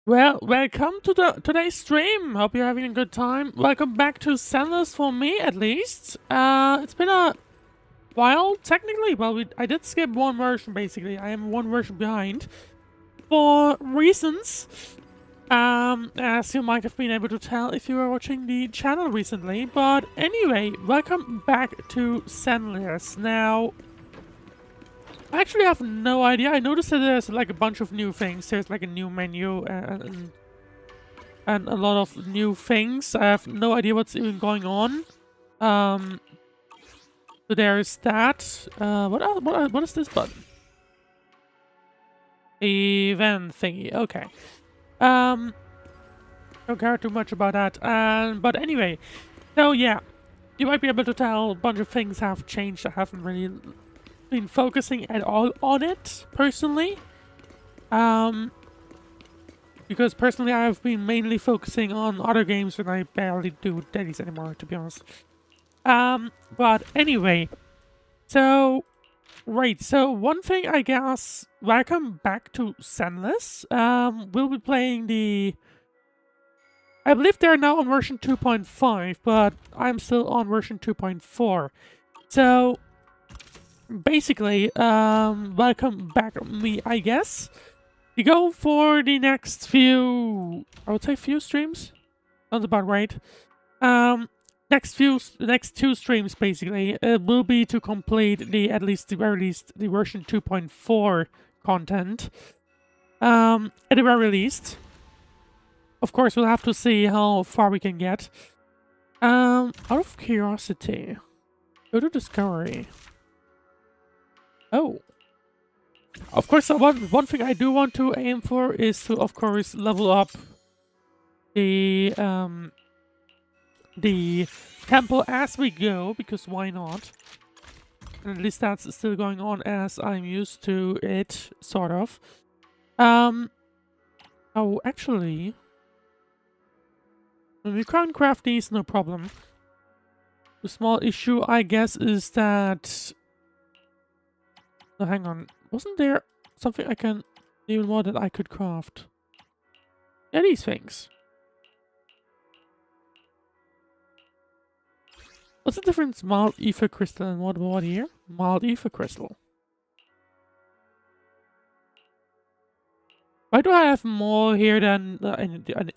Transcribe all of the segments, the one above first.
Well, welcome to today's stream. Hope you're having a good time. Welcome back to Zenless for me, at least. It's been a while, technically. Well, I did skip one version, basically. I am one version behind. For reasons, as you might have been able to tell if you were watching the channel recently. But anyway, welcome back to Zenless. Now, I actually have no idea. I noticed that there's like a bunch of new things. There's like a new menu and a lot of new things. I have no idea what's even going on. So there's that. What is this button? Event thingy. Okay. Don't care too much about that. But anyway, so yeah, you might be able to tell a bunch of things have changed. I haven't really been focusing at all on it personally. Because personally I've been mainly focusing on other games and I barely do dailies anymore, to be honest. But anyway, so right, so one thing I guess, welcome back to Zenless. We'll be playing I believe they're now on version 2.5, but I'm still on version 2.4. So basically, welcome back me, I guess. We go for the next few, I would say few streams. Sounds about right. Next two streams basically will be to complete at very least the version 2.4 content. At the very least. Of course, we'll have to see how far we can get. Out of curiosity, go to discovery. Oh. Of course, one thing I do want to aim for is to, of course, level up the temple as we go, because why not? And at least that's still going on as I'm used to it, sort of. Oh, actually, we can craft these, no problem. The small issue, I guess, is that... No, hang on. Wasn't there something I can even more that I could craft? Yeah, these things. What's the difference? Mild ether crystal and what here? Mild ether crystal. Why do I have more here than...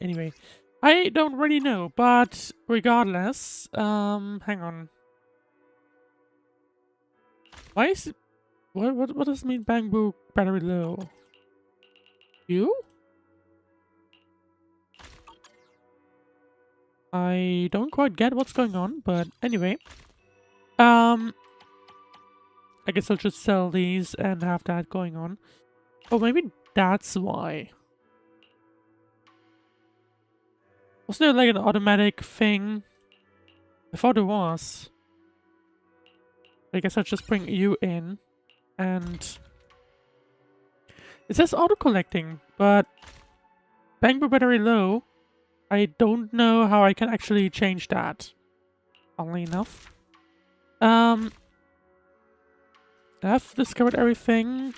anyway, I don't really know, but regardless, hang on. Why is it... What does it mean bamboo battery low? You? I don't quite get what's going on, but anyway. I guess I'll just sell these and have that going on. Oh, maybe that's why. Wasn't there like an automatic thing? I thought there was. I guess I'll just bring you in. And it says auto-collecting, but bamboo battery low. I don't know how I can actually change that. Funnily enough. I've discovered everything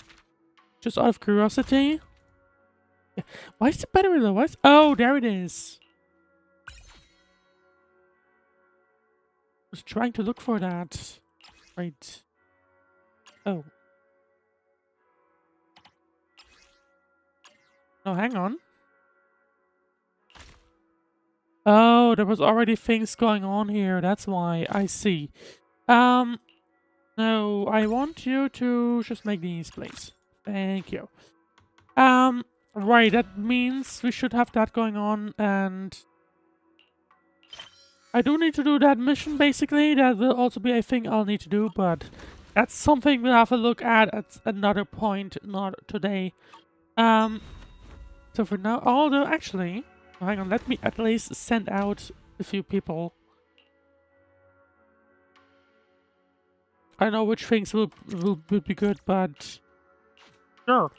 just out of curiosity. Yeah. Why is the battery low? Oh, there it is. I was trying to look for that. Right. Oh. No, hang on. Oh, there was already things going on here. That's why. I see. No, I want you to just make these, please. Thank you. Right, that means we should have that going on, and I do need to do that mission, basically. That will also be a thing I'll need to do, but that's something we'll have a look at another point, not today. So for now, although actually, hang on, let me at least send out a few people. I don't know which things will be good, but sure.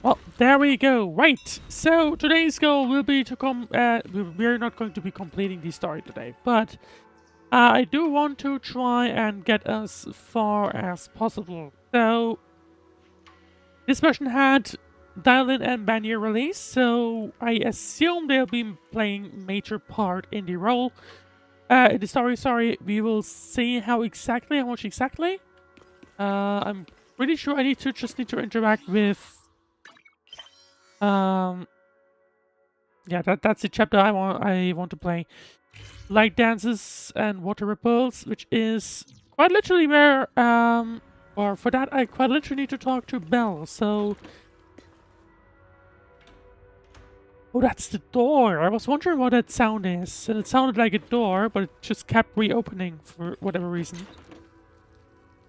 Well, there we go. Right. So today's goal will be to we're not going to be completing the story today, but I do want to try and get as far as possible. So This version had Dialyn and Banyue released, so I assume they'll be playing major part in the role. In the story, we will see how much exactly. I'm pretty sure I just need to interact with. Yeah, that's the chapter I want to play. Light dances and water ripples, which is quite literally where or for that I quite literally need to talk to Belle. So, oh, that's the door. I was wondering what that sound is, and it sounded like a door, but it just kept reopening for whatever reason.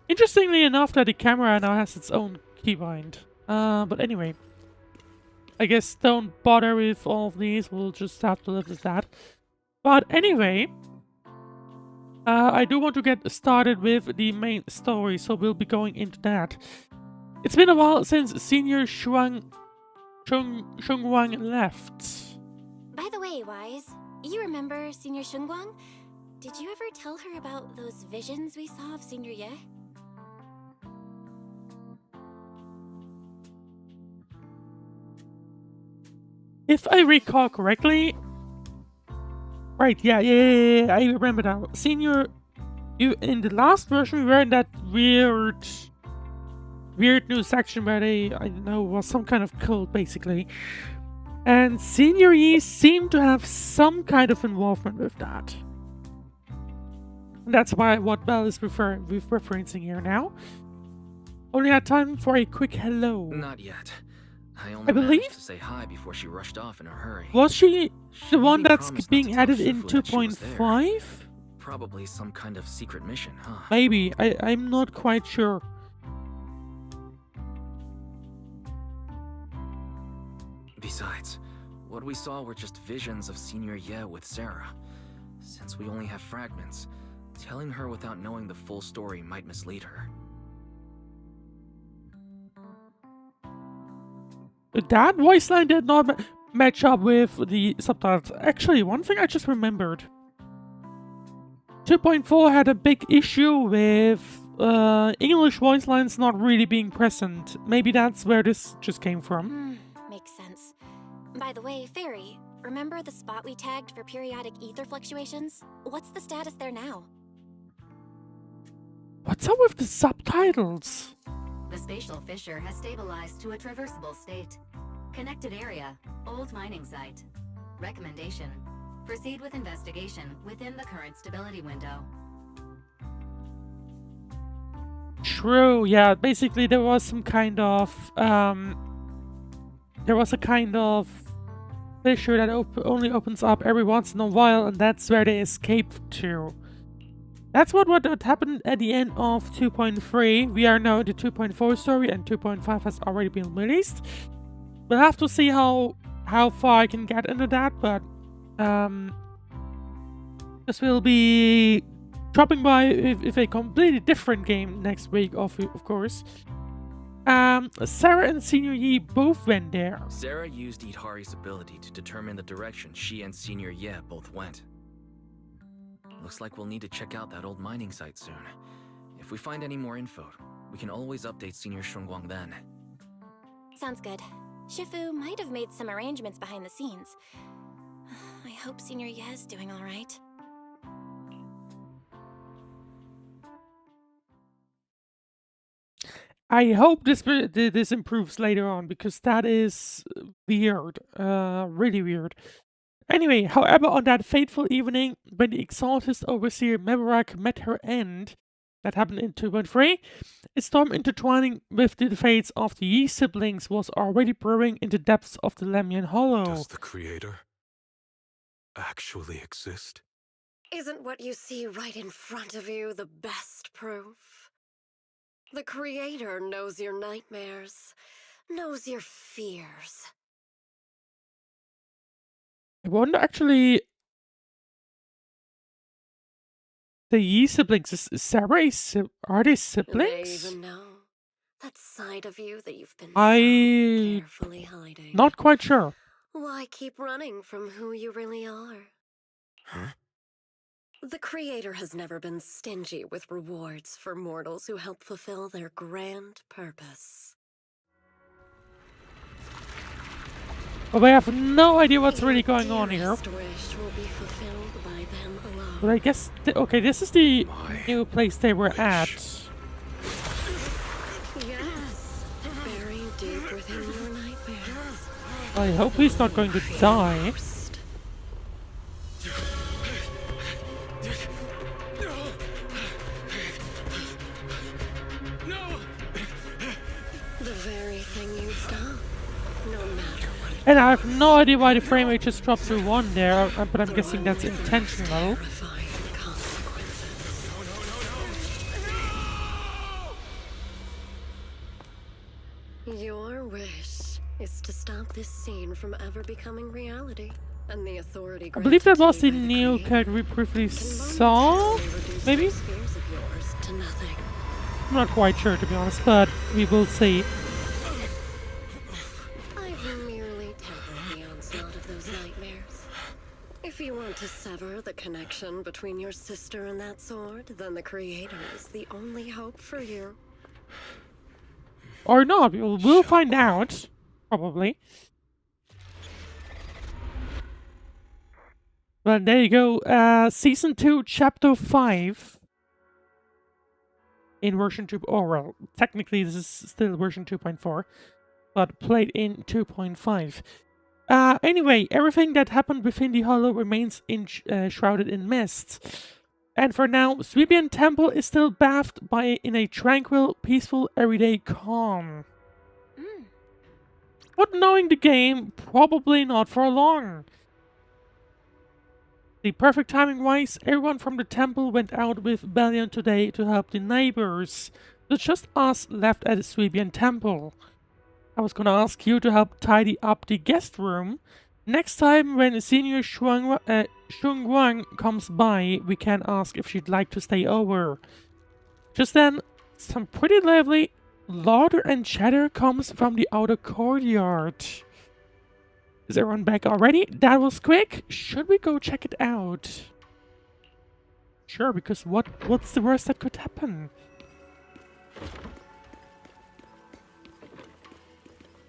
Interestingly enough, that the camera now has its own keybind. But anyway, I guess don't bother with all of these. We'll just have to live with that. But anyway, I do want to get started with the main story, so we'll be going into that. It's been a while since Senior Shungwang left. By the way, Wise, you remember Senior Shungwang? Did you ever tell her about those visions we saw of Senior Ye? If I recall correctly, right? Yeah, I remember now. Senior, in the last version, we were in that weird new section where I don't know, was some kind of cult basically, and Senior Yi seemed to have some kind of involvement with that. And that's what Belle is referencing here now. Only had time for a quick hello. Not yet. I believe managed to say hi before she rushed off in a hurry. Was she She the one maybe that's promised not being to tell added in Shifu that she was there. 2.5? Probably some kind of secret mission, huh? Maybe. I'm not quite sure. Besides, what we saw were just visions of Senior Ye with Sarah. Since we only have fragments, telling her without knowing the full story might mislead her. That voice line did not match up with the subtitles. Actually, one thing I just remembered. 2.4 had a big issue with English voice lines not really being present. Maybe that's where this just came from. Makes sense. By the way, Fairy, remember the spot we tagged for periodic ether fluctuations? What's the status there now? What's up with the subtitles? The spatial fissure has stabilized to a traversable state. Connected area, old mining site. Recommendation: proceed with investigation within the current stability window. True, yeah, basically there was some kind of there was a kind of fissure that only opens up every once in a while, and that's where they escaped to. That's what happened at the end of 2.3. We are now in the 2.4 story, and 2.5 has already been released. We'll have to see how far I can get into that, but this will be dropping by with a completely different game next week, of course. Sarah and Senior Yi both went there. Sarah used Idhari's ability to determine the direction she and Senior Ye both went. Looks like we'll need to check out that old mining site soon. If we find any more info, we can always update Senior Shungwang then. Sounds good. Shifu might have made some arrangements behind the scenes. I hope Senior Ye's doing alright. I hope this improves later on, because that is weird. Really weird. Anyway, however, on that fateful evening, when the exalted overseer Memorak met her end, that happened in 2.3, a storm intertwining with the fates of the Yi siblings was already brewing in the depths of the Lemian Hollow. Does the Creator actually exist? Isn't what you see right in front of you the best proof? The Creator knows your nightmares, knows your fears. I wonder, actually, the Yi siblings, is Sarah are they siblings? They even know that side of you that you've been I- so carefully hiding. Not quite sure. Why keep running from who you really are? Huh? The Creator has never been stingy with rewards for mortals who help fulfill their grand purpose. But I have no idea what's really Your going on here. dearest wish will be fulfilled by them alone. But I guess... okay, this is the My new place they were wish. at. Yes, buried deep within your nightmares. I hope he's not going to die. Ghost. The very thing you've done, no matter what. And I have no idea why the frame rate just dropped to 1 there, but I'm guessing that's intentional. Terrifying consequences. Your wish is to stop this scene from ever becoming reality, and the authority. I believe that granted was to the you by new Creator character we briefly can saw, momentarily reduce maybe? those fears of yours to nothing. I'm not quite sure, to be honest, but we will see. I've merely tempered the onslaught of those nightmares. If you want to sever the connection between your sister and that sword, then the Creator is the only hope for you. Or not, we'll find out. Probably. But there you go, Season 2, Chapter 5. In version 2... oh, well, technically this is still version 2.4. But played in 2.5. Anyway, everything that happened within the hollow remains shrouded in mist. And for now, Sweebian Temple is still bathed in a tranquil, peaceful, everyday calm. But knowing the game, probably not for long. The perfect timing-wise, everyone from the temple went out with Banyue today to help the neighbors. It's just us left at the Sweebian Temple. I was gonna ask you to help tidy up the guest room. Next time when Senior Shungguang comes by, we can ask if she'd like to stay over. Just then, some pretty lively laughter and chatter comes from the outer courtyard. Is everyone back already? That was quick. Should we go check it out? Sure, because what's the worst that could happen?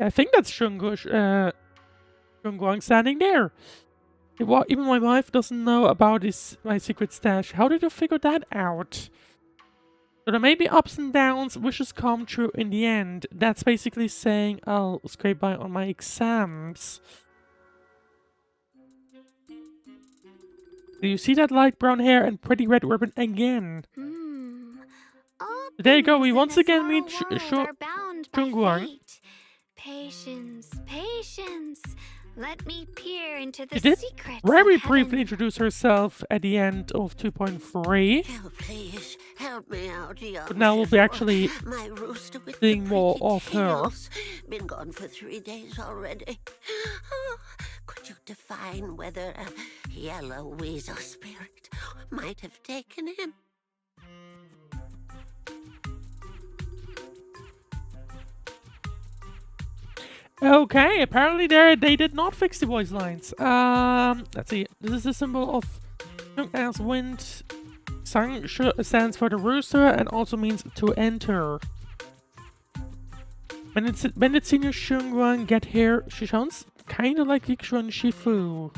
I think that's Shungguang standing there. Even my wife doesn't know about my secret stash. How did you figure that out? So there may be ups and downs, wishes come true in the end. That's basically saying I'll scrape by on my exams. Do you see that light brown hair and pretty red ribbon again? There you go, we once again meet Shungguang. Patience, patience. Let me peer into the She did secrets very of briefly heaven. introduce herself at the end of 2.3. Oh, please help me out, young But now we'll be Shiffer. actually My rooster with seeing the more pretty of her. tails. Been gone for 3 days already. Oh, could you define whether a yellow weasel spirit might have taken him? Okay, apparently they did not fix the voice lines. Let's see. This is a symbol of as wind. Sang stands for the rooster and also means to enter. When did Senior Shungguang get here? She sounds kind of like Yixuan Shifu.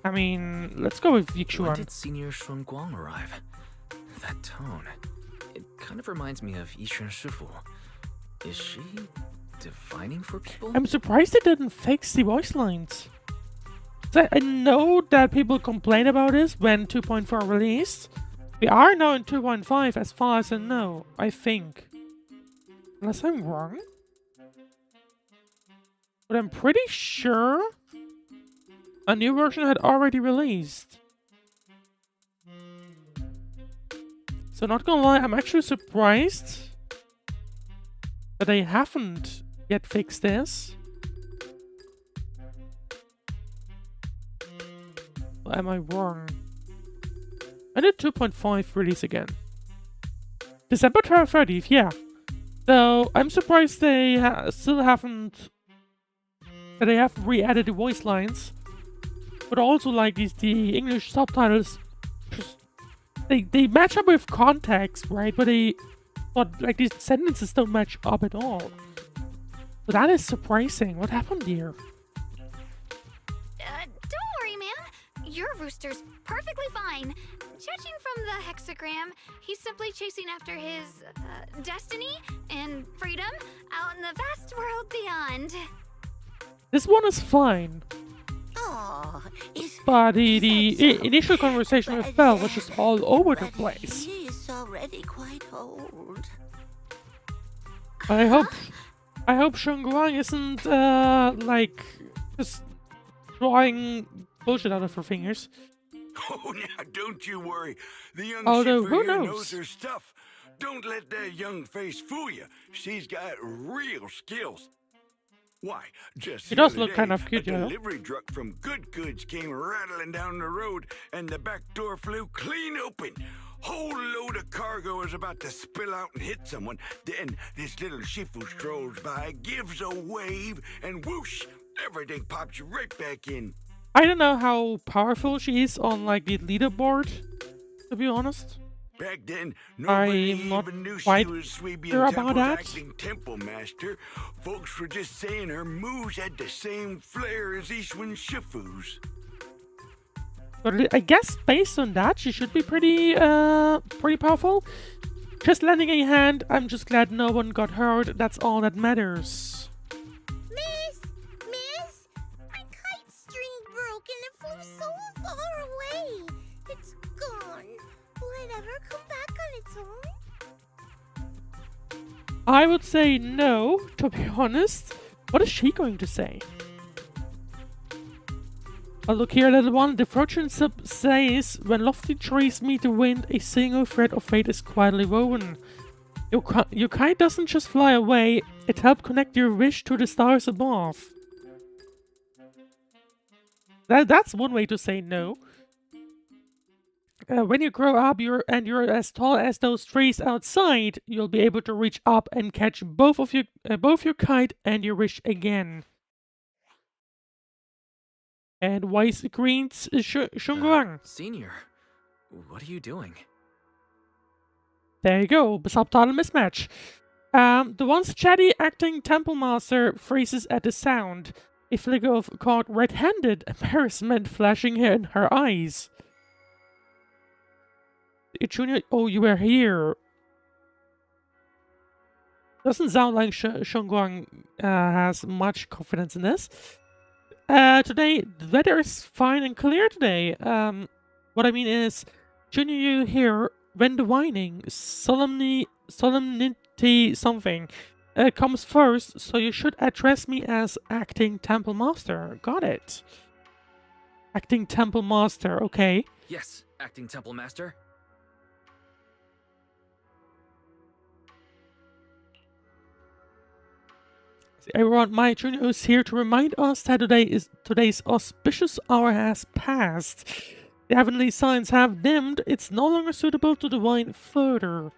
I mean, let's go with When Yixuan. did Senior Shunguang arrive? That tone. It kind of reminds me of Yixuan Shifu. Is she divining for people? I'm surprised they didn't fix the voice lines. So I know that people complain about this when 2.4 released. We are now in 2.5 as far as I know, I think. Unless I'm wrong. But I'm pretty sure a new version had already released. So not gonna lie, I'm actually surprised that they haven't yet fixed this. Or am I wrong? I did 2.5 release again. December 30th, yeah. So I'm surprised they still haven't. That they have re-added the voice lines, but also like the English subtitles. Just they match up with context, right? But like these sentences don't match up at all. But that is surprising. What happened here? Don't worry, man. Your rooster's perfectly fine. Judging from the hexagram, he's simply chasing after his destiny and freedom out in the vast world beyond. This one is fine. Oh, But the initial conversation with Belle was just all over the place. He is already quite old. I hope Shunguang isn't like just drawing bullshit out of her fingers. Oh, now don't you worry. The young Although, Shifu who here knows? knows her stuff. Don't let that young face fool you. She's got real skills. Why, just She the does other look day, kind of cute, a you know. delivery truck from Good Goods came rattling down the road, and the back door flew clean open. Whole load of cargo was about to spill out and hit someone. Then this little Shifu strolls by, gives a wave, and whoosh, everything pops right back in. I don't know how powerful she is on like the leaderboard, to be honest. Back then, nobody I'm not even knew she quite was Sweebian sure about Temple's that. acting temple master. Folks were just saying her moves had the same flair as Ishwin Shifu's. But I guess based on that, she should be pretty powerful. Just lending a hand, I'm just glad no one got hurt, that's all that matters. Miss! My kite string broke and it flew so far away. It's gone. Will it ever come back on its own? I would say no, to be honest. What is she going to say? Oh, look here, little one. The fortune says, when lofty trees meet the wind, a single thread of fate is quietly woven. Your kite doesn't just fly away, it helps connect your wish to the stars above. That's one way to say no. When you grow up, you're as tall as those trees outside, you'll be able to reach up and catch both your kite and your wish again. And wise greens Shunguang. Senior, what are you doing? There you go, subtitle mismatch. The once chatty acting temple master freezes at the sound, a flicker of caught red-handed embarrassment flashing in her eyes. Junior, oh, you were here. Doesn't sound like Shunguang has much confidence in this. Today, the weather is fine and clear today. What I mean is, Junior, you here when the whining, solemnity something, comes first, so you should address me as acting temple master. Got it. Acting temple master, okay. Yes, acting temple master. Everyone, my junior is here to remind us that today's auspicious hour has passed. The heavenly signs have dimmed. It's no longer suitable to divine further.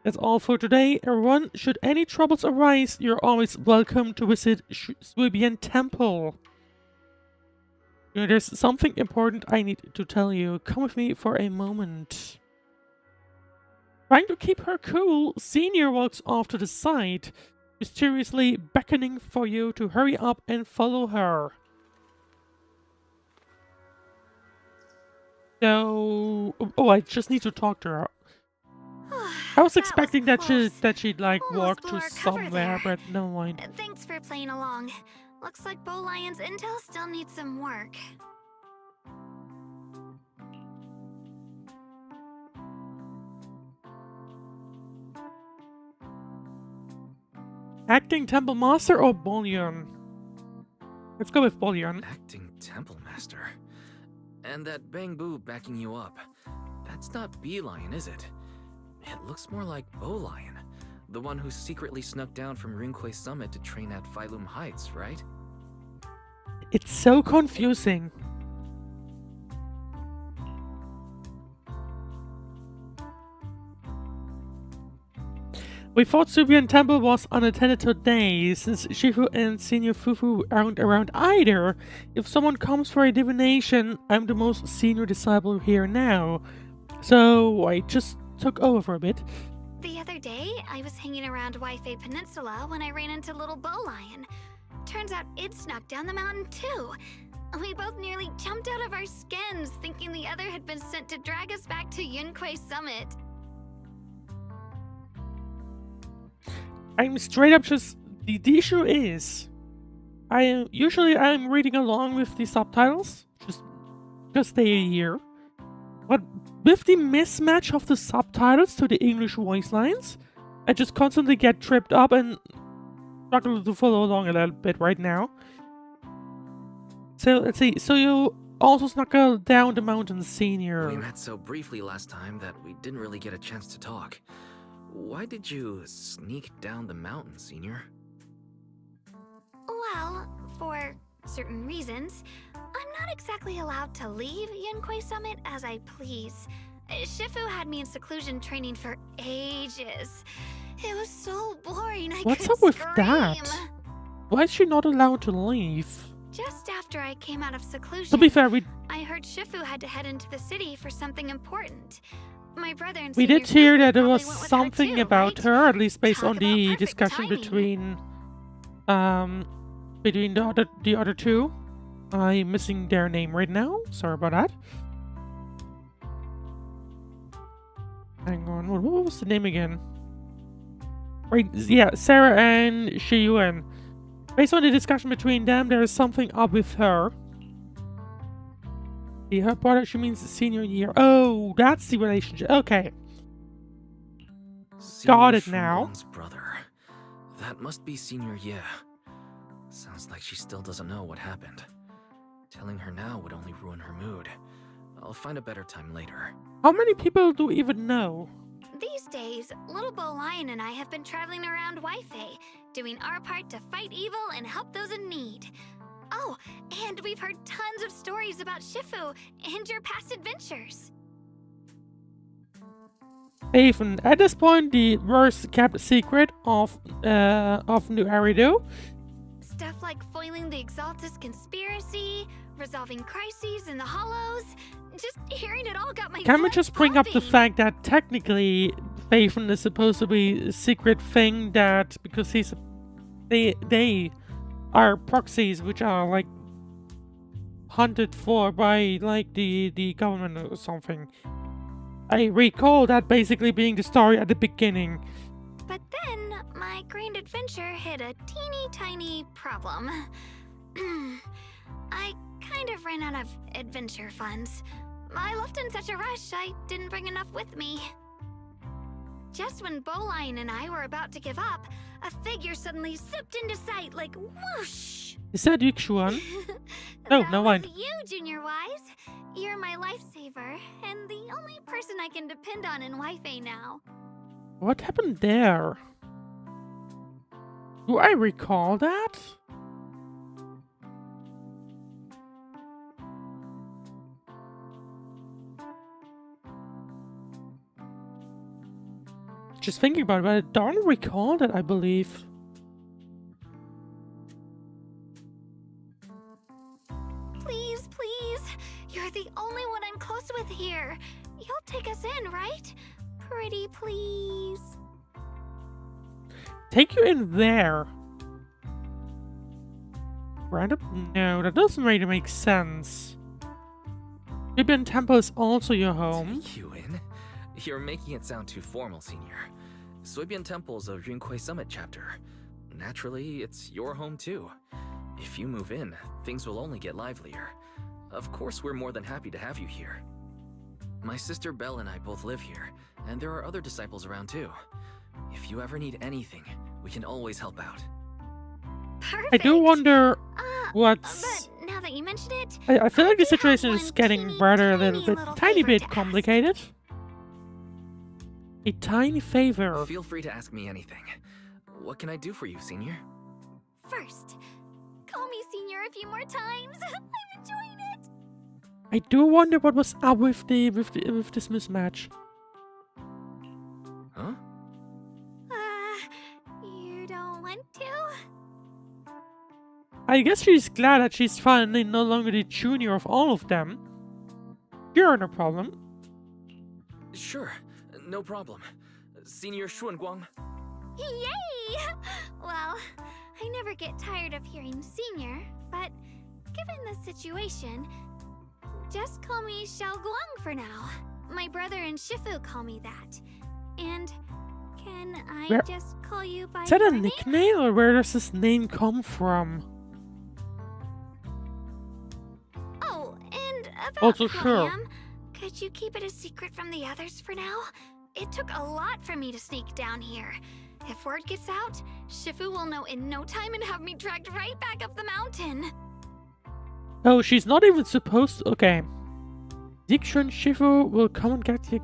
That's all for today, everyone. Should any troubles arise, you're always welcome to visit Sweebian Temple. You know, there's something important I need to tell you. Come with me for a moment. Trying to keep her cool, Senior walks off to the side, mysteriously beckoning for you to hurry up and follow her. So, oh, I just need to talk to her. I was expecting that she'd like walk to somewhere, but no mind. Thanks for playing along. Looks like Bow Lion's intel still needs some work. Acting Temple Master or Bullion? Let's go with Bullion. Acting temple master. And that Bang Boo backing you up. That's not Bee Lion, is it? It looks more like Bow Lion. The one who secretly snuck down from Rinquay Summit to train at Phylum Heights, right? It's so confusing. We thought Subian Temple was unattended today, since Shifu and Senior Fufu aren't around either. If someone comes for a divination, I'm the most senior disciple here now. So I just took over for a bit. The other day, I was hanging around Wi-Fi Peninsula when I ran into little Bow Lion. Turns out it snuck down the mountain too. We both nearly jumped out of our skins, thinking the other had been sent to drag us back to Yunquei Summit. I'm straight up just... The issue is... Usually I'm reading along with the subtitles, just because they're here. But with the mismatch of the subtitles to the English voice lines, I just constantly get tripped up and struggle to follow along a little bit right now. So, let's see. So you also snuck down the mountain, Senior. We met so briefly last time that we didn't really get a chance to talk. Why did you sneak down the mountain, Senior? Well, for certain reasons, I'm not exactly allowed to leave Yunquei Summit as I please. Shifu had me in seclusion training for ages. It was so boring. What's could up with scream. that? Why is she not allowed to leave? Just after I came out of seclusion, To be fair, I heard Shifu had to head into the city for something important. My brother and we Senior did hear Shifu that there probably was went with her something too, about right? her, at least based Talk on about the perfect discussion timing. between the other two. I'm missing their name right now. Sorry about that. Hang on, what was the name again? Right, yeah, Sarah and Shiyuan. Based on the discussion between them, there is something up with her. Her brother, she means senior year. Oh, that's the relationship. Okay. Got it now. One's brother. That must be Senior Ye. Sounds like she still doesn't know what happened. Telling her now would only ruin her mood. I'll find a better time later. How many people do even know? These days, little Bow Lion and I have been traveling around Wi-Fi, doing our part to fight evil and help those in need. Oh, and we've heard tons of stories about Shifu and your past adventures. Phaethon, at this point, the worst kept secret of New Arido. Stuff like foiling the Exaltus conspiracy, resolving crises in the Hollows. Just hearing it all got my Can we blood just bring up the pumping. fact that technically Phaethon is supposed to be a secret thing that because they are proxies which are like hunted for by like the government or something. I recall that basically being the story at the beginning. But then my grand adventure hit a teeny tiny problem. I kind of ran out of adventure funds. I left in such a rush, I didn't bring enough with me. Just when Bow Lion and I were about to give up, a figure suddenly zipped into sight like whoosh! Is that Yuxuan? No, That no was mind. you, Junior Wise. You're my lifesaver, and the only person I can depend on in Wi-Fi now. What happened there? Do I recall that? Just thinking about it, but I don't recall that, I believe. Please, please. You're the only one I'm close with here. You'll take us in, right? Pretty please. Take you in there. Random? No, that doesn't really make sense. Caribbean Temple is also your home. Take you in? You're making it sound too formal, Senior. Suibian Temple's a Yunquei Summit chapter. Naturally, it's your home too. If you move in, things will only get livelier. Of course, we're more than happy to have you here. My sister Belle and I both live here, and there are other disciples around too. If you ever need anything, we can always help out. Perfect. I do wonder what's... But now that you mention it, I feel like the do have situation is one getting teeny rather a tiny little bit, little tiny favor bit to ask. complicated. A tiny favor. Feel free to ask me anything. What can I do for you, Senior? First, call me Senior a few more times. I'm enjoying it. I do wonder what was up with this mismatch. Huh? You don't want to? I guess she's glad that she's finally no longer the junior of all of them. You're no problem. Sure, no problem. Senior Xuanguang. Yay! Well, I never get tired of hearing senior, but given the situation, just call me Xiaoguang for now. My brother and Shifu call me that. And can I just call you by Is that a your name? nickname, or where does this name come from? Oh, and about Also, who sure. I am, could you keep it a secret from the others for now? It took a lot for me to sneak down here. If word gets out, Shifu will know in no time and have me dragged right back up the mountain. Oh, she's not even supposed to. Okay. Dixon Shifu will come and get you.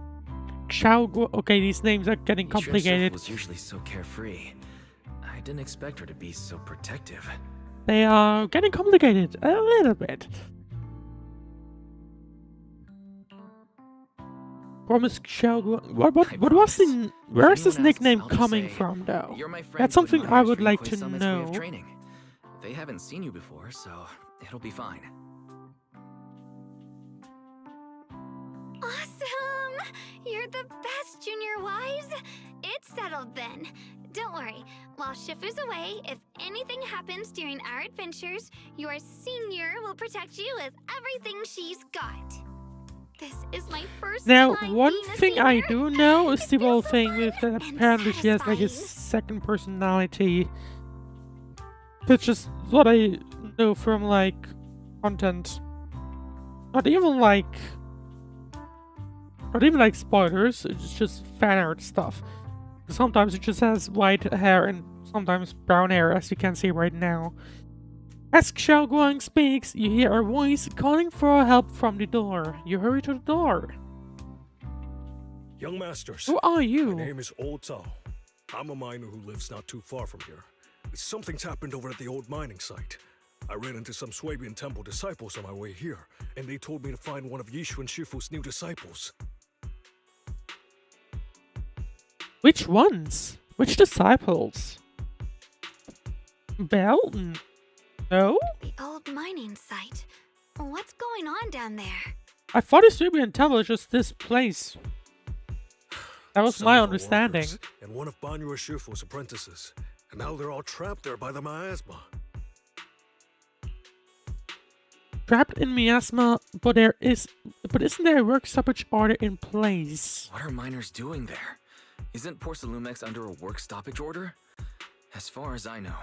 Xiao. Okay, these names are getting complicated. Was usually so carefree. I didn't expect her to be so protective. They are getting complicated a little bit. Promise Xiao. What was the? Where is this nickname coming from, though? You're my friend That's who something I admires would like Rinkwei to Summit's way of know. training. They haven't seen you before, so it'll be fine. Awesome! You're the best, Junior Wise. It's settled then. Don't worry. While Shifu's away, if anything happens during our adventures, your senior will protect you with everything she's got. This is my first Now, time one being a thing I senior. do know is It the whole feels so thing fun with that and apparently she has like a satisfying. second personality. That's just what I know from like content. Not even like spoilers, it's just fan art stuff. Sometimes it just has white hair and sometimes brown hair, as you can see right now. As Xiao Guang speaks, you hear a voice calling for help from the door. You hurry to the door. Young masters. Who are you? My name is Old Zhao. I'm a miner who lives not too far from here. Something's happened over at the old mining site. I ran into some Swabian temple disciples on my way here, and they told me to find one of Yishu and Shifu's new disciples. Which ones? Which disciples? Bell? No? The old mining site. What's going on down there? I thought the Serbian temple is just this place. That was Some my of our understanding. workers and one of Banyue Shifu's apprentices. And now they're all trapped there by the miasma. Trapped in miasma, but isn't there a work stoppage order in place? What are miners doing there? Isn't Porcelumex under a work stoppage order? As far as I know,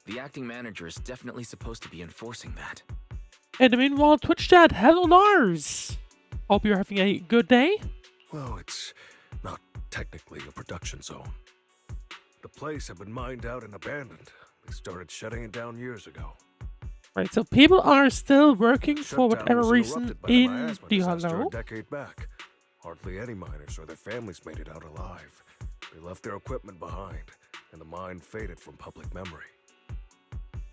the acting manager is definitely supposed to be enforcing that. In the meanwhile, Twitch chat, hello Lars! Hope you're having a good day. Well, it's not technically a production zone. The place had been mined out and abandoned. They started shutting it down years ago. Right, so people are still working for Shutdown whatever was reason interrupted by the in miasma disaster Dialyn. a decade back. Hardly any miners or their families made it out alive. They left their equipment behind, and the mine faded from public memory.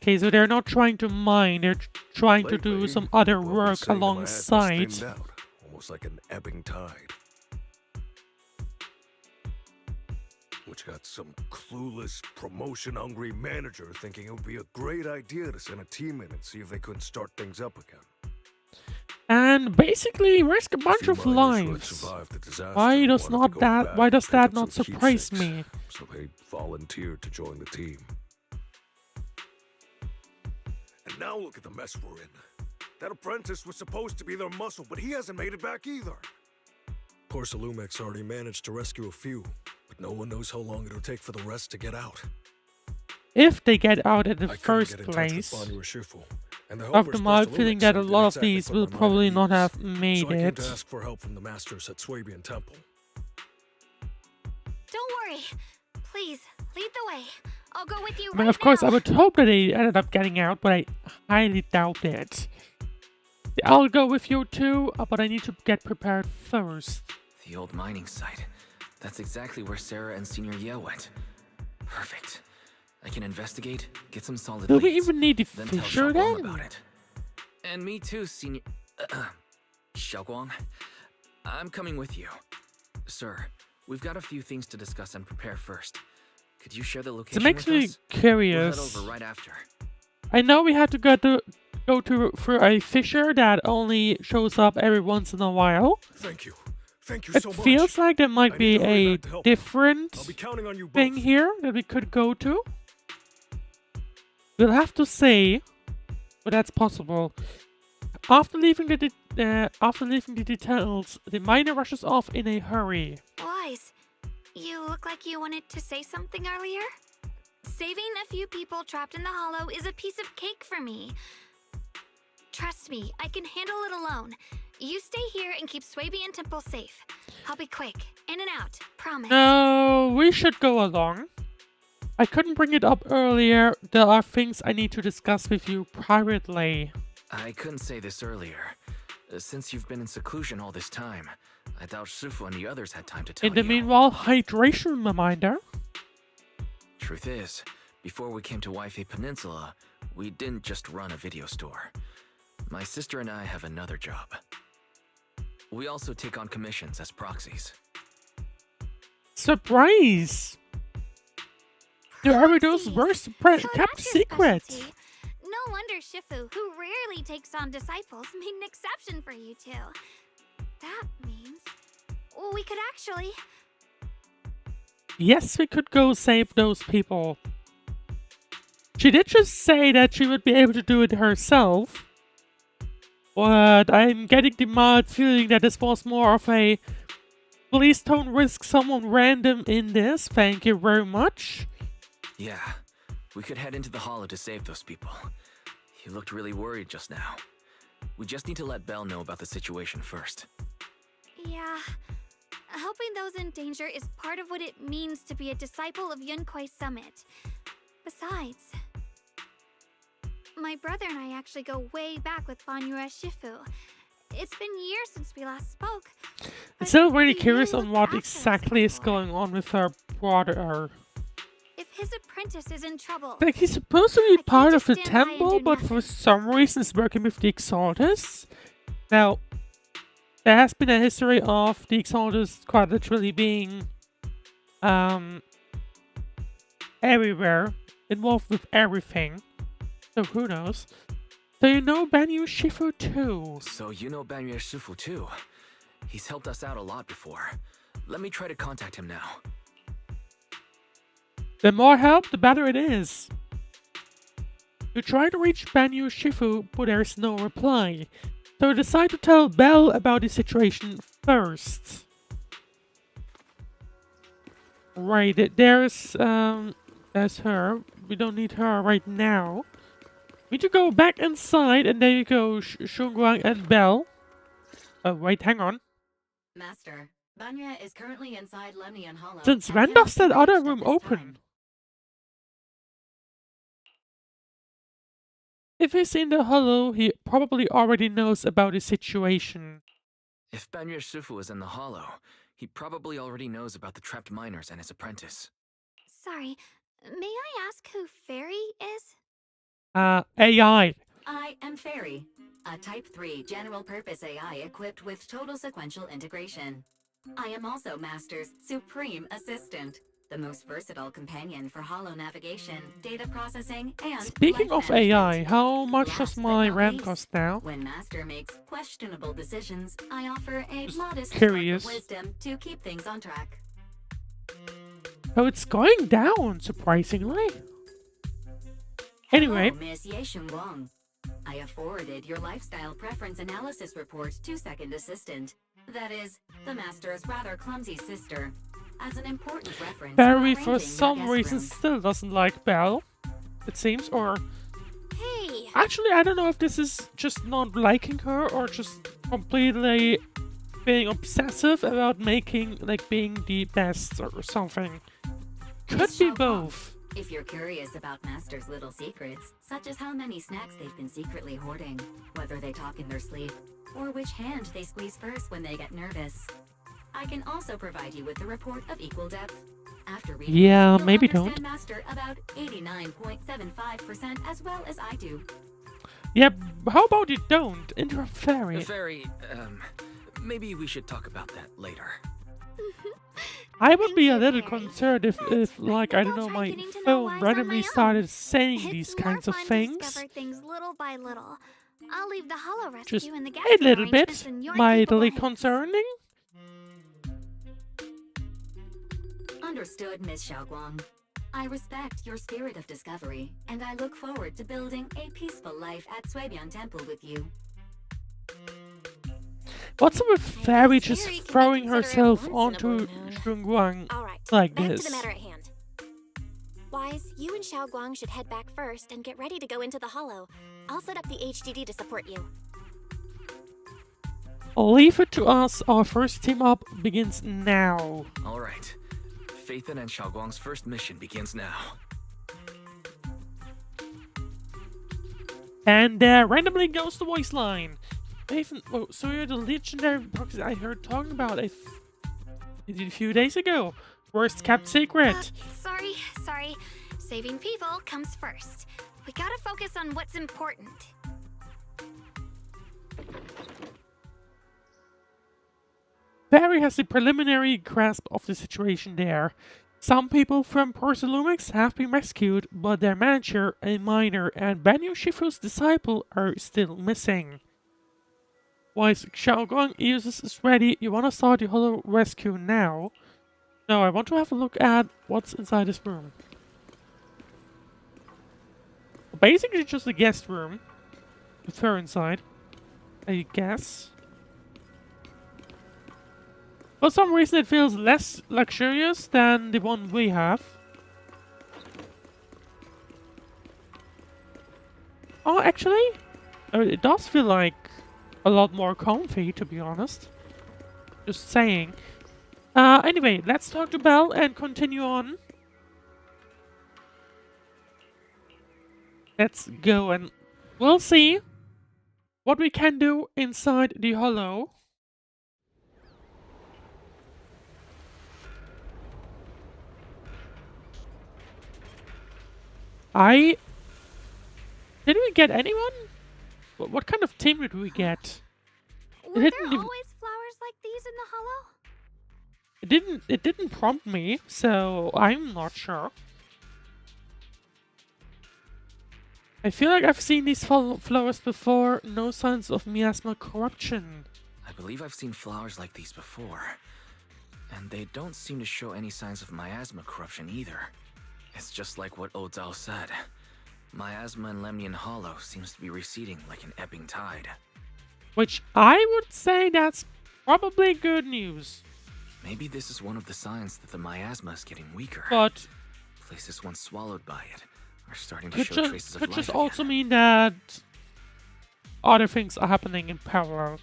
Okay, so they're not trying to mine, they're trying to do Lately, some other people have been work saying the miasma's alongside. thinned out, almost like an ebbing tide. Which got some clueless, promotion-hungry manager thinking it would be a great idea to send a team in and see if they couldn't start things up again. And basically risk a bunch Few of miners who had lives. survived the disaster Why does wanted to not go that? back Why does and that pick up not some surprise keepsakes, me? So they volunteered to join the team. And now look at the mess we're in. That apprentice was supposed to be their muscle, but he hasn't made it back either. Porcelumex already managed to rescue a few, but no one knows how long it'll take for the rest to get out. If they get out in the I couldn't first get in touch place, with Banyue Shifu, and the of helpers them, I'm Porcelumex feeling that a sent lot didn't of exactly these put will my mind probably at not ease. have made So I came it. to ask for help from the masters at Swabian Temple. Don't worry. Please, lead the way. I'll go with you I mean, right of course, now. I would hope that they ended up getting out, but I highly doubt it. I'll go with you too, but I need to get prepared first. The old mining site. That's exactly where Sarah and Senior Ye went. Perfect. I can investigate, get some solid Do we leads, even need the then tell fisher Xiaoguang then? about it. And me too, Senior... Xiaoguang. I'm coming with you. Sir, we've got a few things to discuss and prepare first. Could you share the location It makes with me us? curious. We'll head over right after. I know we had to go through a fisher that only shows up every once in a while. Thank you. Thank you It so much. feels like there might I be need to hurry a back to help. different I'll be counting on you both. thing here that we could go to. We'll have to see, but that's possible. After leaving the details, the miner rushes off in a hurry. Wise, you look like you wanted to say something earlier? Saving a few people trapped in the hollow is a piece of cake for me. Trust me, I can handle it alone. You stay here and keep Swaby and Temple safe. I'll be quick, in and out, promise. No, we should go along. I couldn't bring it up earlier. There are things I need to discuss with you privately. I couldn't say this earlier. Since you've been in seclusion all this time, I doubt Shifu and the others had time to tell In the you. meanwhile, hydration reminder. Truth is, before we came to Wi-Fi Peninsula, we didn't just run a video store. My sister and I have another job. We also take on commissions as proxies. Surprise! The Aridos were So kept that's your secret. specialty. No wonder Shifu, who rarely takes on disciples, made an exception for you two. That means we could actually... Yes, we could go save those people. She did just say that she would be able to do it herself. But I'm getting the mild feeling that this was more of a please don't risk someone random in this, thank you very much. Yeah, we could head into the hollow to save those people. You looked really worried just now. We just need to let Belle know about the situation first. Yeah. Helping those in danger is part of what it means to be a disciple of Yunkwei Summit. Besides, my brother and I actually go way back with Banyue Shifu. It's been years since we last spoke. I'm still really he curious really on looked what after us exactly is before. going on with her brother. If his apprentice is in trouble, Like, he's supposed to I be can't part of just the stand by and temple, do but for nothing. some reason is working with the Exaltus. Now, there has been a history of the Exaltus quite literally being everywhere, involved with everything. So who knows? So you know Banyue Shifu too. So you know Banyue Shifu too. He's helped us out a lot before. Let me try to contact him now. The more help, the better it is. You try to reach Banyue Shifu, but there's no reply. So you decide to tell Belle about the situation first. Right, there's her. We don't need her right now. We need to go back inside, and there you go, Shunguang and Belle. Wait, hang on. Master, Banyue is currently inside Lemnian Hollow. Since and when cannot does be that other reached at room this open? time. If he's in the hollow, he probably already knows about the situation. If Banyue Shifu is in the hollow, he probably already knows about the trapped miners and his apprentice. sorry, may I ask who Fairy is? AI. I am Fairy, a Type 3 general-purpose AI equipped with total sequential integration. I am also Master's supreme assistant, the most versatile companion for hollow navigation, data processing, and Speaking life of AI, management. how much Last does but my not RAM least, cost now? When Master makes questionable decisions, I offer a Just modest curious. spark of wisdom to keep things on track. Oh, it's going down, surprisingly. Anyway, Hello, Miss Yeshun Wong. I have forwarded your lifestyle preference analysis report to Second Assistant. That is, the Master's rather clumsy sister. As an important reference Barry for for arranging some your guest reason room. still doesn't like Belle, it seems, or... Hey, Actually, I don't know if this is just not liking her or just completely being obsessive about making, like, being the best or something. Could Miss be Xiaowang, both. If you're curious about Master's little secrets, such as how many snacks they've been secretly hoarding, whether they talk in their sleep, or which hand they squeeze first when they get nervous, I can also provide you with a report of equal depth. After reading Yeah, it, you'll maybe understand don't. Master about 89.75% as well as I do. Yeah, how about you don't? Interrupt Fairy. Fairy, maybe we should talk about that later. I would Thank be a you, little Fairy. concerned if like, I don't know, I'll try my getting to know phone Wise on randomly my own. started saying It's these more kinds of fun to things. discover things little by little. I'll leave the hollow rescue Just and the gas a little bit arrangements in your mildly capable hands. concerning. Understood, Miss Xiaoguang. I respect your spirit of discovery, and I look forward to building a peaceful life at Suibian Temple with you. What's up with Fairy just Fairy can be throwing considered herself once in a onto blue moon. Shunguang Alright, like back this? to the matter at hand. Wise, you and Xiaoguang should head back first and get ready to go into the hollow. I'll set up the HDD to support you. Leave it to us. Our first team up begins now. All right. Phaethon and Xiaoguang's first mission begins now. And randomly goes the voice line. Phaethon, oh, so you're the legendary proxy I heard talking about a few days ago. Worst kept secret. Sorry. Saving people comes first. We gotta focus on what's important. Barry has a preliminary grasp of the situation there. Some people from Precipice have been rescued, but their manager, a miner, and Banyue Shifu's disciple are still missing. Once Xiaoguang is ready, you want to start the hollow rescue now. No, I want to have a look at what's inside this room. Basically just a guest room with her inside, I guess. For some reason it feels less luxurious than the one we have. Oh, actually, it does feel like a lot more comfy, to be honest. Just saying. Anyway, let's talk to Belle and continue on. Let's go and we'll see what we can do inside the hollow. Did we get anyone? What kind of team did we get? Were there always flowers like these in the hollow? It didn't prompt me, so I'm not sure. I feel like I've seen these flowers before. No signs of miasma corruption. I believe I've seen flowers like these before. And they don't seem to show any signs of miasma corruption either. It's just like what Ozao said. Miasma in Lemnian Hollow seems to be receding like an ebbing tide. Which I would say that's probably good news. Maybe this is one of the signs that the miasma is getting weaker. But places once swallowed by it are starting to show traces of life could just again. also mean that other things are happening in parallel.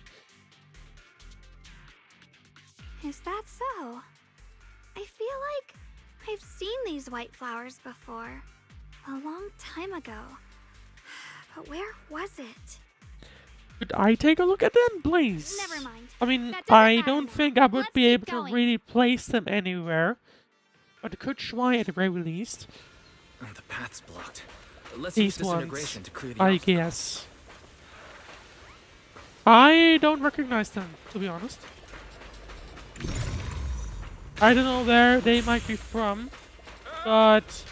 Is that so? I feel like I've seen these white flowers before. A long time ago. But where was it? Could I take a look at them, please? Never mind. I mean, That doesn't I matter don't now. think I would Let's be keep able to going. really place them anywhere. But I could try at the very least. The path's blocked. Let's These use ones, disintegration to clear the I obstacle. guess. I don't recognize them, to be honest. I don't know where they might be from, but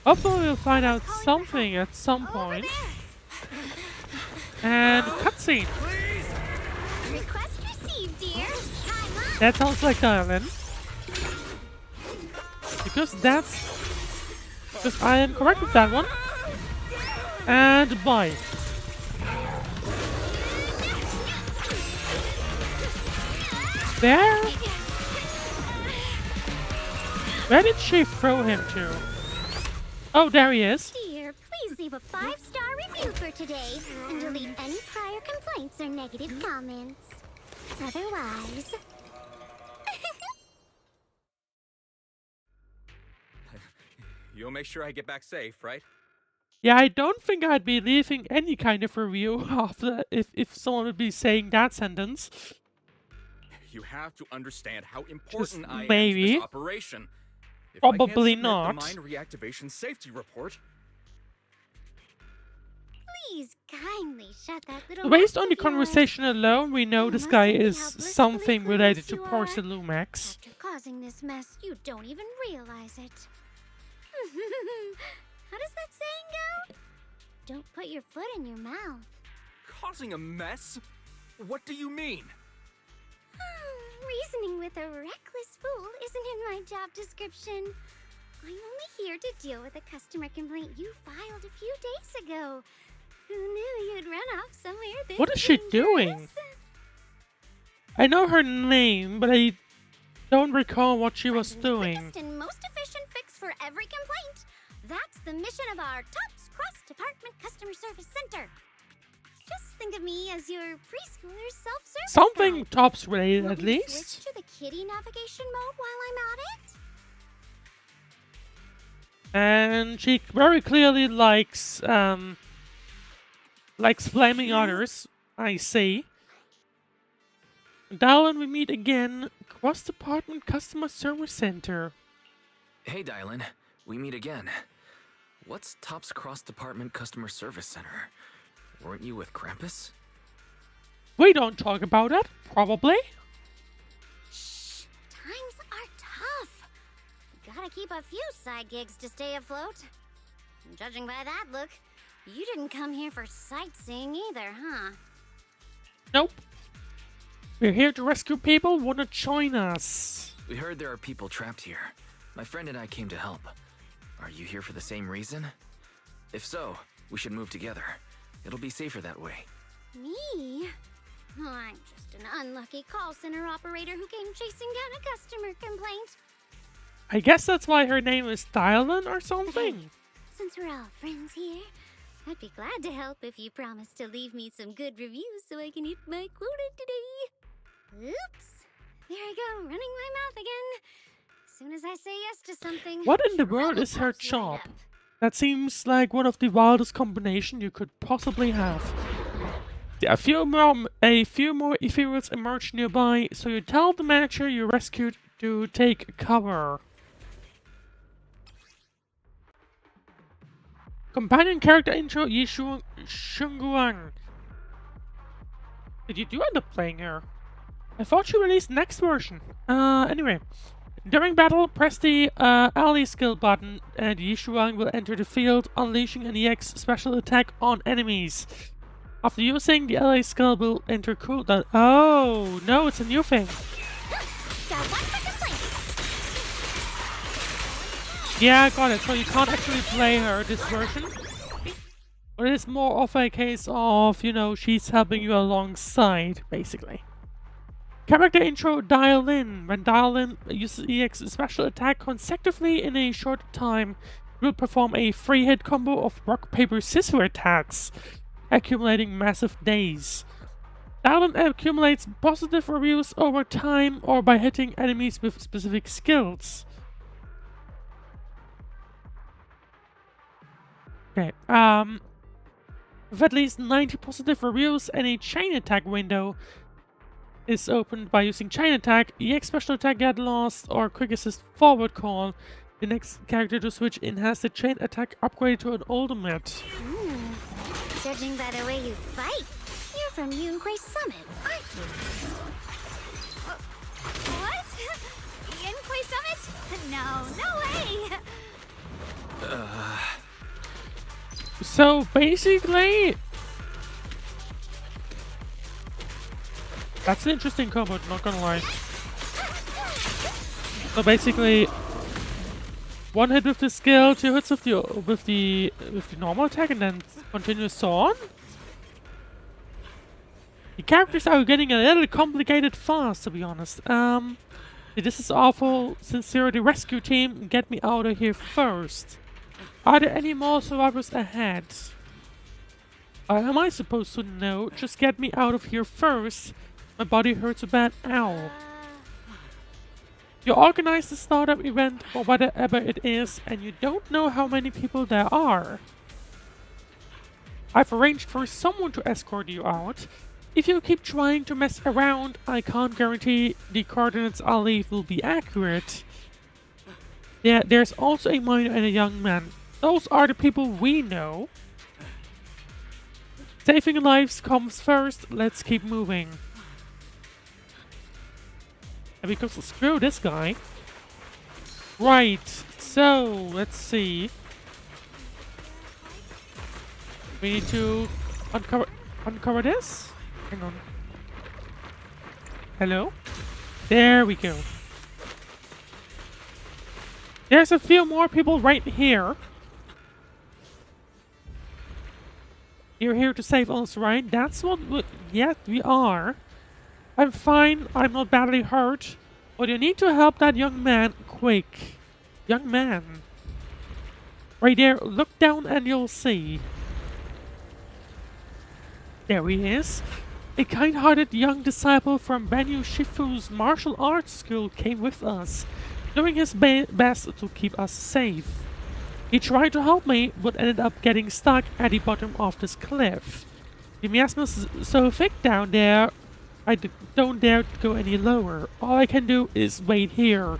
hopefully we'll find out something at some point. And cutscene. Request received, dear. Time up. That sounds like Dialyn. Because I am correct with that one. And bye. There? Where did she throw him to? Oh, there he is. Dear, please leave a 5-star review for today and delete any prior complaints or negative comments. Otherwise... You'll make sure I get back safe, right? Yeah, I don't think I'd be leaving any kind of review after if someone would be saying that sentence. You have to understand how important I am to maybe. this operation. If Probably I can't not. submit the mine reactivation safety report. Please kindly shut that little Based mouth on the of yours. conversation alone, we know You this must guy see is how blissfully something related clueless to you are. Porcelumex. After causing this mess, you don't even realize it. How does that saying go? Don't put your foot in your mouth. Causing a mess? What do you mean? Reasoning with a reckless fool isn't in my job description. I'm only here to deal with a customer complaint you filed a few days ago. Who knew you'd run off somewhere this What is she doing? dangerous? I know her name, but I don't recall what she was Finding the doing. quickest and most efficient fix for every complaint. That's the mission of our TOPS Cross-Department Customer Service Center. Just think of me as your preschooler's self-service Something guide. tops related Will at we least. switch to the kitty navigation mode while I'm at it? And she very clearly likes flaming others, I see. Dialyn, we meet again. Cross-Department Customer Service Center. Hey, Dialyn. We meet again. What's Top's Cross-Department Customer Service Center? Weren't you with Krampus? We don't talk about that, probably. Shh, times are tough. Gotta keep a few side gigs to stay afloat. Judging by that look, you didn't come here for sightseeing either, huh? Nope. We're here to rescue people who want to join us. We heard there are people trapped here. My friend and I came to help. Are you here for the same reason? If so, we should move together. It'll be safer that way. Me? Oh, I'm just an unlucky call center operator who came chasing down a customer complaint. I guess that's why her name is Dialyn or something. Hey, since we're all friends here, I'd be glad to help if you promise to leave me some good reviews so I can hit my quota today. Oops. There I go, running my mouth again. As soon as I say yes to something... What in the trouble world is her pops right job? up. That seems like one of the wildest combinations you could possibly have. A few more ethereals emerge nearby, so you tell the manager you rescued to take cover. Companion character intro Yishu Shunguang. Did you end up playing her? I thought she released next version. Anyway. During battle, press the ally skill button and Yishuang will enter the field, unleashing an EX special attack on enemies. After using, the ally skill will enter cooldown. Oh, no, it's a new thing. Yeah, I got it. So you can't actually play her this version. But it is more of a case of, you know, she's helping you alongside, basically. Character intro Dialyn. When Dialyn uses EX special attack consecutively in a short time, it will perform a 3-hit combo of rock, paper, scissors attacks, accumulating massive days. Dialyn accumulates positive reviews over time or by hitting enemies with specific skills. Okay, with at least 90 positive reviews and a chain attack window is opened by using chain attack, EX special attack get lost, or quick assist forward call. The next character to switch in has the chain attack upgraded to an ultimate. Judging by the way you fight, you're from Yunquay Summit, aren't you? What? Yunquay Summit? No way! So basically, that's an interesting combo, not gonna lie. So basically, one hit with the skill, 2 hits with the normal attack, and then continues so on. The characters are getting a little complicated fast, to be honest. This is awful. Since you're the rescue team, get me out of here first. Are there any more survivors ahead? Am I supposed to know? Just get me out of here first. My body hurts a bad. Ow. You organize the startup event or whatever it is, and you don't know how many people there are. I've arranged for someone to escort you out. If you keep trying to mess around, I can't guarantee the coordinates I'll leave will be accurate. Yeah, there's also a minor and a young man. Those are the people we know. Saving lives comes first. Let's keep moving. And because screw this guy. Right. So let's see. We need to uncover this. Hang on. Hello. There we go. There's a few more people right here. You're here to save us, right? That's what yes, we are. I'm fine, I'm not badly hurt. But you need to help that young man quick. Young man. Right there, look down and you'll see. There he is. A kind-hearted young disciple from Banyue Shifu's martial arts school came with us, doing his best to keep us safe. He tried to help me, but ended up getting stuck at the bottom of this cliff. The miasma's so thick down there, I don't dare to go any lower. All I can do is wait here.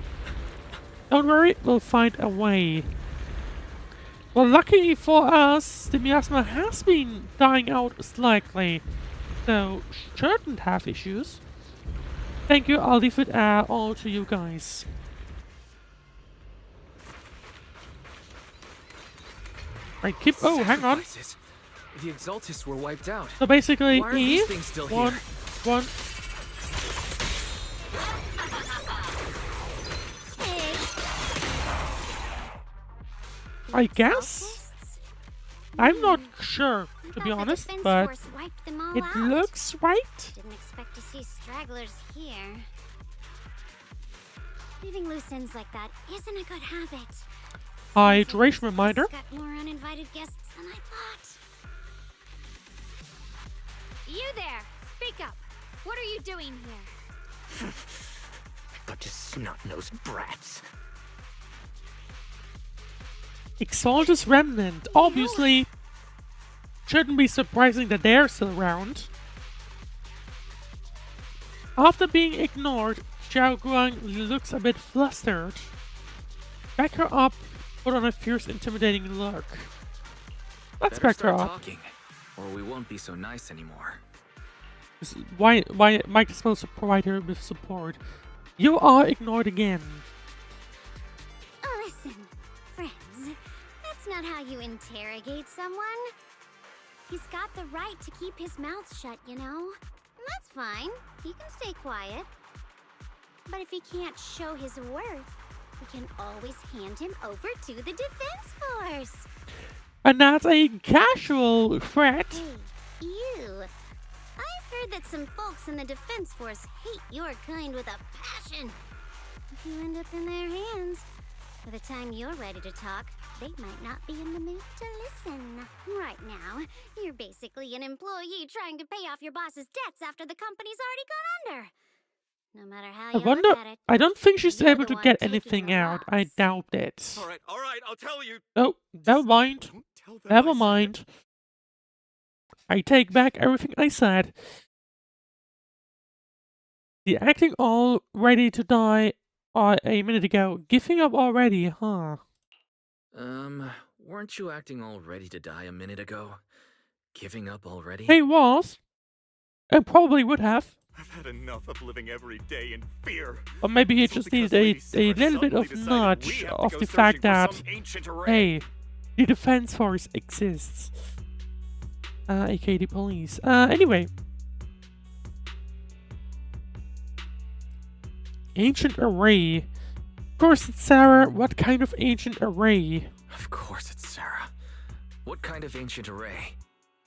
Don't worry, we'll find a way. Well, luckily for us, the miasma has been dying out slightly, so shouldn't have issues. Thank you, I'll leave it all to you guys. Right, keep. Oh, hang on. The Exaltists were wiped out. So basically, Why are these things still here? one. I guess? I'm not sure, to be honest, but it looks right. Didn't expect to see stragglers here. Leaving loose ends like that isn't a good habit. Hydration reminder. Got more uninvited guests than I thought. You there! Speak up! What are you doing here? Bunch of snot-nosed brats. Exaltus Remnant. Obviously, shouldn't be surprising that they're still around. After being ignored, Xiao Guang looks a bit flustered. Back her up, put on a fierce, intimidating look. Let's Better back her start up. talking, or we won't be so nice anymore. Why Mike is supposed to provide her with support? You are ignored again. Listen, friends, that's not how you interrogate someone. He's got the right to keep his mouth shut, you know? And that's fine. He can stay quiet. But if he can't show his worth, we can always hand him over to the defense force. And that's a casual threat. Hey, you. I've heard that some folks in the defense force hate your kind with a passion. If you end up in their hands, by the time you're ready to talk, they might not be in the mood to listen. Right now, you're basically an employee trying to pay off your boss's debts after the company's already gone under. No matter how I you wonder. look at it, I don't think she's you're able the to one get taking anything the out. I loss. doubt it. All right, I'll tell you. Oh, never mind. Don't tell them Never I said mind. I take back everything I said. The acting all ready to die a minute ago. Giving up already, huh? Weren't you acting all ready to die a minute ago? Giving up already? He was. And probably would have. I've had enough of living every day in fear. Or maybe he So just because needed Lady a Sarah little bit suddenly of decided nudge we have to of go the searching fact for that, some ancient array. hey, the defense force exists. Aka the police. Anyway. Ancient array. Of course it's Sarah. What kind of ancient array? Of course it's Sarah. What kind of ancient array?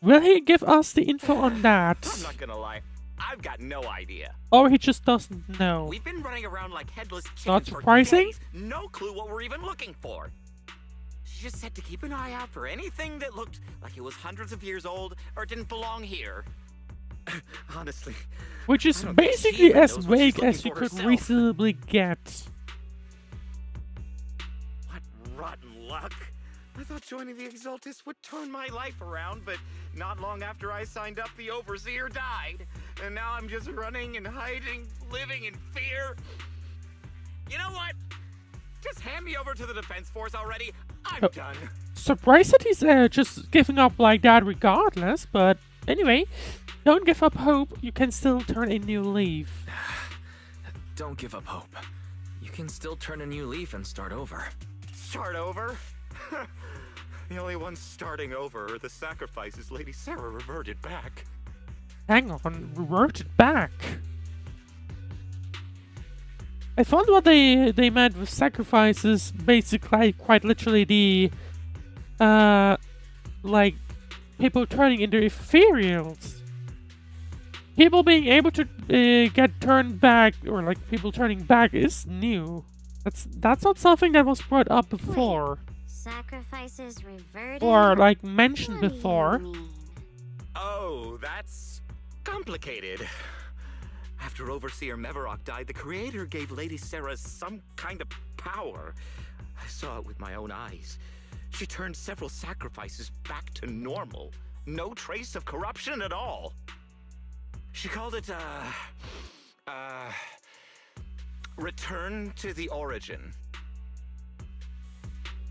Will he give us the info on I'm that? not gonna lie, I've got no idea. Or he just doesn't know? We've been running around like headless chickens Not for surprising. days. No clue what we're even looking for. She just said to keep an eye out for anything that looked like it was hundreds of years old or didn't belong here. Honestly, Which is I don't think she basically even as knows what she's vague as looking you for could herself. reasonably get. what rotten luck. I thought joining the Exaltists would turn my life around, but not long after I signed up, the Overseer died. And now I'm just running and hiding, living in fear. You know what? Just hand me over to the Defense Force already. I'm Oh. done. Surprised that he's just giving up like that regardless, but anyway, don't give up hope. You can still turn a new leaf. Don't give up hope. You can still turn a new leaf and start over. Start over? The only ones starting over are the sacrifices Lady Sarah reverted back. Hang on, revert it back. I thought what they meant with sacrifice is basically quite literally the like people turning into ethereals. People being able to get turned back, or like people turning back, is new. That's not something that was brought up before. Wait, sacrifices reverted? Or like mentioned What do before. you mean? Oh, that's complicated. After Overseer Mevarok died, the Creator gave Lady Sarah some kind of power. I saw it with my own eyes. She turned several sacrifices back to normal. No trace of corruption at all. She called it, return to the origin.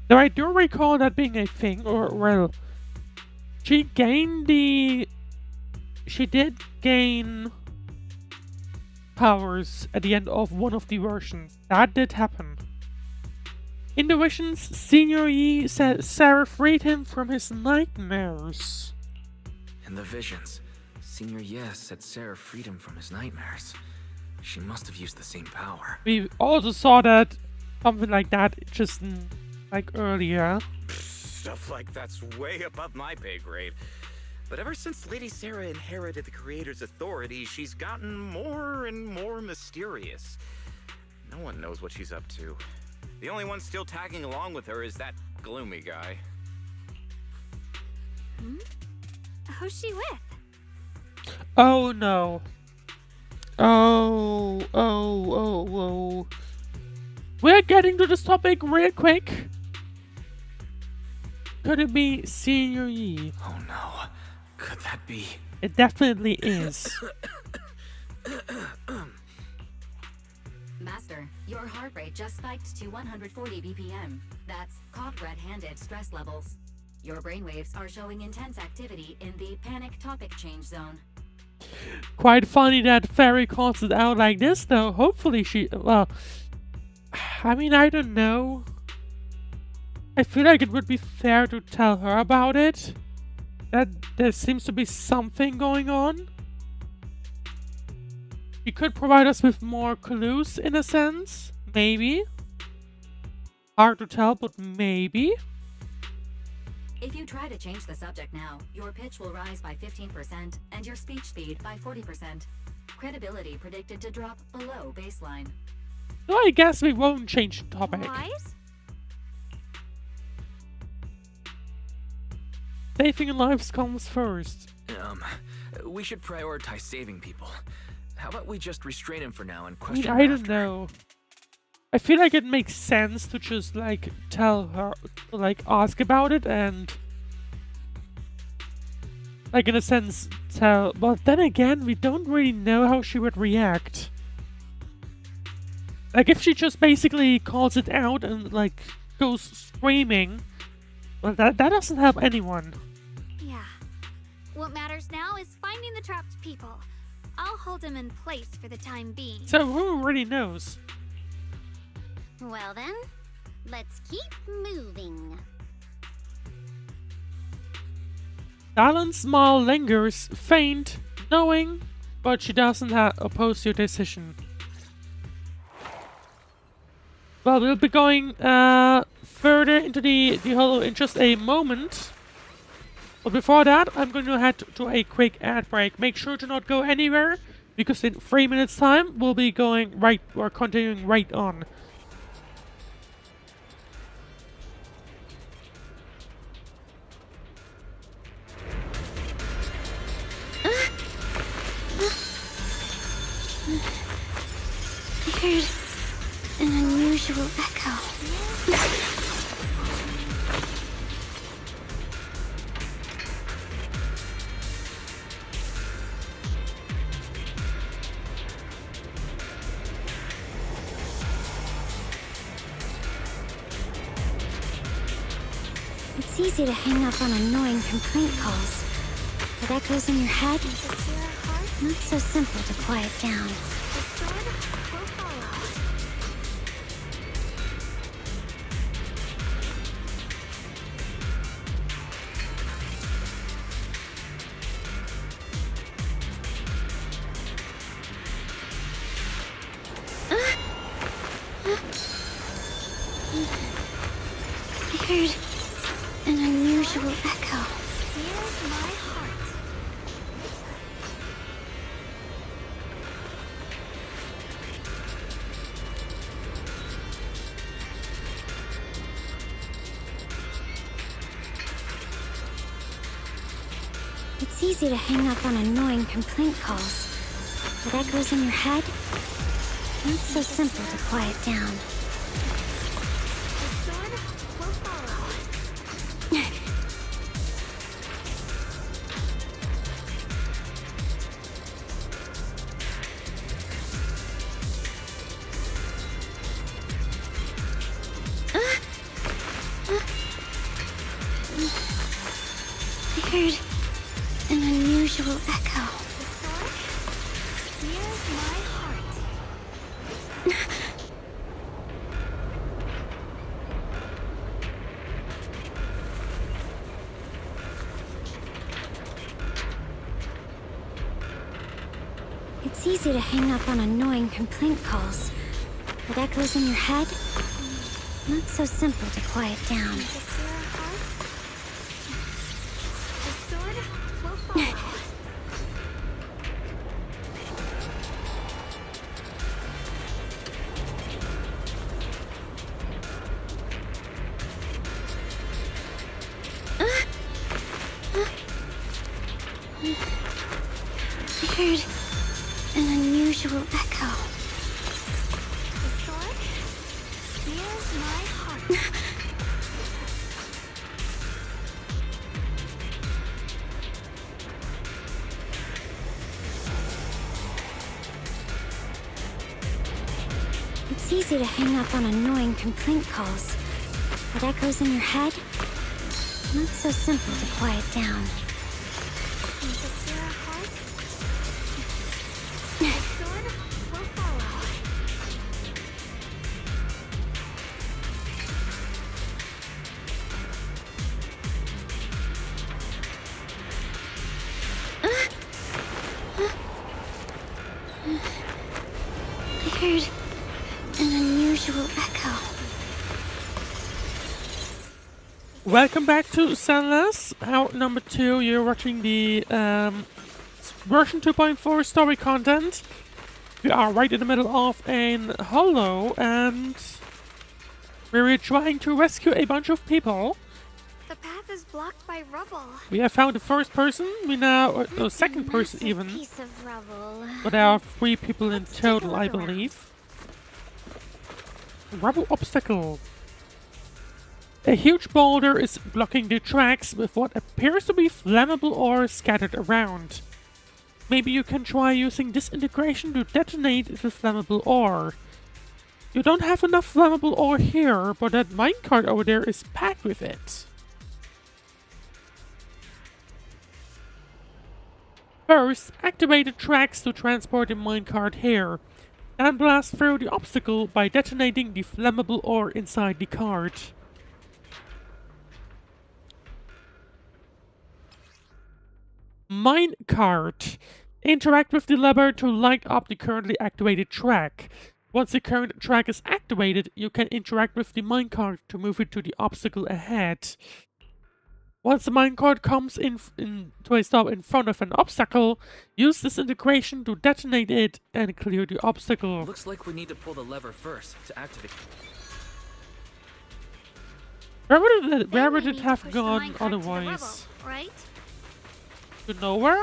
Now I do recall that being a thing, or well, she did gain powers at the end of one of the versions. That did happen. In the visions, Senior Yi said Sarah freed him from his nightmares. In the visions, Senior Yes said Sarah freed him from his nightmares. She must have used the same power. We also saw that something like that just like earlier. Stuff like that's way above my pay grade. But ever since Lady Sarah inherited the Creator's authority, she's gotten more and more mysterious. No one knows what she's up to. The only one still tagging along with her is that gloomy guy. Who's she with? Oh no. Oh. We're getting to this topic real quick. Could it be Senior Yi? Oh no. Could that be? It definitely is. Master, your heart rate just spiked to 140 BPM. That's caught red-handed stress levels. Your brainwaves are showing intense activity in the panic topic change zone. Quite funny that Fairy calls it out like this, though. Hopefully she... Well... I mean, I don't know. I feel like it would be fair to tell her about it. That there seems to be something going on. She could provide us with more clues, in a sense. Maybe. Hard to tell, but maybe. If you try to change the subject now, your pitch will rise by 15% and your speech speed by 40%. Credibility predicted to drop below baseline. So I guess we won't change the topic. Wise? Saving lives comes first. We should prioritize saving people. How about we just restrain him for now and question him I don't after? know. I feel like it makes sense to just, like, tell her, like, ask about it and... like, in a sense, tell... But then again, we don't really know how she would react. Like, if she just basically calls it out and, like, goes screaming... Well, that doesn't help anyone. Yeah. What matters now is finding the trapped people. I'll hold them in place for the time being. So who really knows? Well then, let's keep moving. Dialyn's smile lingers, faint, knowing, but she doesn't oppose your decision. Well, we'll be going further into the hollow in just a moment. But before that, I'm going to head to a quick ad break. Make sure to not go anywhere, because in 3 minutes time, we'll be going right, or continuing right on. I heard an unusual echo. It's easy to hang up on annoying complaint calls, but echoes in your head, not so simple to quiet down. heard an unusual echo. Here's my heart. It's easy to hang up on annoying complaint calls, but echoes in your head? Not so simple to quiet down. The sword will follow. I heard an unusual echo. The sword? Here's my heart. It's easy to hang up on annoying complaint calls, but echoes in your head? Not so simple to quiet down. The sword will follow. I heard an unusual echo. The sword? Here's my heart. It's easy to hang up on annoying complaint calls, but echoes in your head? Not so simple to quiet down. Secure heart. The sword will follow. I heard an unusual echo. Welcome back to Zenless. Out number 2, you're watching the version 2.4 story content. We are right in the middle of an hollow, and we're trying to rescue a bunch of people. The path is blocked by rubble. We have found the first person. We now, no, second person Massive even. piece of rubble. But there are 3 people in Let's take a total, I look around. believe. Rubble obstacle. A huge boulder is blocking the tracks with what appears to be flammable ore scattered around. Maybe you can try using disintegration to detonate the flammable ore. You don't have enough flammable ore here, but that minecart over there is packed with it. First, activate the tracks to transport the minecart here. Then blast through the obstacle by detonating the flammable ore inside the cart. Minecart. Interact with the lever to light up the currently activated track. Once the current track is activated, you can interact with the minecart to move it to the obstacle ahead. Once the minecart comes to a stop in front of an obstacle, use this integration to detonate it and clear the obstacle. Looks like we need to pull the lever first to activate. Where Then would we it need to have push the gone minecart to the otherwise? rubble, right? To nowhere?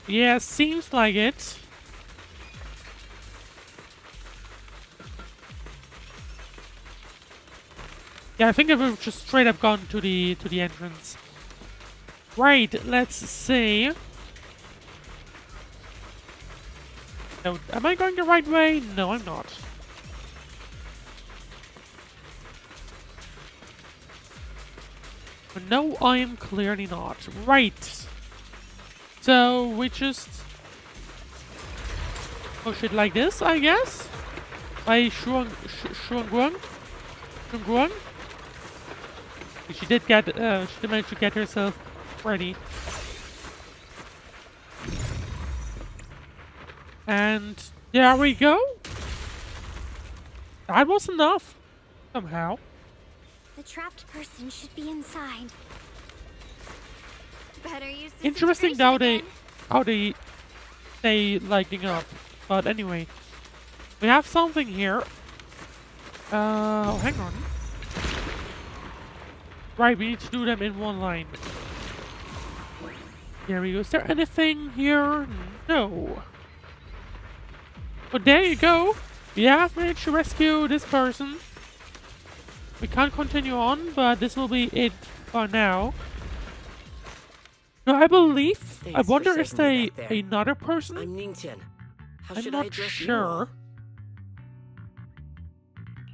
Yeah, seems like it. Yeah, I think it would have just straight up gone to the entrance. Right, let's see. No, am I going the right way? No, I'm not. No, I am clearly not. Right. So we just push it like this, I guess. By Shuangguang. She did manage to get herself ready. And there we go. That was enough. Somehow. The trapped person should be inside. Better use Interesting disintegration how again. they lighting up. But anyway, we have something here. Hang on. Right, we need to do them in one line. There we go. Is there anything here? No. But there you go. We have managed to rescue this person. We can't continue on, but this will be it for now. No, I believe. Thanks I for wonder is saving me there back there. another person? I'm Ningtian. How I'm should I not address you sure. all?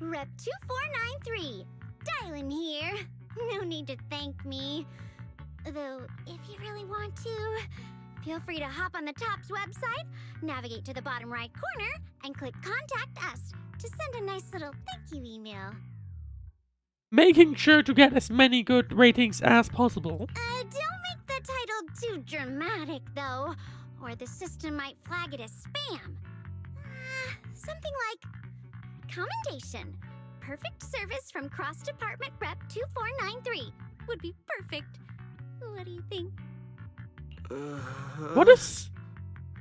Rep 2493. Dialyn here. No need to thank me. Though, if you really want to, feel free to hop on the TOPS website, navigate to the bottom right corner, and click Contact Us to send a nice little thank you email. Making sure to get as many good ratings as possible. Don't make the title too dramatic, though, or the system might flag it as spam. Something like Commendation. Perfect service from Cross Department Rep 2493 would be perfect. What do you think? What is...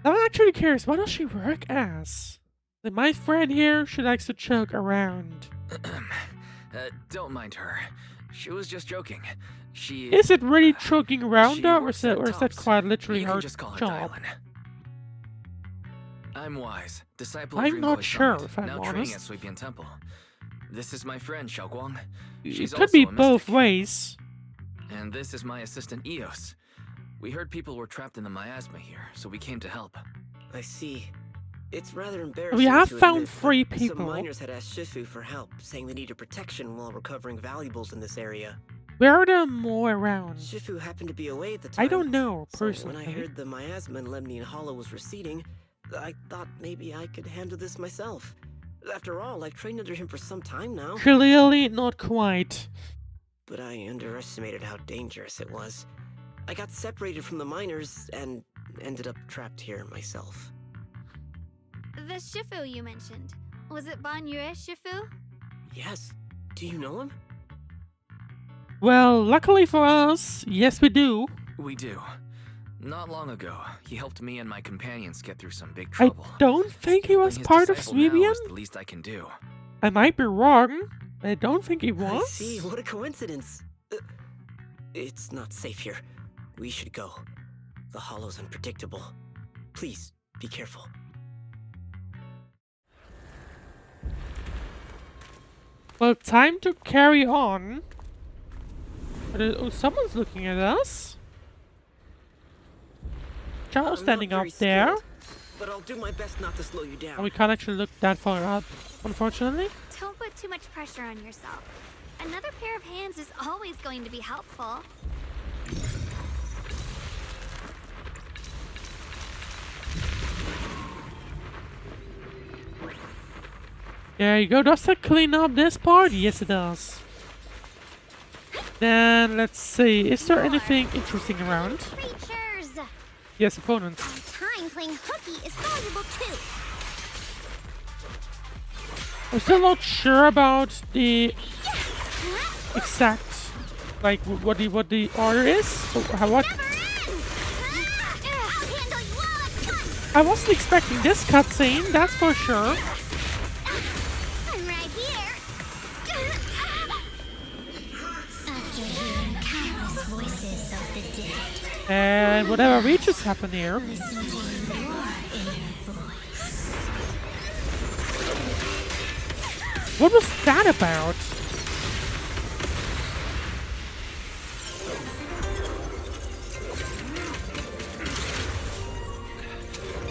I'm actually curious, what does she work as? Like, my friend here, she likes to joke around. Don't mind her. She was just joking. She... Is it really joking around she though, or works is that, at or is that Tops. quite literally You her can just call her job? Dialyn. I'm Wise, disciple I'm of not Dreamcoy sure, Summit, if I'm now training at honest. Suipian Temple. This is my friend Xiaoguang. It She's could also be a both mystic. ways. And this is my assistant Eos. We heard people were trapped in the miasma here, so we came to help. I see. It's rather embarrassing. We have to found admit, 3 but people. Some miners had asked Shifu for help, saying they needed protection while recovering valuables in this area. Where are there more around? Shifu happened to be away at the time. I don't know, So personally. when I heard the miasma in Lemnian Hollow was receding, I thought maybe I could handle this myself. After all, I've trained under him for some time now. Clearly not quite. But I underestimated how dangerous it was. I got separated from the miners and ended up trapped here myself. The Shifu you mentioned. Was it Banyue Shifu? Yes. Do you know him? Well, luckily for us, yes we do. We do. Not long ago, he helped me and my companions get through some big I trouble. don't think he was Being his part of disciple now Sweebian. is the least I can do. I might be wrong, but I don't think he I was. see. What a coincidence. It's not safe here. We should go. The hollow's unpredictable. Please, be careful. Well, time to carry on. Oh, someone's looking at us. Charles standing up there. But I'll do my best not to slow you down. And we can't actually look that far up, unfortunately. Don't put too much pressure on yourself. Another pair of hands is always going to be helpful. There you go. Does that clean up this part? Yes, it does. Then let's see. Is there anything interesting around? Creatures! Yes, opponents. Time playing hooky is valuable too. I'm still not sure about the exact, like what the order is. So what? I wasn't expecting this cutscene. That's for sure. I'm right here. After hearing countless voices of the dead, And whatever reaches happen here. listen to your inner voice. What was that about?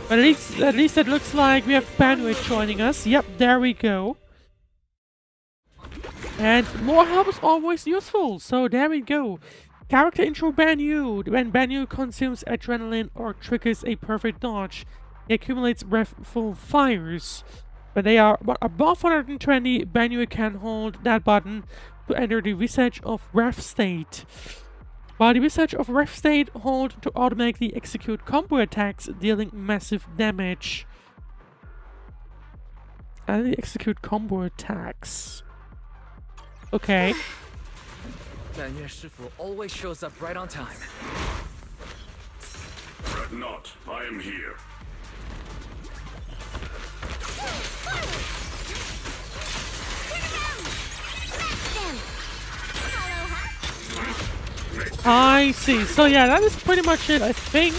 But at least it looks like we have Banyue joining us. Yep, there we go. And more help is always useful, so there we go. Character intro Banyue. When Banyue consumes adrenaline or triggers a perfect dodge, he accumulates breathful fires. When they are above 120, Banyue can hold that button to enter the Visage of Wrath state. While the Visage of Wrath state, hold to automatically execute combo attacks, dealing massive damage. And they execute combo attacks. Okay. Banyue Shifu always shows up right on time. Fret not, I am here. I see. So yeah, that is pretty much it, I think.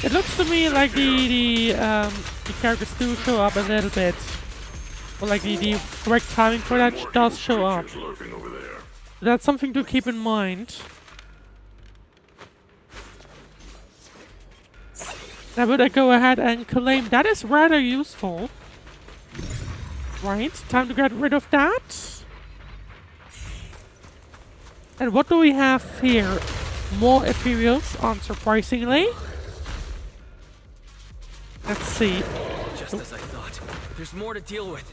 It looks to me like the characters do show up a little bit. Or like the correct timing for that does show up. That's something to keep in mind. Now would I go ahead and claim that is rather useful. Right, time to get rid of that. And what do we have here? More ethereals, unsurprisingly. Let's see. Just as I thought. There's more to deal with.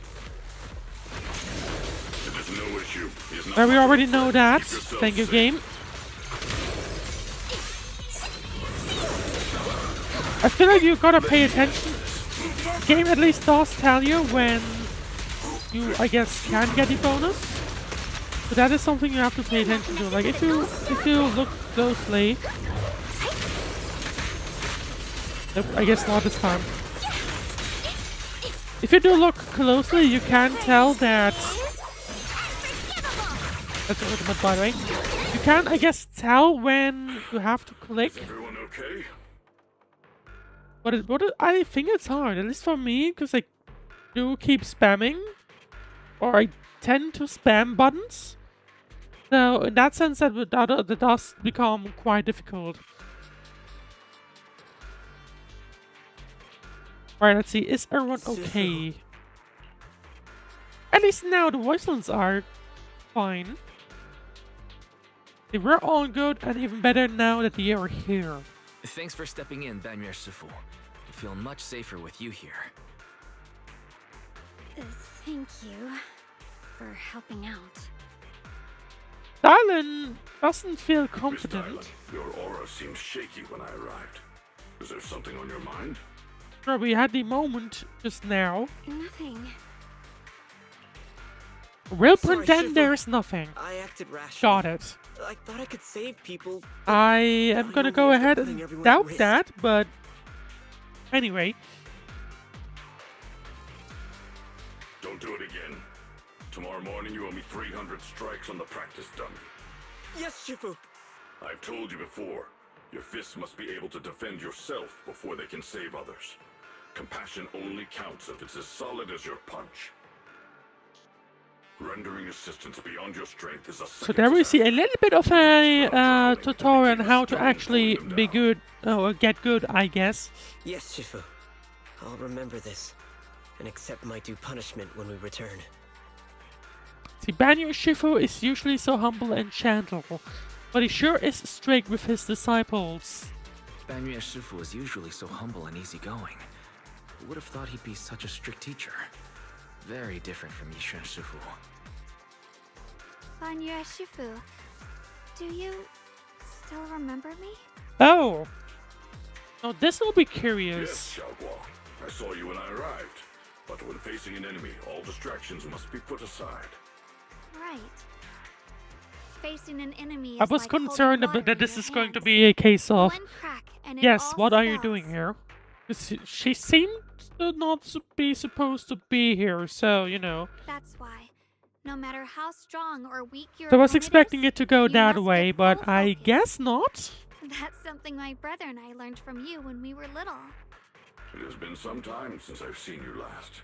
It is no issue. Well, we already know that. Thank you, game. I feel like you gotta pay attention. Game at least does tell you when you, I guess, can get the bonus. But that is something you have to pay attention to. Like if you look closely. Nope, I guess not this time. If you do look closely, you can tell that. That's an ultimate, by the way. You can, I guess, tell when you have to click. Is everyone okay? But I think it's hard, at least for me, because I do keep spamming, or I tend to spam buttons. So in that sense, that does become quite difficult. Alright, let's see. Is everyone okay? At least now the voicelines are fine. They were all good and even better now that they are here. Thanks for stepping in, Banyue Shifu. I feel much safer with you here. Thank you for helping out. Dialyn doesn't feel confident. Miss Dialyn, your aura seemed shaky when I arrived. Is there something on your mind? Sure, we had the moment just now. Nothing. We'll Sorry, pretend Shifu. there's nothing. I acted rash. Got it. I thought I could save people. I am gonna go ahead and doubt that, but anyway. Don't do it again. Tomorrow morning you owe me 300 strikes on the practice dummy. Yes, Shifu. I've told you before, your fists must be able to defend yourself before they can save others. Compassion only counts if it's as solid as your punch. Rendering assistance beyond your strength is a So there we see a little bit of a tutorial on how to actually be good, or get good, I guess. Yes, Shifu. I'll remember this and accept my due punishment when we return. See, Banyue Shifu is usually so humble and gentle, but he sure is strict with his disciples. Banyue Shifu is usually so humble and easygoing. Who would have thought he'd be such a strict teacher? Very different from Yishan Shifu. Banyue Shifu, do you still remember me? Oh! Now this will be curious. Yes, Xiaoguang. I saw you when I arrived. But when facing an enemy, all distractions must be put aside. Right. Facing an enemy I is was like concerned holding that water this in is your going to hands. be a case of, One crack and it yes, all what are you spills. doing here? 'Cause she seemed to not be supposed to be here, so, you know. That's why. No matter how strong or weak your I was opponent expecting is, it to go you that must way, get but full I focus. guess not. That's something my brother and I learned from you when we were little. It has been some time since I've seen you last.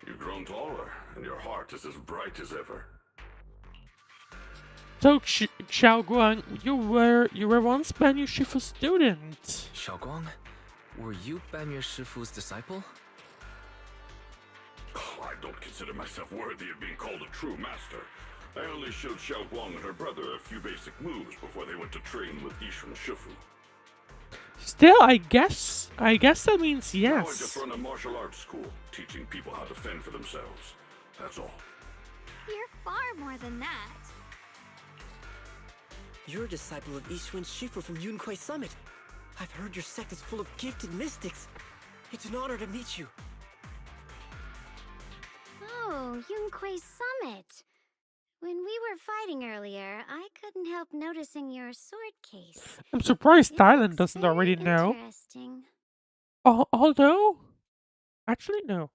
You've grown taller, and your heart is as bright as ever. So, Xiaoguang, you were once Banyue Shifu's student. Xiaoguang? Were you Banyue Shifu's disciple? I don't consider myself worthy of being called a true master. I only showed Xiaoguang and her brother a few basic moves before they went to train with Yishan Shifu. Still, I guess that means Now I just yes. run a martial arts school, teaching people how to fend for themselves. That's all. You're far more than that. You're a disciple of Yishuan Shifu from Yunquai Summit. I've heard your sect is full of gifted mystics. It's an honor to meet you. Oh, Yunquai Summit. When we were fighting earlier, I couldn't help noticing your sword case. I'm surprised It Dialyn looks doesn't very already know. interesting. Although, actually, no.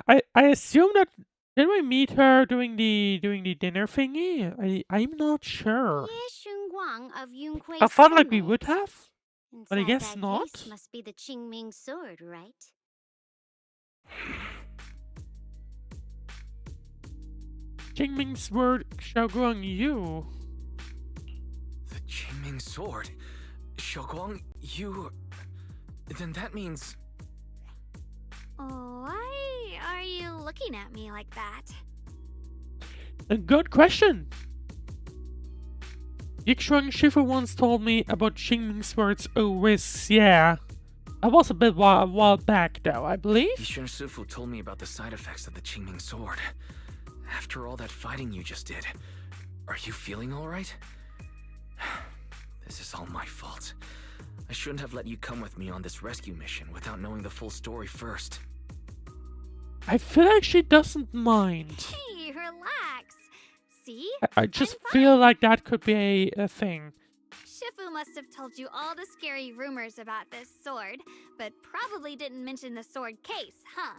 I assume that did we meet her doing the dinner thingy? I'm not sure. Ye Shunguang of Yunkui's I thought like we teammate. would have, but I Inside guess that not. case must be the Qingming sword, right? Jingming's word Xiaoguang Yu. The Qingming sword? Xiaoguang, you... Then that means... Why are you looking at me like that? A good question. Yixuan Shifu once told me about Qingming's words always, yeah. I was a bit while back though, I believe. Yixuan Shifu told me about the side effects of the Qingming sword. After all that fighting you just did, are you feeling alright? This is all my fault. I shouldn't have let you come with me on this rescue mission without knowing the full story first. I feel like she doesn't mind. Hey, relax. See? I just feel like that could be a thing. Shifu must have told you all the scary rumors about this sword, but probably didn't mention the sword case, huh?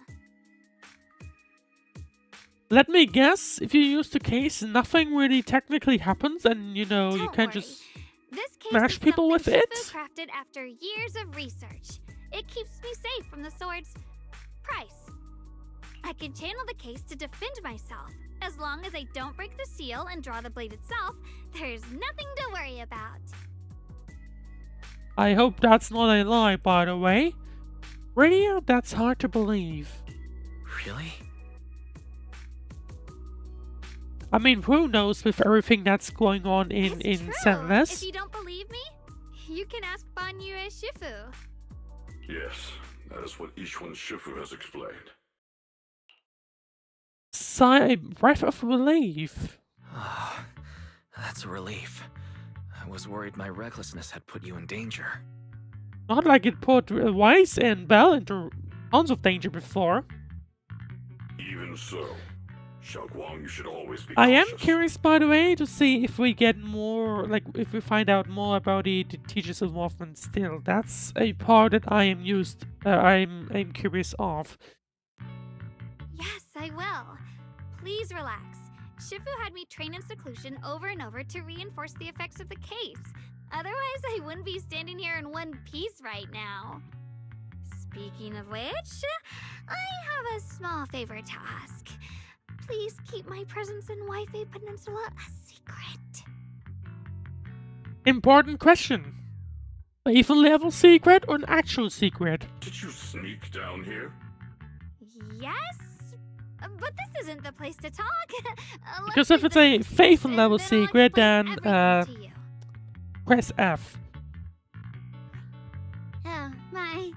Let me guess, if you use the case, nothing really technically happens and, you know, you can just This case smash is people with something it? Shifu crafted after years of research. It keeps me safe from the sword's price. I can channel the case to defend myself. As long as I don't break the seal and draw the blade itself, there's nothing to worry about. I hope that's not a lie, by the way. Radio, that's hard to believe. Really? I mean, who knows with everything that's going on in Zenless? If you don't believe me, you can ask Banyue Shifu. Yes, that is what Yixuan Shifu has explained. Sigh a breath of relief. That's a relief. I was worried my recklessness had put you in danger. Not like it put Weiss and Belle into tons of danger before. Even so, Xiaoguang, you should always be I am cautious. curious, by the way, to see if we get more, like, if we find out more about the teacher's involvement still. That's a part that I am I'm curious of. Yes, I will. Please relax. Shifu had me train in seclusion over and over to reinforce the effects of the case. Otherwise, I wouldn't be standing here in one piece right now. Speaking of which, I have a small favor to ask. Please keep my presence in Wi-Fi Peninsula a secret. Important question. Even level secret or an actual secret? Did you sneak down here? Yes? But this isn't the place to talk. Because if it's a Phaethon level secret, then press F. Oh, my.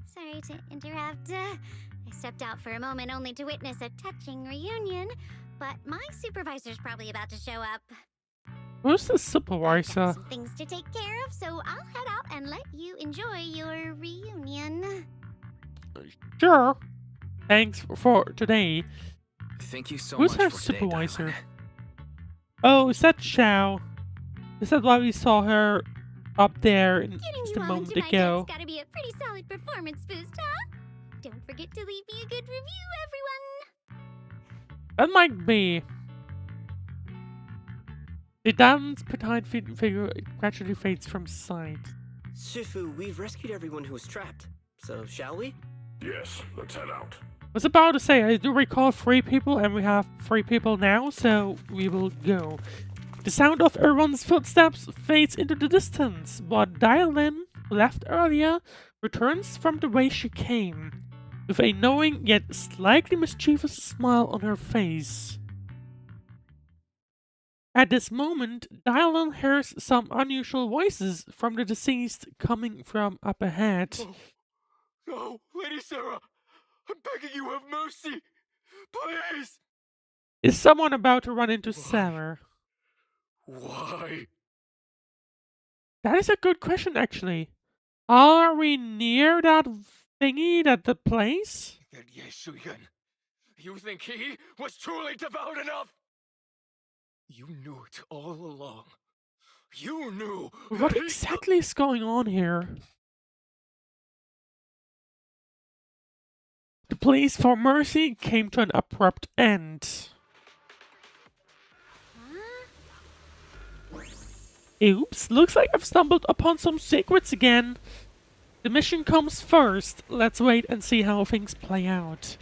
Sorry to interrupt. I stepped out for a moment only to witness a touching reunion, but my supervisor's probably about to show up. Who's the Got supervisor? some things to take care of, so I'll head out and let you enjoy your reunion. Sure. Thanks for today. Thank you so Who's much her for today, supervisor? Dialyn. Oh, is that Xiao? Is that why we saw her up there Getting just you a all moment into my ago? depth's gotta be a pretty solid performance boost, huh? Don't forget to leave me a good review, everyone! That might be. The diamond's petite figure gradually fades from sight. Shifu, we've rescued everyone who was trapped. So, shall we? Yes, let's head out. I was about to say, I do recall 3 people, and we have 3 people now, so we will go. The sound of everyone's footsteps fades into the distance, but Dialyn, who left earlier, returns from the way she came, with a knowing yet slightly mischievous smile on her face. At this moment, Dialyn hears some unusual voices from the deceased coming from up ahead. No, Lady Sarah! I'm begging you, have mercy! Please! Is someone about to run into Sarah? Why? That is a good question, actually. Are we near that thingy, the place? That Ye Shuyan, you think he was truly devout enough? You knew it all along. You knew. What exactly is going on here? The pleas for mercy came to an abrupt end. Oops, looks like I've stumbled upon some secrets again. The mission comes first. Let's wait and see how things play out.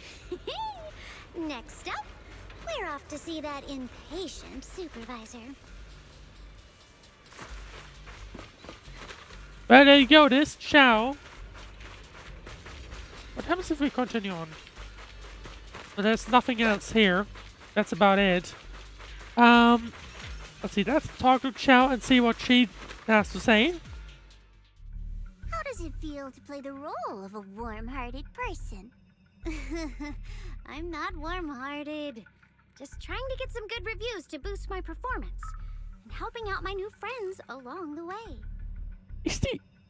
Next up, we're off to see that impatient supervisor. Well, there you go, this Chow. What happens if we continue on? Well, there's nothing else here. That's about it. Let's see, let's talk to Chow and see what she has to say. How does it feel to play the role of a warm-hearted person? I'm not warm-hearted. Just trying to get some good reviews to boost my performance. And helping out my new friends along the way.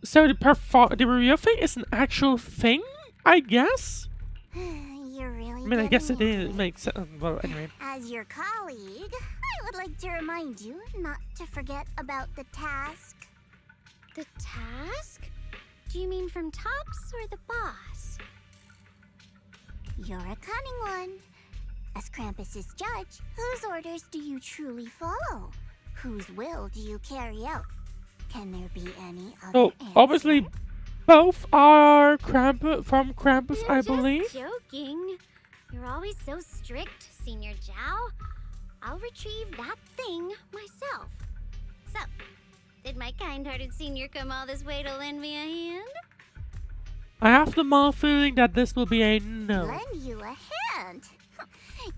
So the review thing is an actual thing, I guess? You're really I mean, I guess it getting is. It makes sense. Well, anyway. As your colleague, I would like to remind you not to forget about the task. The task? Do you mean from Tops or the boss? You're a cunning one. As Krampus's judge, whose orders do you truly follow? Whose will do you carry out? Can there be any other So, obviously, both are from Krampus, I believe. Joking. You're always so strict, Senior Zhao. I'll retrieve that thing myself. So, did my kind-hearted senior come all this way to lend me a hand? I have the mild feeling that this will be a no. Lend you a hand?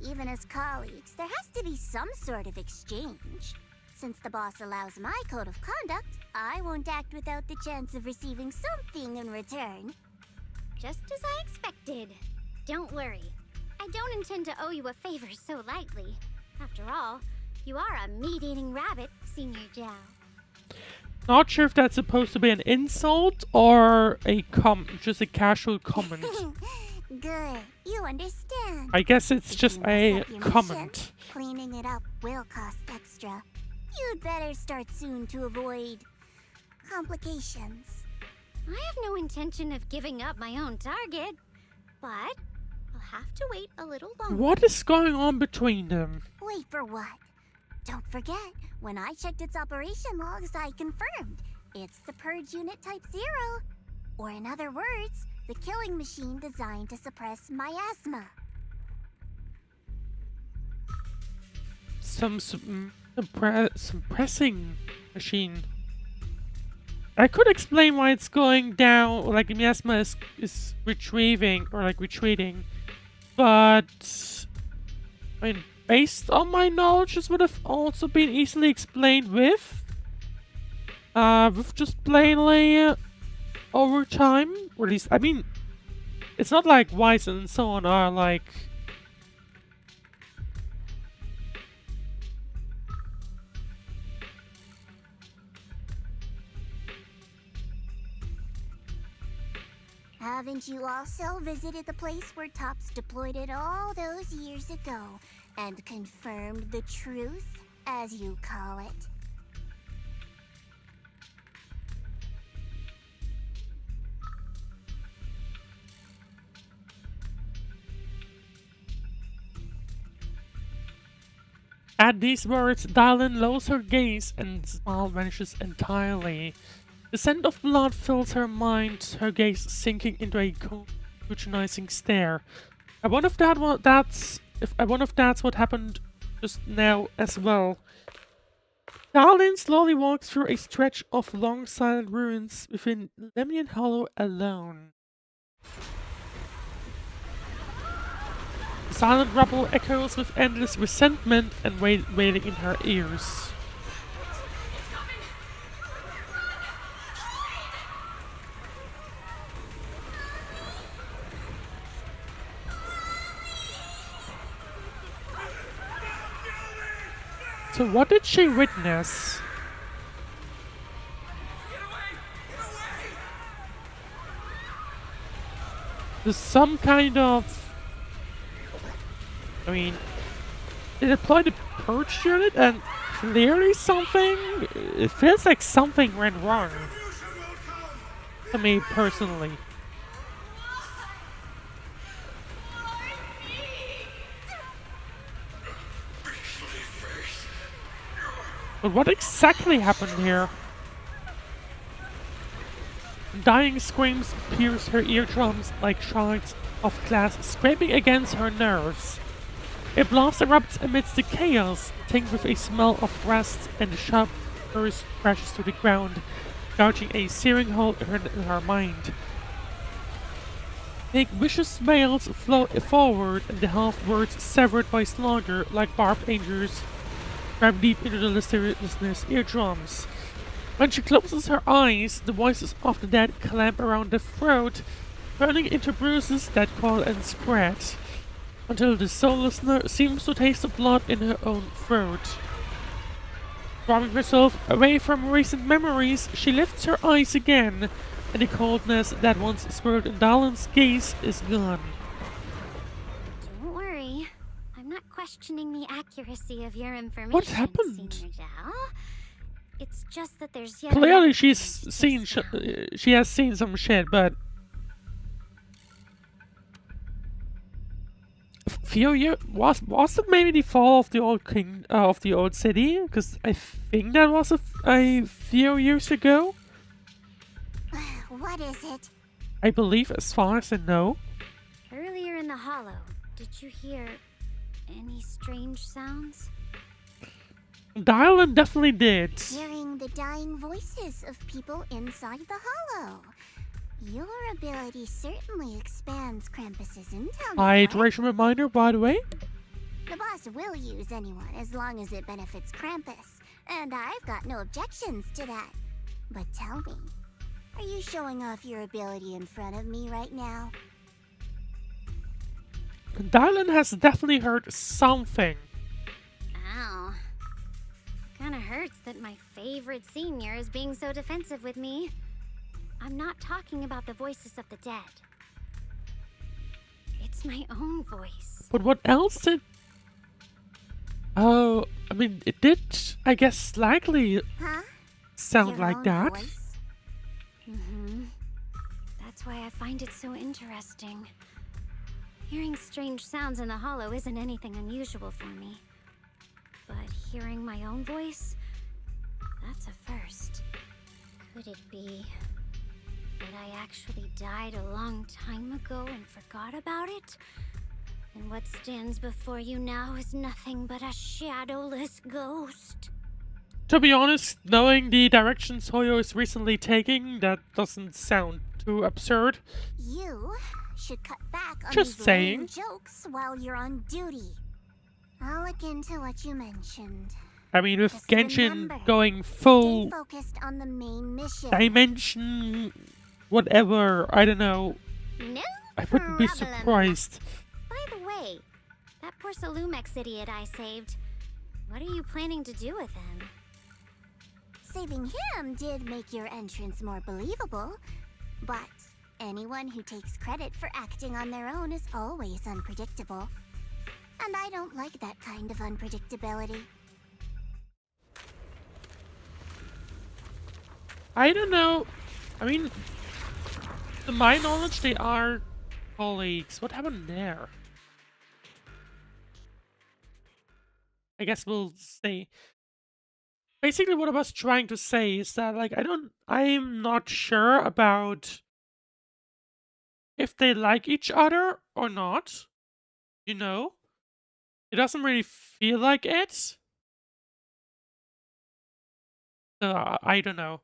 Even as colleagues, there has to be some sort of exchange. Since the boss allows my code of conduct, I won't act without the chance of receiving something in return. Just as I expected. Don't worry. I don't intend to owe you a favor so lightly. After all, you are a meat-eating rabbit, Senior Zhao. Not sure if that's supposed to be an insult or a just a casual comment. Good. You understand. I guess it's just a comment. Mission, cleaning it up will cost extra. You'd better start soon to avoid complications. I have no intention of giving up my own target, but I'll have to wait a little longer. What is going on between them? Wait for what? Don't forget, when I checked its operation logs, I confirmed it's the Purge Unit Type 0. Or in other words, the killing machine designed to suppress miasma. Some suppressing machine. I could explain why it's going down, like miasma is retrieving, or like retreating, but I mean, based on my knowledge, this would have also been easily explained with just plainly over time, or at least, I mean, it's not like Wise and so on are like Haven't you also visited the place where Tops deployed it all those years ago and confirmed the truth, as you call it? At these words, Dialyn lowers her gaze and the smile vanishes entirely. The scent of blood fills her mind, her gaze sinking into a scrutinizing stare. I wonder if that's what happened just now as well. Dialyn slowly walks through a stretch of long silent ruins within Lemnian Hollow alone. The silent rubble echoes with endless resentment and wailing in her ears. So what did she witness? There's some kind of... I mean... they deployed the purge unit and clearly something... It feels like something went wrong. To me, personally. But what exactly happened here? Dying screams pierce her eardrums like shards of glass scraping against her nerves. A blast erupts amidst the chaos, tinged with a smell of rust, and the sharp earth crashes to the ground, gouging a searing hole in her mind. Big vicious wails flow forward, and the half-words severed by slaughter like barbed angels grab deep into the listener's eardrums. When she closes her eyes, the voices of the dead clamp around the throat, turning into bruises that crawl and spread, until the soul listener seems to taste the blood in her own throat. Drawing herself away from recent memories, she lifts her eyes again, and the coldness that once swirled in Dialyn's gaze is gone. Don't worry. I'm not questioning the accuracy of your information. What happened? Senior Zhao. It's just that there's yet Clearly she has seen some shit, but few years was it maybe the fall of the old king of the old city? Because I think that was a few years ago. What is it? I believe, as far as I know. Earlier in the hollow, did you hear any strange sounds? Dialyn definitely did. Hearing the dying voices of people inside the hollow. Your ability certainly expands Krampus's intel. Hydration reminder, by the way. The boss will use anyone as long as it benefits Krampus, and I've got no objections to that. But tell me, are you showing off your ability in front of me right now? Dialyn has definitely heard something. Ow. Kinda hurts that my favorite senior is being so defensive with me. I'm not talking about the voices of the dead. It's my own voice. But what else did... Oh, I mean, it did, I guess, slightly sound Your like own that. voice? Mm-hmm. That's why I find it so interesting. Hearing strange sounds in the hollow isn't anything unusual for me. But hearing my own voice, that's a first. Could it be that I actually died a long time ago and forgot about it? And what stands before you now is nothing but a shadowless ghost. To be honest, knowing the direction Soyo is recently taking, that doesn't sound too absurd. You should cut back on Just these saying. lame jokes while you're on duty. I'll look into what you mentioned. I mean, with Just Genshin remember, going full stay focused on the main mission. dimension, whatever, I don't know. No I wouldn't be problem. surprised. By the way, that poor Salumex idiot I saved, what are you planning to do with him? Saving him did make your entrance more believable, but anyone who takes credit for acting on their own is always unpredictable. And I don't like that kind of unpredictability. I don't know. I mean, to my knowledge, they are colleagues. What happened there? I guess we'll say. Basically, what I was trying to say is that, like, I'm not sure about if they like each other or not. You know? It doesn't really feel like it. So, I don't know.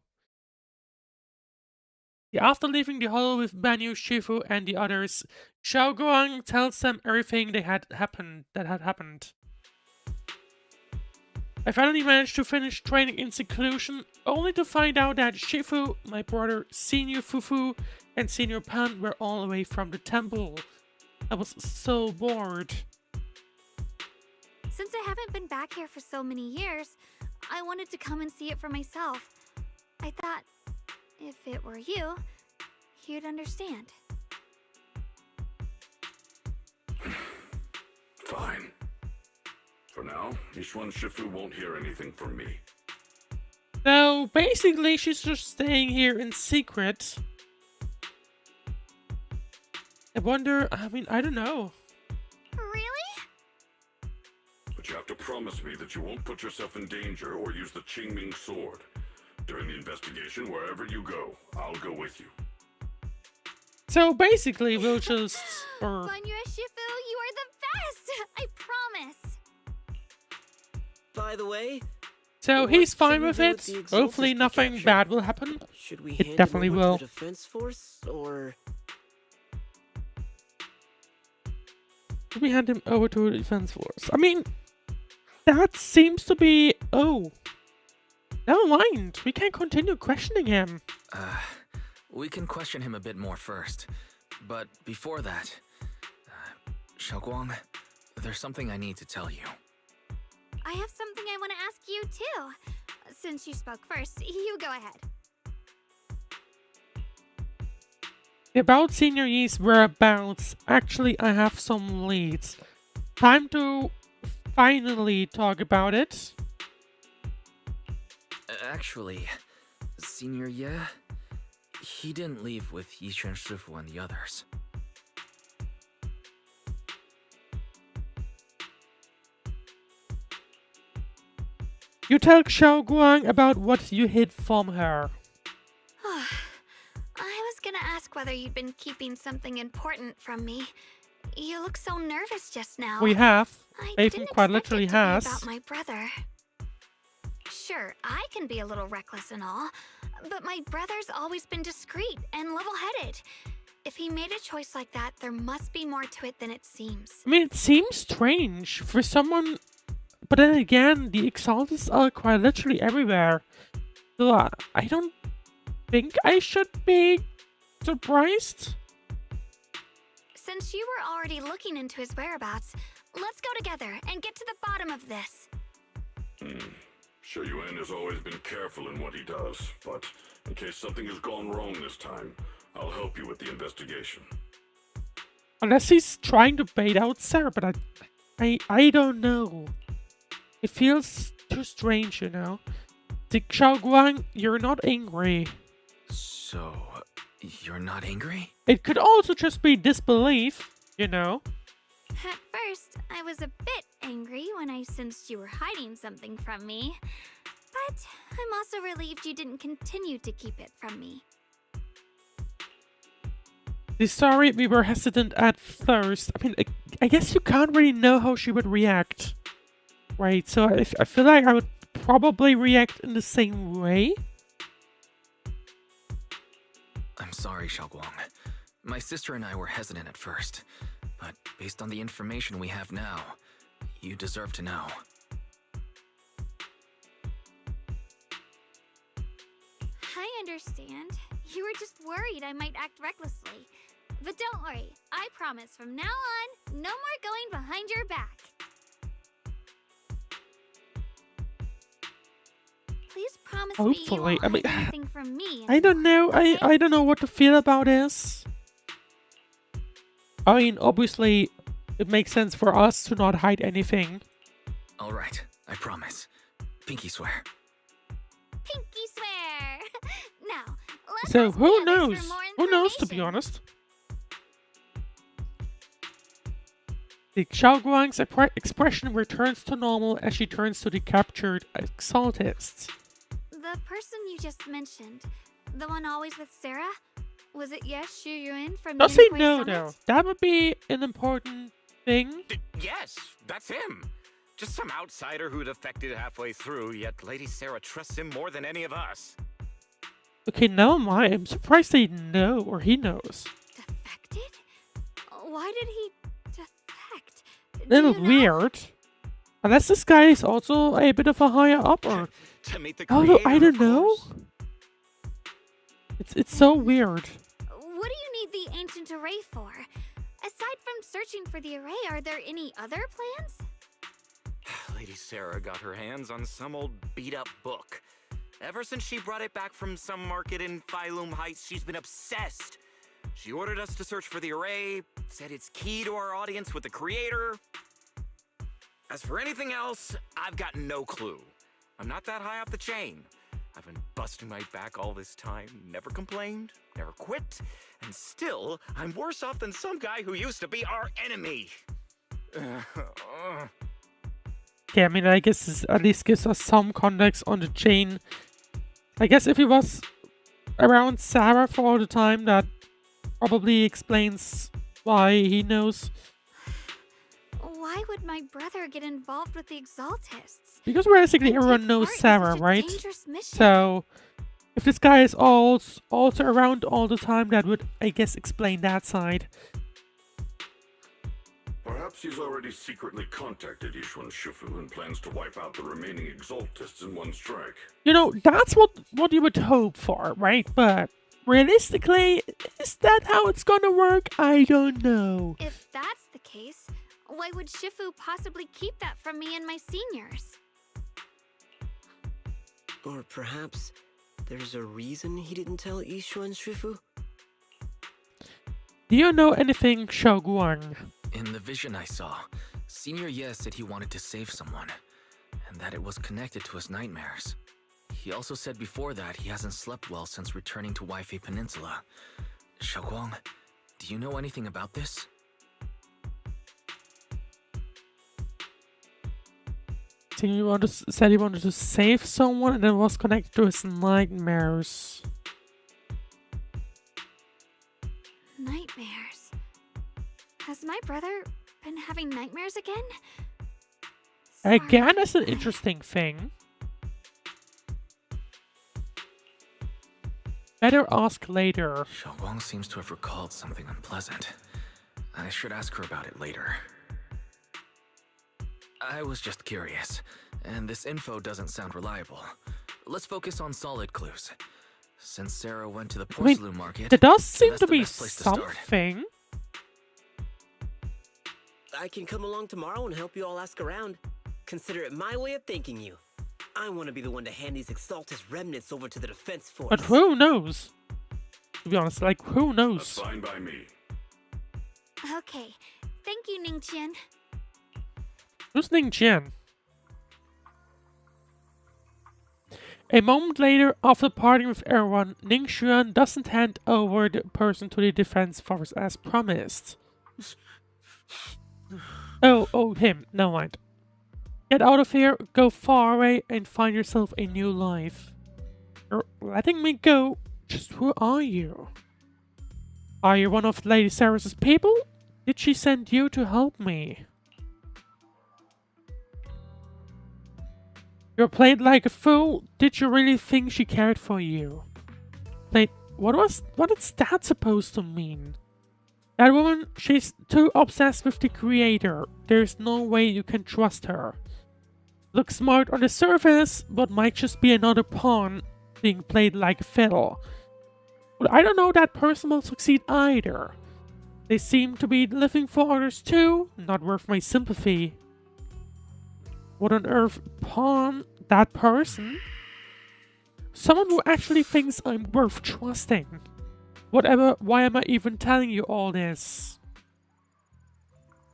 After leaving the hollow with Banyue, Shifu, and the others, Xiaoguang tells them everything that had happened. I finally managed to finish training in seclusion, only to find out that Shifu, my brother, Senior Fufu, and Senior Pan were all away from the temple. I was so bored. Since I haven't been back here for so many years, I wanted to come and see it for myself. I thought, if it were you, you'd understand. Fine. For now, Yishuan Shifu won't hear anything from me. So basically, she's just staying here in secret. I wonder, I mean, I don't know. Really? But you have to promise me that you won't put yourself in danger or use the Qingming sword. During the investigation, wherever you go, I'll go with you. So basically, we'll just... Banyue Shifu, you are the best! I promise! By the way... So he's fine with it. Hopefully nothing bad will happen. Should we it definitely will. To the defense force, or... Should we hand him over to the defense force? I mean, that seems to be... Oh. Never mind. We can't continue questioning him. We can question him a bit more first. But before that... Xiaoguang, there's something I need to tell you. I have something I want to ask you, too. Since you spoke first, you go ahead. About Senior Yi's whereabouts, actually I have some leads. Time to finally talk about it. Actually, Senior Ye, he didn't leave with Yishuan Shifu and the others. You tell Xiaoguang about what you hid from her. I was gonna ask whether you'd been keeping something important from me. You look so nervous just now. We have. Phaethon quite literally has. About my brother. Sure, I can be a little reckless and all, but my brother's always been discreet and level-headed. If he made a choice like that, there must be more to it than it seems. I mean, it seems strange for someone... But then again, the Exalteds are quite literally everywhere. So I don't think I should be surprised. Since you were already looking into his whereabouts, let's go together and get to the bottom of this. Sure, Yuan has always been careful in what he does, but in case something has gone wrong this time, I'll help you with the investigation. Unless he's trying to bait out Sarah, but I don't know. It feels too strange, you know. Xiaoguang, you're not angry. So, you're not angry? It could also just be disbelief, you know. At first, I was a bit angry when I sensed you were hiding something from me. But I'm also relieved you didn't continue to keep it from me. Sorry, we were hesitant at first. I mean, I guess you can't really know how she would react. Right, so I feel like I would probably react in the same way. I'm sorry, Xiaoguang. My sister and I were hesitant at first, but based on the information we have now, you deserve to know. I understand. You were just worried I might act recklessly. But don't worry, I promise from now on, no more going behind your back. Please promise me you won't hide anything from me. I don't know. Okay? I don't know what to feel about this. I mean, obviously, it makes sense for us to not hide anything. All right, I promise. Pinky swear. Pinky swear. Now, let's So ask who the others knows? for more Who knows, to be information. honest? The Xiaoguang's expression returns to normal as she turns to the captured Exaltists. The person you just mentioned, the one always with Sarah, was it Xu Yuan from Does he Unicorn know, Summit? though? That would be an important thing. Yes, that's him. Just some outsider who defected halfway through, yet Lady Sarah trusts him more than any of us. Okay, never mind. I'm surprised they know, or he knows. Defected? Why did he defect? Little weird. Unless this guy is also a bit of a higher up, or... To meet the Although, creator, I don't of know. course. It's so weird. What do you need the ancient array for? Aside from searching for the array, are there any other plans? Lady Sarah got her hands on some old beat-up book. Ever since she brought it back from some market in Phylum Heights, she's been obsessed. She ordered us to search for the array, said it's key to our audience with the creator. As for anything else, I've got no clue. I'm not that high up the chain. I've been busting my back all this time, never complained, never quit, and still, I'm worse off than some guy who used to be our enemy. Yeah, I mean, I guess this at least gives us some context on the chain. I guess if he was around Sarah for all the time, that probably explains why he knows. Why would my brother get involved with the Exaltists? Because basically And everyone take knows part in Sarah, such a right? dangerous mission? So, if this guy is also around all the time, that would, I guess, explain that side. Perhaps he's already secretly contacted Yishuan Shifu and plans to wipe out the remaining Exaltists in one strike. You know, that's what you would hope for, right? But realistically, is that how it's gonna work? I don't know. If that's the case, why would Shifu possibly keep that from me and my seniors? Or perhaps there's a reason he didn't tell Yishuan Shifu? Do you know anything, Xiaoguang? In the vision I saw, Senior Ye said he wanted to save someone, and that it was connected to his nightmares. He also said before that he hasn't slept well since returning to Waifei Peninsula. Xiaoguang, do you know anything about this? Said he wanted to save someone and it was connected to his nightmares. Nightmares. Has my brother been having nightmares again? Again, that's an interesting thing. Better ask later. Xiaoguang seems to have recalled something unpleasant. I should ask her about it later. I was just curious, and this info doesn't sound reliable. Let's focus on solid clues. Since Sarah went to the porcelain market, there does seem that's to the be best place to start. something. I can come along tomorrow and help you all ask around. Consider it my way of thanking you. I want to be the one to hand these Exaltus remnants over to the defense force. But who knows? To be honest, like, who knows? That's fine by me. Okay. Thank you, Ningqian. Who's Ning Jian? A moment later, after parting with everyone, Ning Xuan doesn't hand over the person to the defense force as promised. Oh, him. Never mind. Get out of here, go far away, and find yourself a new life. You're letting me go? Just who are you? Are you one of Lady Sarah's people? Did she send you to help me? You're played like a fool. Did you really think she cared for you? Played. What is that supposed to mean? That woman, she's too obsessed with the creator. There's no way you can trust her. Looks smart on the surface, but might just be another pawn being played like a fiddle. But I don't know that person will succeed either. They seem to be living for others too, not worth my sympathy. What on earth, pawn that person? Someone who actually thinks I'm worth trusting. Whatever, why am I even telling you all this?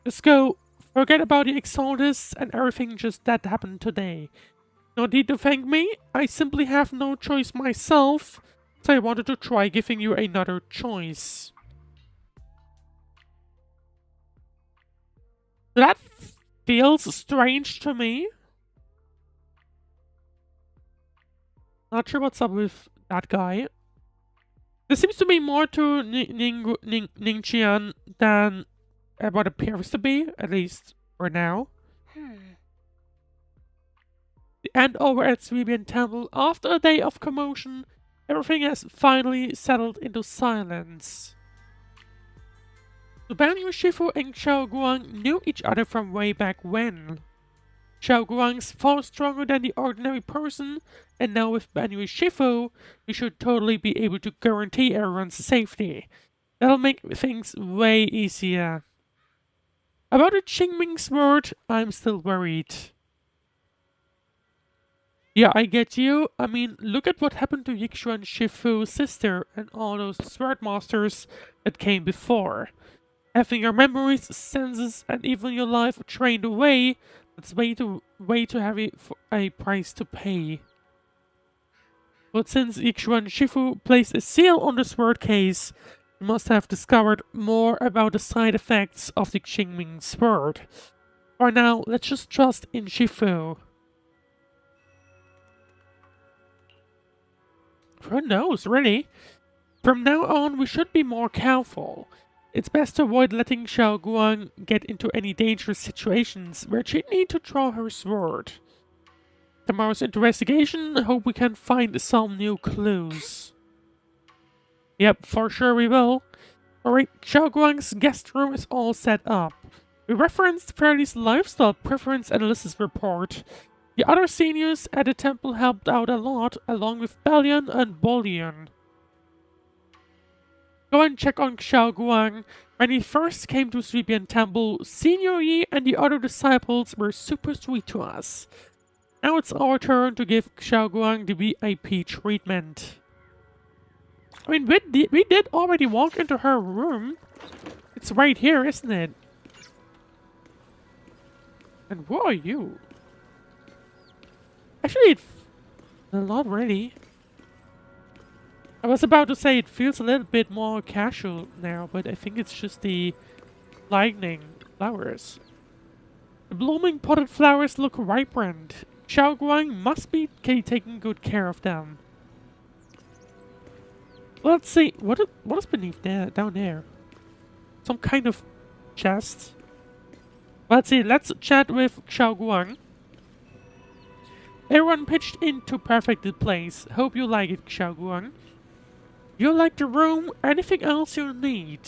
Just go, forget about the Exaltus and everything just that happened today. No need to thank me, I simply have no choice myself, so I wanted to try giving you another choice. That feels strange to me. Not sure what's up with that guy. There seems to be more to Ningqian than what appears to be, at least for now. The end over at Swebian Temple. After a day of commotion, everything has finally settled into silence. The Banyue Shifu and Xiaoguang knew each other from way back when. Xiaoguang's far stronger than the ordinary person, and now with Banyue Shifu, we should totally be able to guarantee everyone's safety. That'll make things way easier. About the Qingming sword, I'm still worried. Yeah, I get you. I mean, look at what happened to Yixuan Shifu's sister and all those sword masters that came before. Having your memories, senses, and even your life trained away, It's way too heavy for a price to pay. But since Ichuan Shifu placed a seal on the sword case, he must have discovered more about the side effects of the Qingming sword. For now, let's just trust in Shifu. Who knows, really? From now on, we should be more careful. It's best to avoid letting Xiao Guang get into any dangerous situations where she'd need to draw her sword. Tomorrow's investigation, I hope we can find some new clues. Yep, for sure we will. Alright, Xiao Guang's guest room is all set up. We referenced Fairly's lifestyle preference analysis report. The other seniors at the temple helped out a lot, along with Dialyn and Banyue. Go and check on Xiao Guang. When he first came to Sweepian Temple, Senior Yi and the other disciples were super sweet to us. Now it's our turn to give Xiao Guang the VIP treatment. I mean, we did already walk into her room. It's right here, isn't it? And who are you? Actually, not really. I was about to say it feels a little bit more casual now, but I think it's just the lightning flowers. The blooming potted flowers look vibrant. Xiao Guang must be taking good care of them. Let's see, what is beneath there, down there? Some kind of chest. Let's see, let's chat with Xiao Guang. Everyone pitched into perfectly place. Hope you like it, Xiao Guang. You like the room? Anything else you need?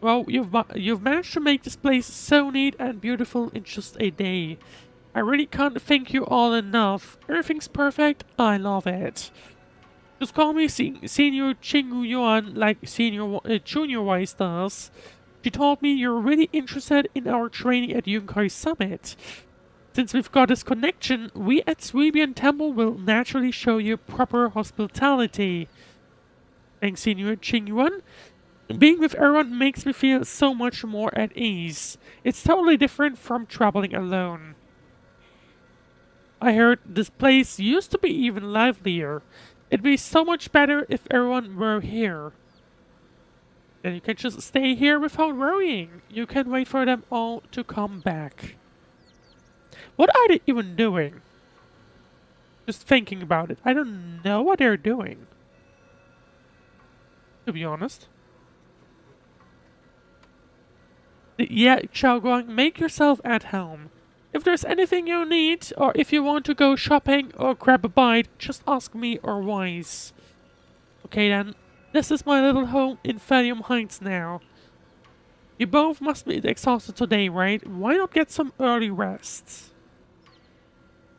Well, you've managed to make this place so neat and beautiful in just a day. I really can't thank you all enough. Everything's perfect. I love it. Just call me Senior Qingyu Yuan like Junior Wise does. She told me you're really interested in our training at Yunkai Summit. Since we've got this connection, we at Sweepian Temple will naturally show you proper hospitality. Thanks, Senior Qingyuan. Being with everyone makes me feel so much more at ease. It's totally different from traveling alone. I heard this place used to be even livelier. It'd be so much better if everyone were here. Then you can just stay here without worrying. You can wait for them all to come back. What are they even doing? Just thinking about it. I don't know what they're doing. To be honest. Yeah, Xiao Guang, make yourself at home. If there's anything you need, or if you want to go shopping or grab a bite, just ask me or Wise. Okay then, this is my little home in Phaethon Heights now. You both must be exhausted today, right? Why not get some early rest?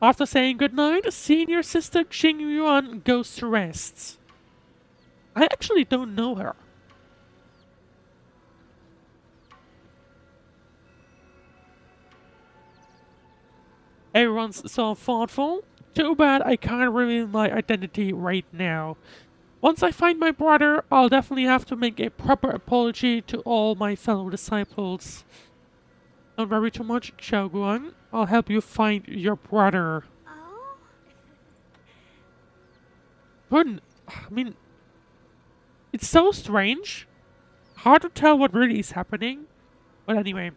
After saying goodnight, Senior Sister Qingyu Yuan goes to rest. I actually don't know her. Everyone's so thoughtful. Too bad I can't reveal my identity right now. Once I find my brother, I'll definitely have to make a proper apology to all my fellow disciples. Don't worry too much, Xiao Guang. I'll help you find your brother. Oh? Couldn't. I mean, it's so strange. Hard to tell what really is happening. But anyway,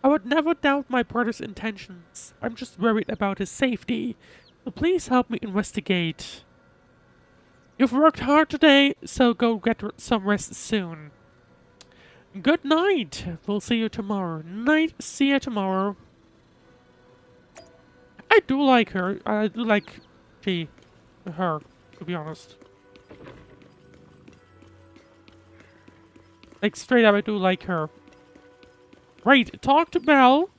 I would never doubt my brother's intentions. I'm just worried about his safety. So please help me investigate. You've worked hard today, so go get some rest soon. Good night. We'll see you tomorrow. Night. See you tomorrow. I do like her. I do like her, to be honest. Like, straight up, I do like her. Right, talk to Belle.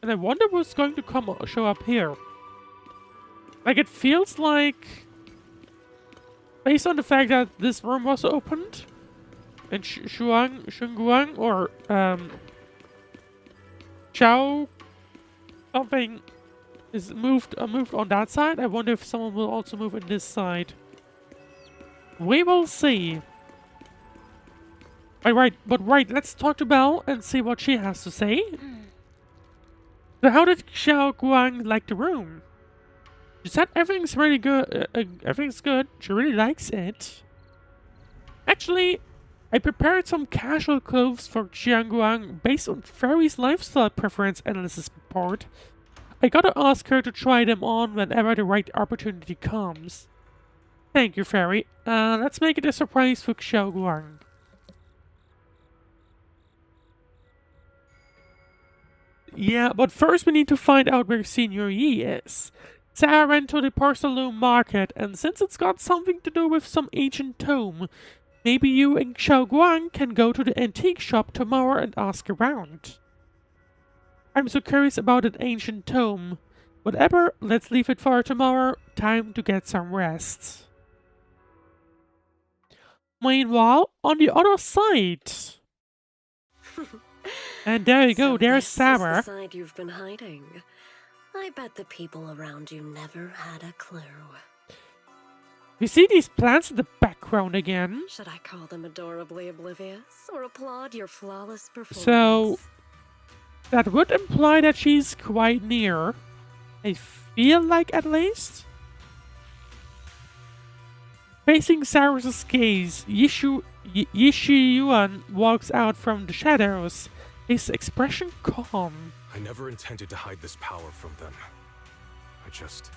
And I wonder who's going to show up here. Like, it feels like, based on the fact that this room was opened, and Shunguang or Chao something is moved on that side. I wonder if someone will also move in this side. We will see. Right, let's talk to Belle and see what she has to say. So how did Xiao Guang like the room? She said everything's really good. Everything's good. She really likes it. Actually, I prepared some casual clothes for Xiangguang based on Fairy's lifestyle preference analysis report. I gotta ask her to try them on whenever the right opportunity comes. Thank you, Fairy. Let's make it a surprise for Xiaoguang. Yeah, but first we need to find out where Senior Yi is. Sarah went to the porcelain market, and since it's got something to do with some ancient tome, maybe you and Xiaoguang can go to the antique shop tomorrow and ask around. I'm so curious about an ancient tome. Whatever, let's leave it for tomorrow. Time to get some rest. Meanwhile, on the other side. And there you go, So there's this Sarah. is the side you've been hiding. I bet the people around you never had a clue. We see these plants in the background again. Should I call them adorably oblivious or applaud your flawless performance? So, that would imply that she's quite near. I feel like, at least. Facing Sarah's gaze, Yishi Yuan walks out from the shadows, his expression calm. I never intended to hide this power from them. I just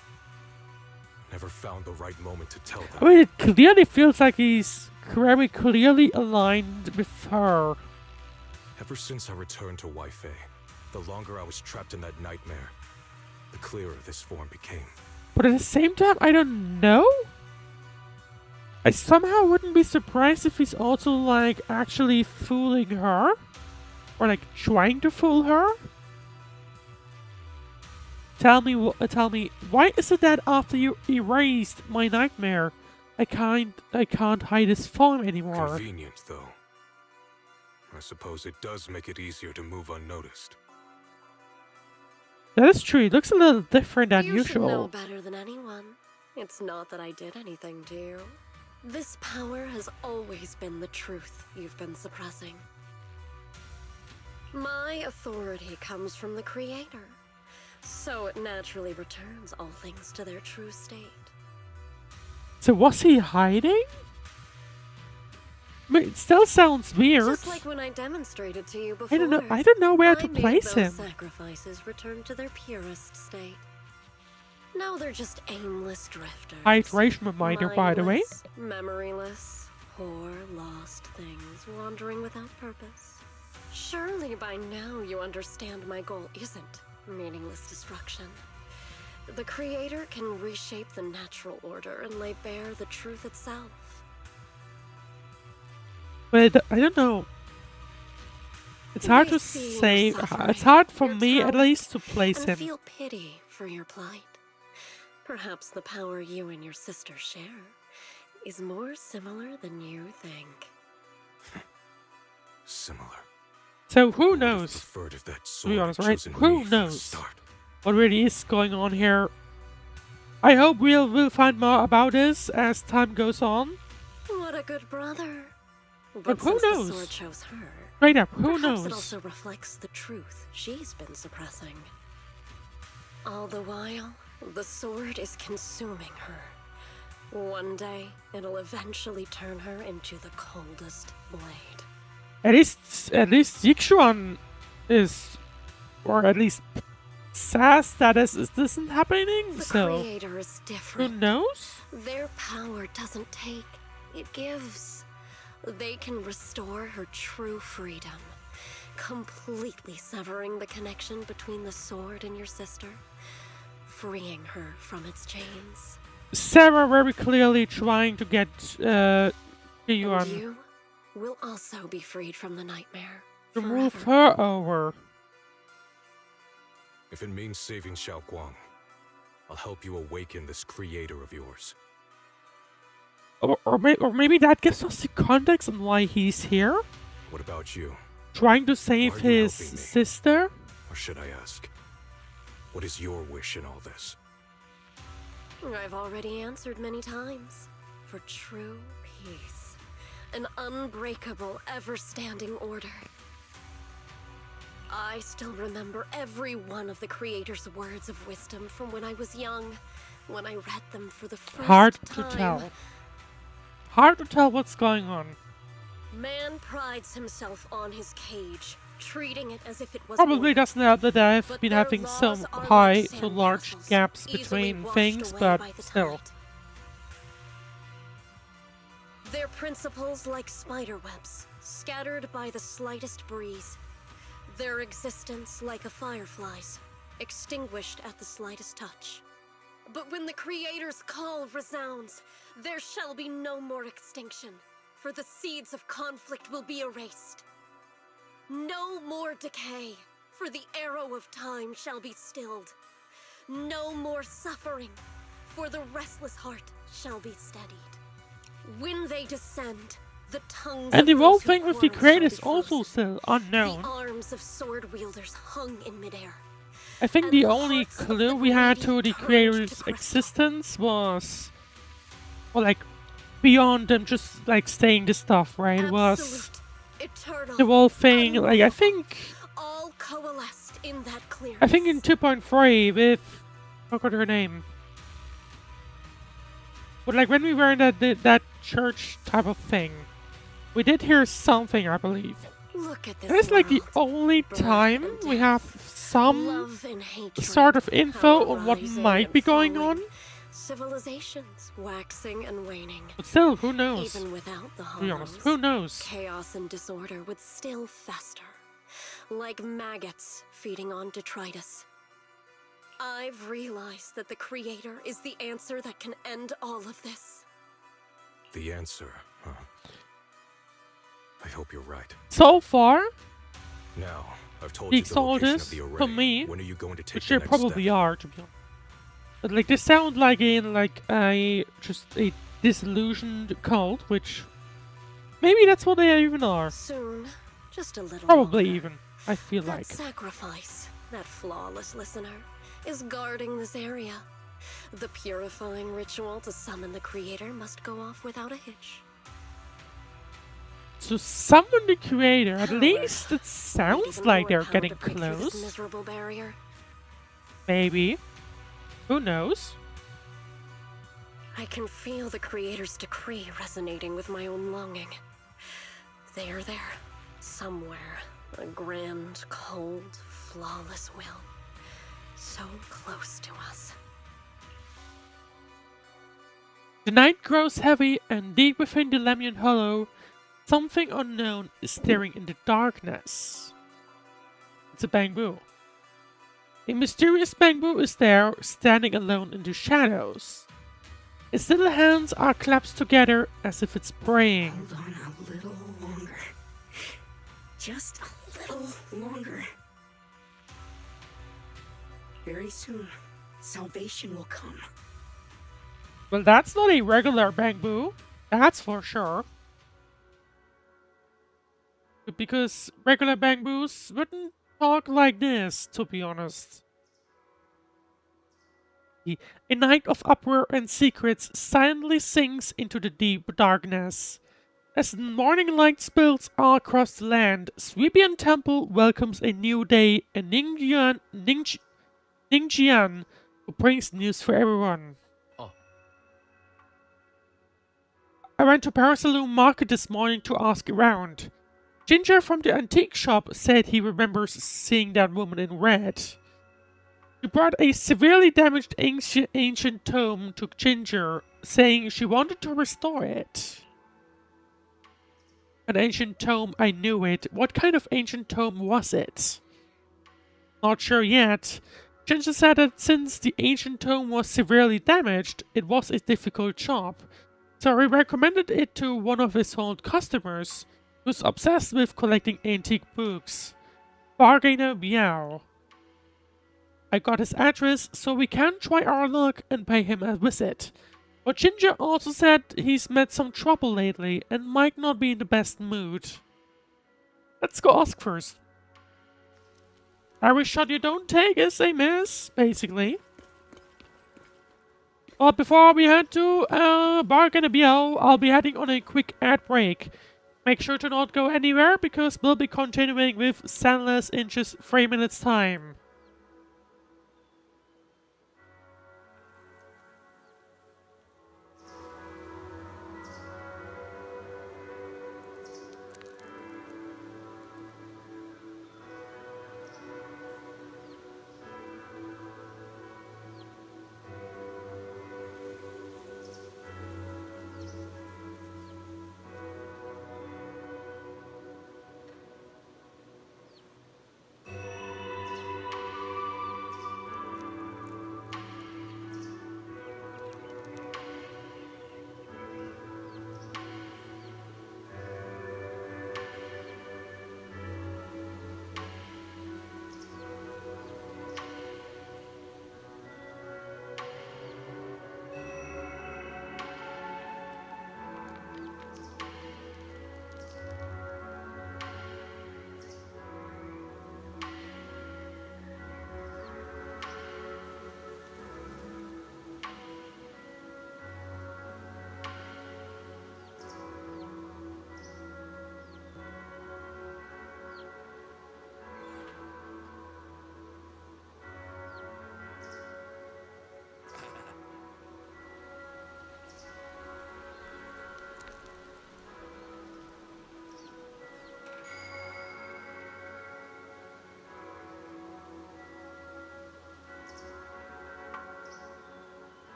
never found the right moment to tell them. I mean, it clearly feels like he's very clearly aligned with her. Ever since I returned to Weifei, the longer I was trapped in that nightmare, the clearer this form became. But at the same time, I don't know? I somehow wouldn't be surprised if he's also, like, actually fooling her. Or, like, trying to fool her. Tell me, why is it that after you erased my nightmare, I can't hide this form anymore? Convenient, though. I suppose it does make it easier to move unnoticed. That is true. It looks a little different than You should know usual. better than anyone. It's not that I did anything to you. This power has always been the truth you've been suppressing. My authority comes from the Creator, so it naturally returns all things to their true state. So was he hiding? I mean, it still sounds weird. Just like when I demonstrated to you before. I don't know where to I made place those him. sacrifices return to their purest state. Now they're just aimless drifters. Hydration reminder, by the way. Memoryless, poor, lost things wandering without purpose. Surely by now you understand my goal isn't meaningless destruction. The Creator can reshape the natural order and lay bare the truth itself. But I don't know. It's hard to see your say. suffering, It's hard for your me, at talent, least, to place and him. feel pity for your plight. Perhaps the power you and your sister share is more similar than you think. Similar. So who knows? Preferred if that To be sword honest, had right? chosen Who me from the knows start. what really is going on here? I hope we'll find more about this as time goes on. What a good brother. But who since the knows? sword chose her, Straight up, who perhaps knows? it also reflects the truth she's been suppressing. All the while, the sword is consuming her. One day, it'll eventually turn her into the coldest blade. At least Yixuan is, or at least says that this isn't happening. The So Creator is who different. knows? Their power doesn't take, it gives. They can restore her true freedom, completely severing the connection between the sword and your sister, freeing her from its chains. Sarah very clearly trying to get And Yuan you will also be freed from the nightmare. to move her over. If it means saving Xiao Guang, I'll help you awaken this creator of yours. Or maybe that gives us the context on why he's here. What about you? Trying to save Why are you his helping me? sister. Or should I ask, what is your wish in all this? I've already answered many times. For true peace. an unbreakable, ever-standing order. I still remember every one of the Creator's words of wisdom from when I was young, when I read them for the first Hard time. to tell. Hard to tell what's going on. Man prides himself on his cage, treating it as if it was Probably doesn't help that I've But been their having laws some are high like to large sandcastles, gaps easily between washed things, away but by the still. tide. Their principles like spider webs, scattered by the slightest breeze. Their existence like a firefly's, extinguished at the slightest touch. But when the Creator's call resounds, there shall be no more extinction, for the seeds of conflict will be erased. No more decay, for the arrow of time shall be stilled. No more suffering, for the restless heart shall be steadied. When they descend, the tongues And of the whole those who thing with the quarrel shall crate be is also frozen. still unknown. The arms of sword wielders hung in midair. I think and the the only hearts of clue the we had greedy to the turned to creator's crystal. existence was, well, like, beyond them just, like, saying this stuff, right? It was Absolute, eternal, the whole thing, like, I think all coalesced in that clearness. I think in 2.3 with, I forgot her name. But like when we were in that church type of thing, we did hear something, I believe. Look at this And it's like the world. only Birth time and we death, have some love and hatred, sort of info power on what rising might and be going falling, on. Civilizations waxing and waning. But still, who knows? Even without the To be honest, hollows, who knows? chaos and disorder would still fester, like maggots feeding on detritus. I've realized that the Creator is the answer that can end all of this. The answer, huh? I hope you're right. So far, Now, I've told the you the location of Exalters, the array. for me, When are you going to take which the they next probably step? are, to be honest. But like they sound like in like a disillusioned cult, which maybe that's what they even are. Soon, just a little Probably longer. even. I feel That like. sacrifice, that flawless listener, is guarding this area. The purifying ritual to summon the Creator must go off without a hitch. To summon the creator, at Power. least it Need sounds even like more they're power getting to break through this close. miserable barrier. Maybe. Who knows? I can feel the Creator's decree resonating with my own longing. They are there, somewhere. A grand, cold, flawless will. So close to us. The night grows heavy, and deep within the Lemnian Hollow, something unknown is staring in the darkness. It's a bamboo. A mysterious bamboo is there, standing alone in the shadows. Its little hands are clasped together as if it's praying. Hold on a little longer. Just a little longer. Very soon, salvation will come. Well, that's not a regular bamboo. That's for sure. Because regular bamboos wouldn't talk like this, to be honest. A night of uproar and secrets silently sinks into the deep darkness. As morning light spills all across the land, Sweepian Temple welcomes a new day, and Ningjian who brings news for everyone. Oh. I went to Parasaloo Market this morning to ask around. Ginger from the antique shop said he remembers seeing that woman in red. She brought a severely damaged ancient tome to Ginger, saying she wanted to restore it. An ancient tome, I knew it. What kind of ancient tome was it? Not sure yet. Ginger said that since the ancient tome was severely damaged, it was a difficult job. So he recommended it to one of his old customers, who's obsessed with collecting antique books. Bargainer Meow. I got his address, so we can try our luck and pay him a visit. But Ginger also said he's met some trouble lately and might not be in the best mood. Let's go ask first. Every shot you don't take is a miss, basically. But before we head to Bargain and Banyue, I'll be heading on a quick ad break. Make sure to not go anywhere because we'll be continuing with Zenless in just 3 minutes time.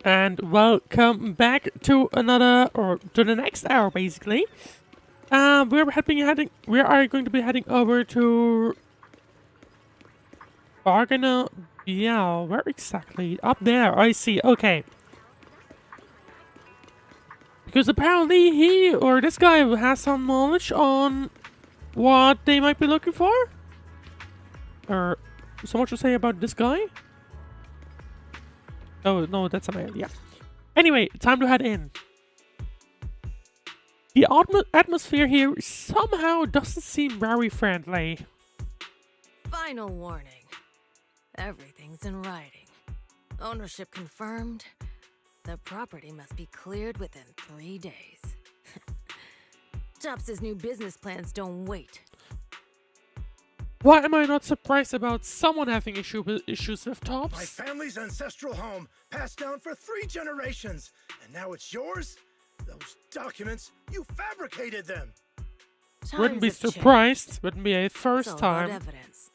And welcome back to to the next hour, basically. We are going to be heading over to Bargain and Banyue. Where exactly? Up there. I see. Okay. Because apparently he or this guy has some knowledge on what they might be looking for. Or so much to say about this guy? Oh, no, that's a man, yeah. Anyway, time to head in. The atmosphere here somehow doesn't seem very friendly. Final warning. Everything's in writing. Ownership confirmed. The property must be cleared within 3 days. Tubbs' new business plans don't wait. Why am I not surprised about someone having issues with Tops? My family's ancestral home, passed down for 3 generations, and now it's yours? Those documents, you fabricated them! Wouldn't be surprised. Wouldn't be a first It's all time. about evidence,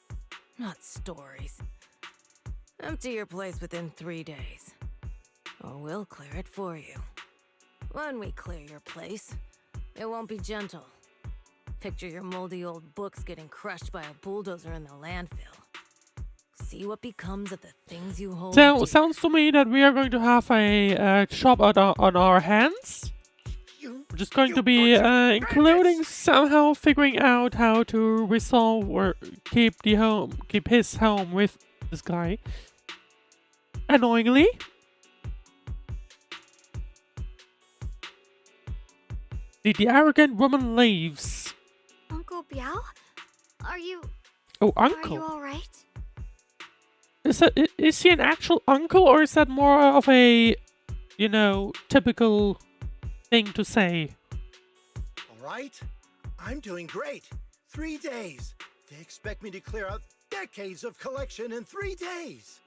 not stories. Empty your place within 3 days. or we'll clear it for you. When we clear your place, it won't be gentle. Picture your moldy old books getting crushed by a bulldozer in the landfill. See what becomes of the things you hold So, dear. sounds to me that we are going to have a job on our hands. We're just going to be including somehow figuring out how to resolve or keep his home with this guy. Annoyingly. The arrogant woman leaves. Uncle Biao? Are you... Oh, Are uncle. you alright? Is he an actual uncle, or is that more of a, you know, typical thing to say? All right, I'm doing great. 3 days. They expect me to clear out decades of collection in 3 days.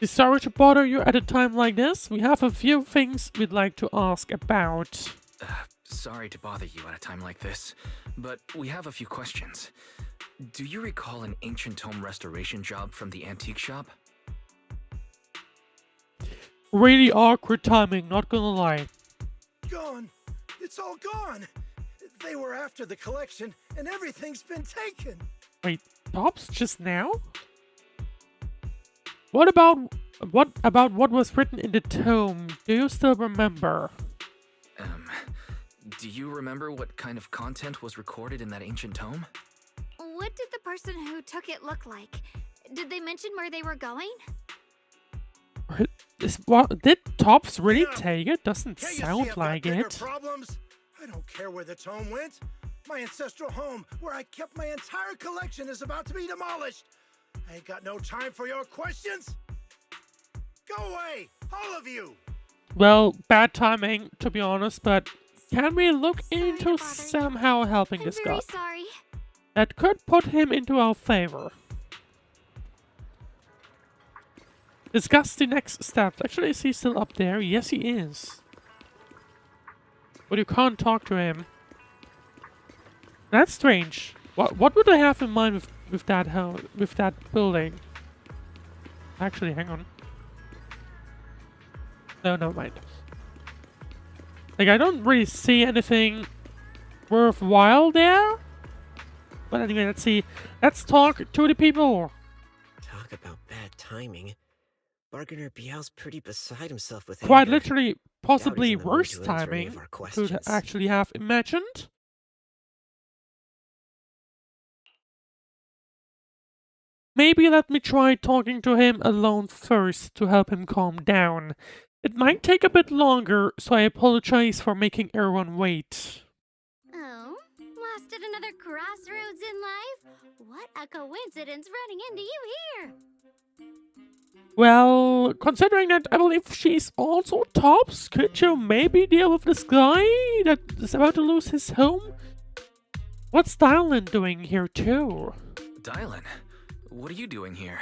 Sorry to bother you at a time like this. We have a few things we'd like to ask about. Sorry to bother you at a time like this, but we have a few questions. Do you recall an ancient tome restoration job from the antique shop? Really awkward timing, not gonna lie. Gone. It's all gone. They were after the collection, and everything's been taken. Wait, Tops just now? What about what was written in the tome? Do you still remember? Do you remember what kind of content was recorded in that ancient tome? What did the person who took it look like? Did they mention where they were going? Did Tops really take it? Doesn't Can't you see sound I've got like bigger it. Problems? I don't care where the tome went. My ancestral home, where I kept my entire collection, is about to be demolished. I ain't got no time for your questions. Go away, all of you. Well, bad timing, to be honest, but can we look into somehow helping this guy? I'm very sorry. That could put him into our favor. Discuss the next steps. Actually, is he still up there? Yes, he is. But you can't talk to him. That's strange. What would I have in mind with that building? Actually, hang on. No, never mind. Like, I don't really see anything worthwhile there. But anyway, let's see. Let's talk to the people. Talk about bad timing. Bargainer Biao's pretty beside himself with Quite anger. literally, possibly Doubt he's in the mood worse to answer any timing of our could questions. actually have imagined. Maybe let me try talking to him alone first to help him calm down. It might take a bit longer, so I apologize for making everyone wait. Oh, lost at another crossroads in life? What a coincidence running into you here! Well, considering that I believe she's also Tops, could you maybe deal with this guy that is about to lose his home? What's Dialyn doing here too? Dialyn, what are you doing here?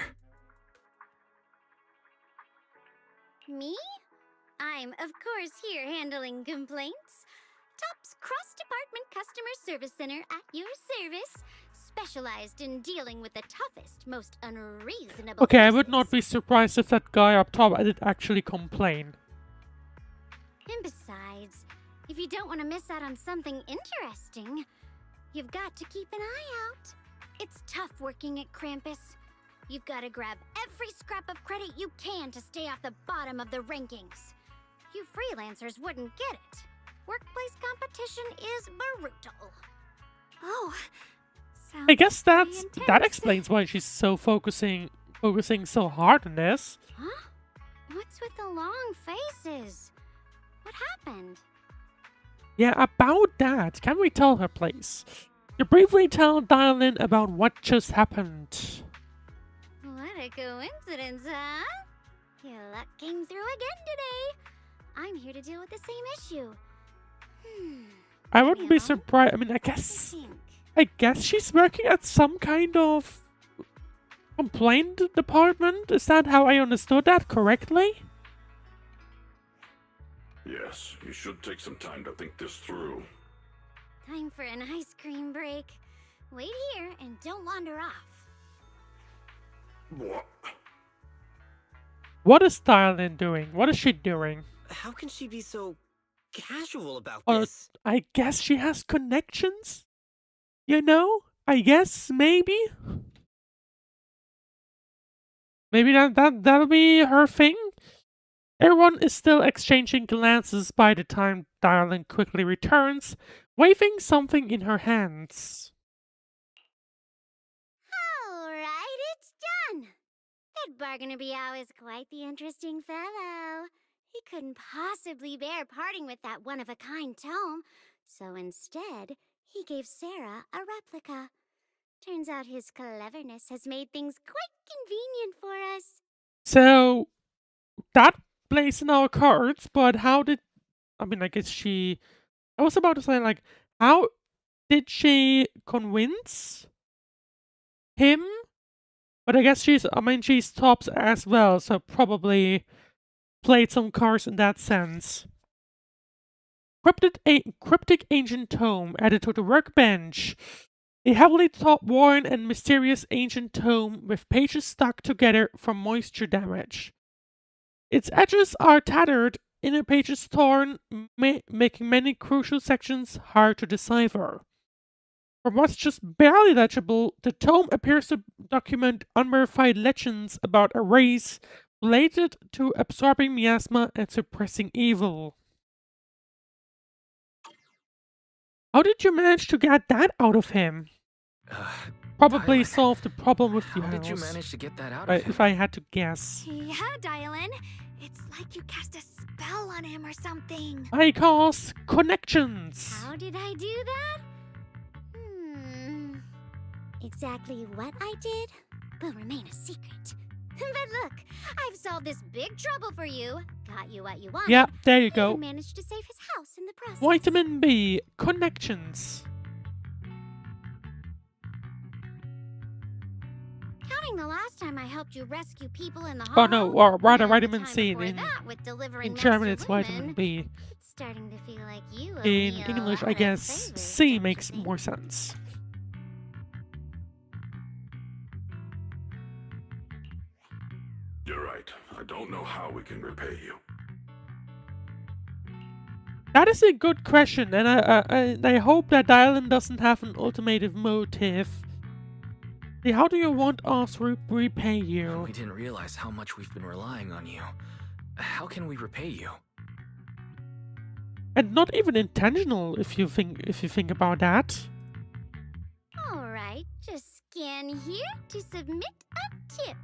Me? I'm, of course, here handling complaints. Top's cross-department customer service center at your service, specialized in dealing with the toughest, most unreasonable Okay, I would not be surprised if that guy up top did actually complain. And besides, if you don't want to miss out on something interesting, you've got to keep an eye out. It's tough working at Krampus. You've got to grab every scrap of credit you can to stay off the bottom of the rankings. You freelancers wouldn't get it. Workplace competition is brutal. Oh, I guess that explains why she's so focusing so hard on this. Huh? What's with the long faces? What happened? Yeah, about that, can we tell her, please? You briefly tell Dialyn about what just happened. What a coincidence, huh? Your luck came through again today. I'm here to deal with the same issue. I wouldn't be surprised. I mean, I guess she's working at some kind of complaint department. Is that how I understood that correctly? Yes, you should take some time to think this through. Time for an ice cream break. Wait here and don't wander off. What? What is Dialyn doing? What is she doing? How can she be so casual about Or this? I guess she has connections? You know? I guess, maybe? Maybe that'll be her thing? Everyone is still exchanging glances by the time Dialyn quickly returns, waving something in her hands. Alright, it's done. That Bargainer Biao is quite the interesting fellow. He couldn't possibly bear parting with that one-of-a-kind tome, so instead, he gave Sarah a replica. Turns out his cleverness has made things quite convenient for us. So, that plays in our cards, but how did... I mean, I guess she... I was about to say, like, how did she convince him? But I guess she's tops as well, so probably played some cards in that sense. Cryptic ancient tome added to the workbench. A heavily worn and mysterious ancient tome with pages stuck together from moisture damage. Its edges are tattered, inner pages torn, making many crucial sections hard to decipher. From what's just barely legible, the tome appears to document unverified legends about a race related to absorbing miasma and suppressing evil. How did you manage to get that out of him? Probably Dialyn, solve the problem with the how did you house. manage to get that out of him? If I had to guess. Yeah, Dialyn. It's like you cast a spell on him or something. I cause connections. How did I do that? Exactly what I did will remain a secret. But look, I've solved this big trouble for you. Got you what you want. Yeah, there you go. Even managed to save his house in the process. Vitamin B, connections. Counting the last time I helped you rescue people in the Oh no, or rather and the vitamin time C before in that with delivering German Master it's vitamin Women, B. It's starting to feel like you owe In me a English, lot I of guess favors, C don't you makes think? more sense. You're right. I don't know how we can repay you. That is a good question, and I hope that Dialyn doesn't have an ultimative motive. How do you want us to repay you? We didn't realize how much we've been relying on you. How can we repay you? And not even intentional, if you think about that. Alright, just scan here to submit a tip.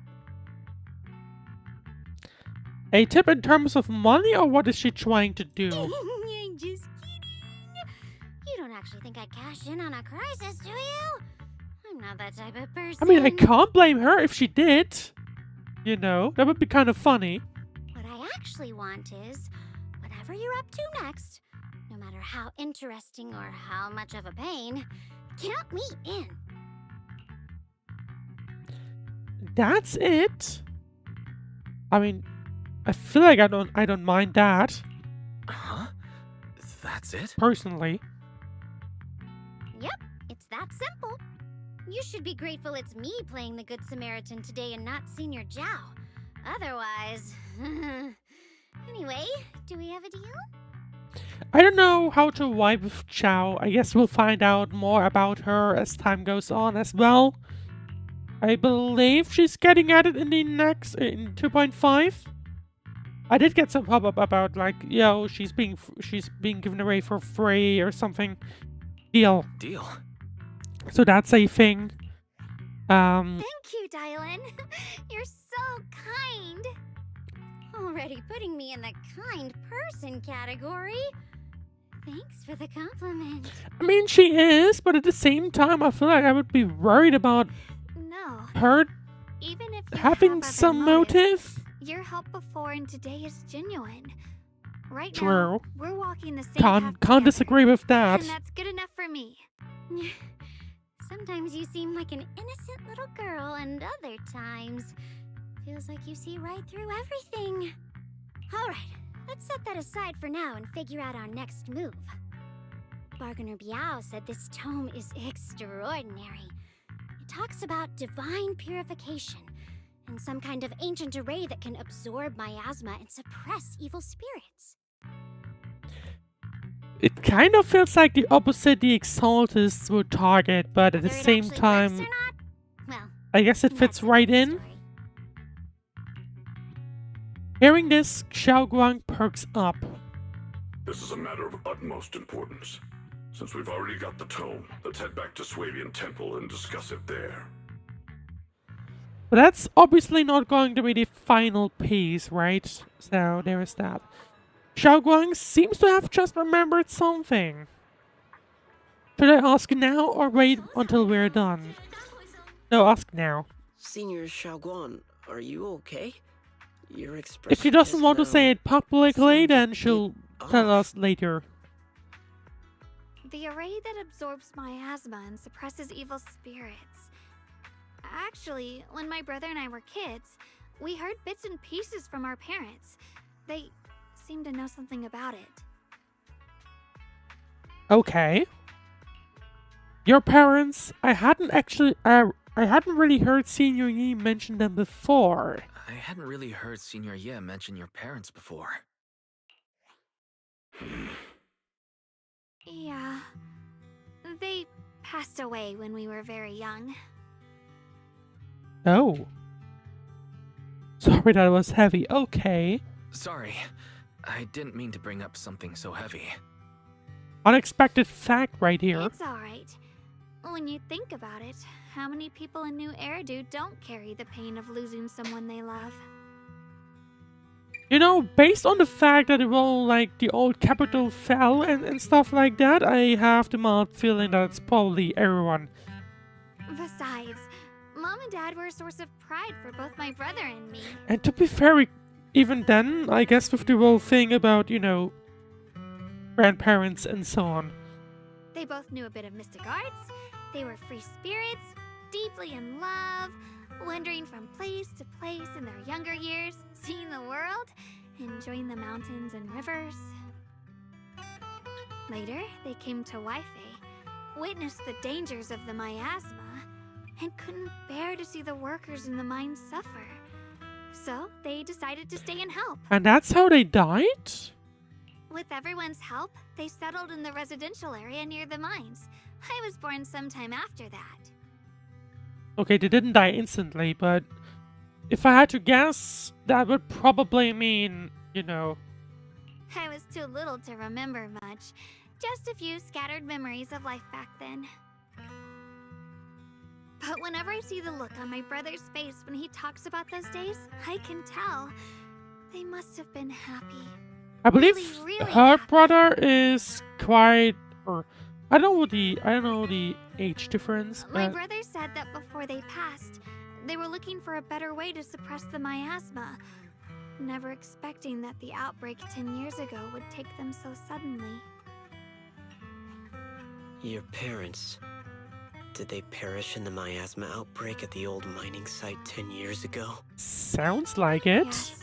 A tip in terms of money, or what is she trying to do? I'm just kidding. You don't actually think I'd cash in on a crisis, do you? I'm not that type of person. I mean, I can't blame her if she did. You know, that would be kind of funny. What I actually want is, whatever you're up to next, no matter how interesting or how much of a pain, count me in. That's it. I mean, I feel like I don't mind that. Huh? That's it? Personally. Yep, it's that simple. You should be grateful it's me playing the Good Samaritan today and not Senior Zhao. Otherwise... Anyway, do we have a deal? I don't know how to vibe with Chow. I guess we'll find out more about her as time goes on as well. I believe she's getting at it in the next... in 2.5. I did get some pop-up about, like, yo, she's being given away for free or something. Deal. So that's a thing. Thank you, Dialyn. You're so kind. Already putting me in the kind person category. Thanks for the compliment. I mean, she is, but at the same time, I feel like I would be worried about her Even if you having have other some motives, motive. your help before and today is genuine. Right True. now, we're walking the same path Can't disagree with that. and that's good enough for me. Sometimes you seem like an innocent little girl, and other times feels like you see right through everything. Alright, let's set that aside for now and figure out our next move. Bargainer Biao said this tome is extraordinary. It talks about divine purification and some kind of ancient array that can absorb miasma and suppress evil spirits. It kind of feels like the opposite the Exaltists would target, but at the Whether it same actually time, works or not, well, I guess it fits that's right another in. story. Hearing this, Xiao Guang perks up. This is a matter of utmost importance. Since we've already got the tome, let's head back to Swabian Temple and discuss it there. But that's obviously not going to be the final piece, right? So there is that. Xiao Guang seems to have just remembered something. Should I ask now or wait until we're done? No, ask now. Senior Xiaoguan, are you okay? Your expression If she doesn't just want to now say it publicly, seemed a then bit she'll tell us later. The array that absorbs miasma and suppresses evil spirits. Actually, when my brother and I were kids, we heard bits and pieces from our parents. They seemed to know something about it. Okay. Your parents, I hadn't really heard Senior Yi mention them before. I hadn't really heard Senior Ye mention your parents before. Yeah. They passed away when we were very young. Oh. Sorry that was heavy. Okay. Sorry, I didn't mean to bring up something so heavy. Unexpected fact right here. It's alright. When you think about it, how many people in New Eridu don't carry the pain of losing someone they love? You know, based on the fact that the old capital fell and stuff like that, I have the mild feeling that it's probably everyone. Besides, Mom and Dad were a source of pride for both my brother and me. And to be fair, even then, I guess with the whole thing about, grandparents and so on. They both knew a bit of mystic arts, they were free spirits, deeply in love, wandering from place to place in their younger years, seeing the world, enjoying the mountains and rivers. Later, they came to Weifei, witnessed the dangers of the miasma, and couldn't bear to see the workers in the mines suffer. So, they decided to stay and help. And that's how they died? With everyone's help, they settled in the residential area near the mines. I was born sometime after that. Okay, they didn't die instantly, but if I had to guess, that would probably mean, I was too little to remember much. Just a few scattered memories of life back then. But whenever I see the look on my brother's face when he talks about those days, I can tell they must have been happy. I believe really her happy. brother is quite, or I don't know the age difference. My but brother said that before they passed, they were looking for a better way to suppress the miasma, never expecting that the outbreak 10 years ago would take them so suddenly. Your parents, did they perish in the miasma outbreak at the old mining site 10 years ago? Sounds like it. Yes.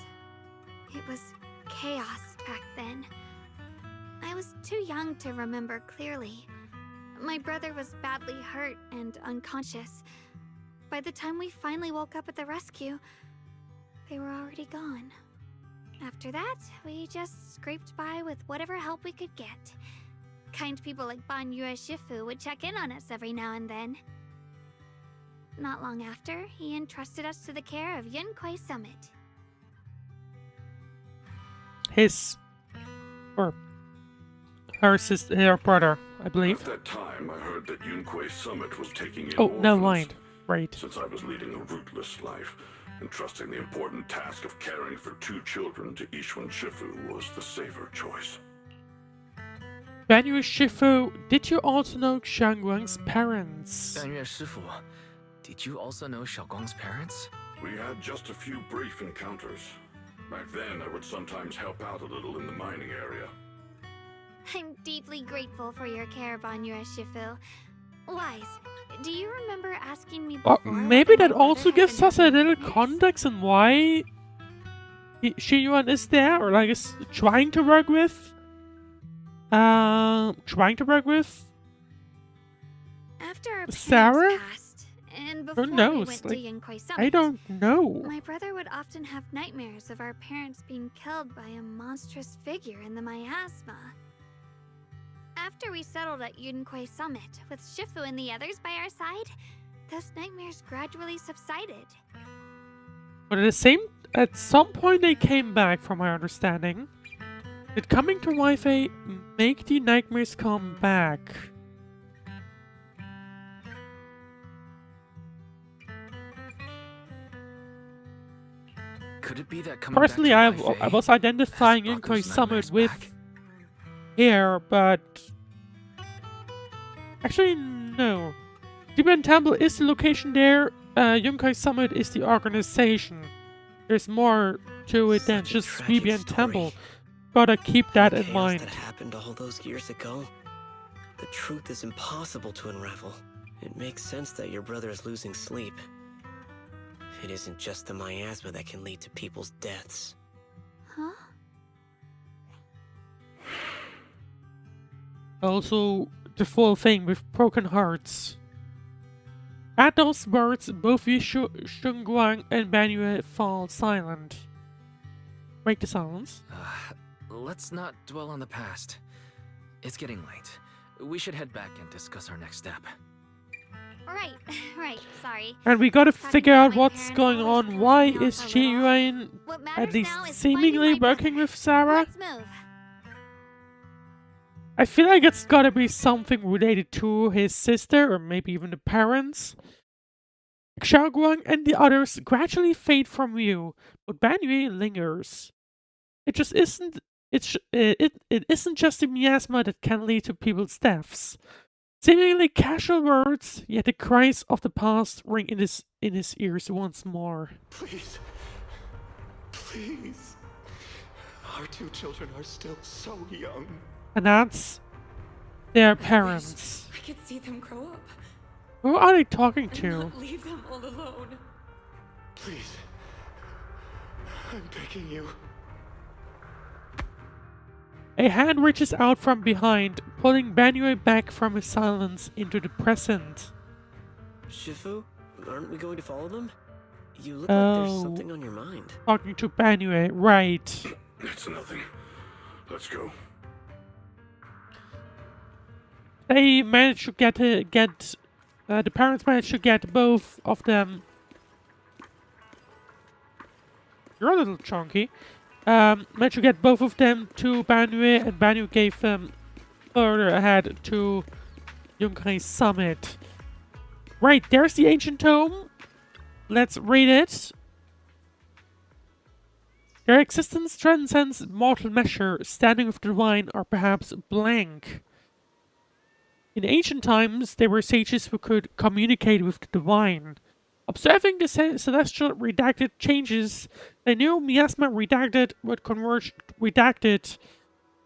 It was chaos back then. I was too young to remember clearly. My brother was badly hurt and unconscious. By the time we finally woke up at the rescue, they were already gone. After that, we just scraped by with whatever help we could get. Kind people like Banyue Shifu would check in on us every now and then. Not long after, he entrusted us to the care of Yunquei Summit. Her brother, I believe. At that time, I heard that Yunquei Summit was taking in Oh, never orphans. mind. Right. Since I was leading a rootless life, entrusting the important task of caring for 2 children to Ishun Shifu was the safer choice. Banyue Shifu, did you also know Xiangguang's parents? Banyue Shifu, did you also know Xiaoguang's parents? We had just a few brief encounters. Back then, I would sometimes help out a little in the mining area. I'm deeply grateful for your care, Banyue Shifu. Wise, do you remember asking me before Maybe whether that my also brother had gives been us a having little nightmares? context on why Xinyuan is there, or is trying to work with. After our Sarah? parents passed, and Before we knows? went Like, to Yinkoi Summit, I don't know. my brother would often have nightmares of our parents being killed by a monstrous figure in the miasma. After we settled at Yinkoi Summit, with Shifu and the others by our side, those nightmares gradually subsided. But at some point they came back, from my understanding. Did coming to Wi-Fi make the nightmares come back? Could it be that coming Personally, back I, to Wi-Fi I was identifying has brought Yinkoi those Summit nightmares with back? here, but actually no. Dialyn Temple is the location there. Yinkoi Summit is the organization. There's more to it than just Dialyn Temple. Gotta keep that in mind. That happened all those years ago. The truth is impossible to unravel. It makes sense that your brother is losing sleep. It isn't just the miasma that can lead to people's deaths. Huh? Also, the full thing with broken hearts. At those words, both Shunguang and Banyue fall silent. Break the silence. Let's not dwell on the past. It's getting late. We should head back and discuss our next step. Right, sorry. And we gotta Talking figure about out my what's parents going always on. put Why me off is a Shi little. Yuan What at matters least now is seemingly finding my working brother. with Sarah? Let's move. I feel like it's gotta be something related to his sister, or maybe even the parents. Xiaoguang and the others gradually fade from view, but Banyue lingers. It just isn't. It isn't just the miasma that can lead to people's deaths. Seemingly casual words, yet the cries of the past ring in his ears once more. Please. Please. Our two children are still so young. And that's their parents. I could see them grow up. Who are they talking And to? not leave them all alone. Please. I'm begging you. A hand reaches out from behind, pulling Banyue back from his silence into the present. Shifu, aren't we going to follow them? You look like there's something on your mind. Talking to Banyue, right. It's nothing. Let's go. They managed to the parents managed to get both of them. You're a little chunky. Managed to get both of them to Banyue, and Banyue gave them further ahead to Yinkoi Summit. Right, there's the ancient tome. Let's read it. Their existence transcends mortal measure, standing with the divine, or perhaps blank. In ancient times, there were sages who could communicate with the divine. Observing the celestial redacted changes, they knew miasma redacted would converge redacted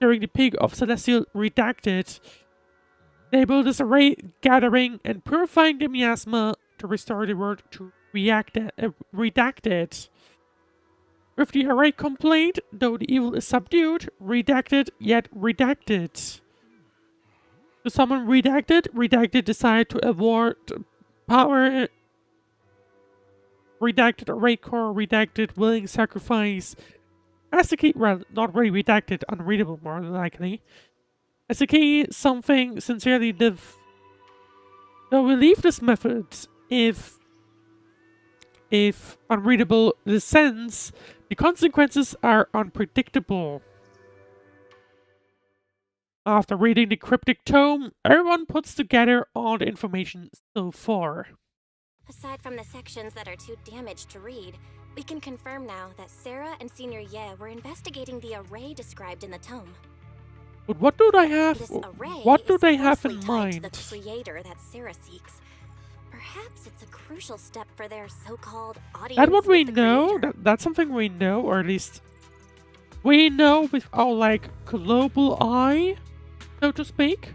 during the peak of celestial redacted. They built this array, gathering and purifying the miasma to restore the world to redacted. With the array complete, though the evil is subdued, redacted yet redacted. To summon redacted decided to award power. Redacted array core, redacted willing sacrifice. As the key, well, not really redacted, unreadable more likely. As the key, something sincerely live. Though we leave this method, if unreadable descends, the consequences are unpredictable. After reading the cryptic tome, everyone puts together all the information so far. Aside from the sections that are too damaged to read, we can confirm now that Sarah and Senior Ye were investigating the array described in the tome. But what do they have? This array What do is they have closely in tied mind? to the creator that Sarah seeks. Perhaps it's a crucial step for their so-called audience. That's what we with the know. creator. That's something we know, or at least we know with our like global eye, so to speak.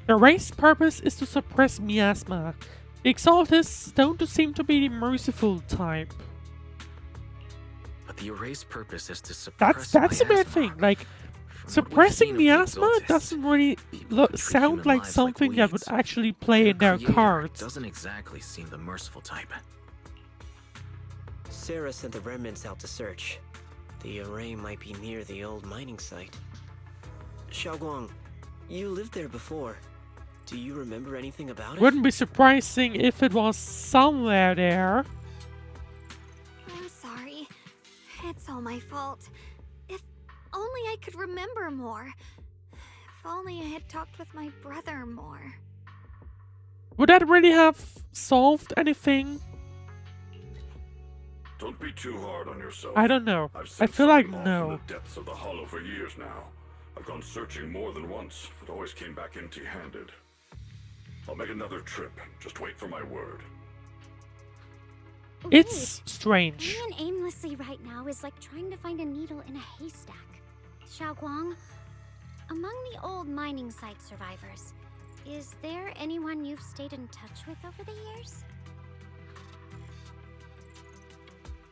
The race's purpose is to suppress miasma. The Exaltists don't seem to be the merciful type. But the array's purpose is to suppress That's the bad miasma. thing. Like, Suppressing seen of the miasma Exaltists, doesn't really took sound human like lives something that would weeds. actually play in their Creator cards. doesn't exactly seem the merciful type. Sarah sent the remnants out to search. The array might be near the old mining site. Xiaoguang, you lived there before. Do you remember anything about it? Wouldn't be surprising if it was somewhere there. I'm sorry. It's all my fault. If only I could remember more. If only I had talked with my brother more. Would that really have solved anything? Don't be too hard on yourself. I don't know. I've I sent feel like something off no. in the depths of the hollow for years now. I've gone searching more than once, but always came back empty-handed. I'll make another trip. Just wait for my word. It's strange. Being aimlessly right now is like trying to find a needle in a haystack. Xiaoguang, among the old mining site survivors, is there anyone you've stayed in touch with over the years?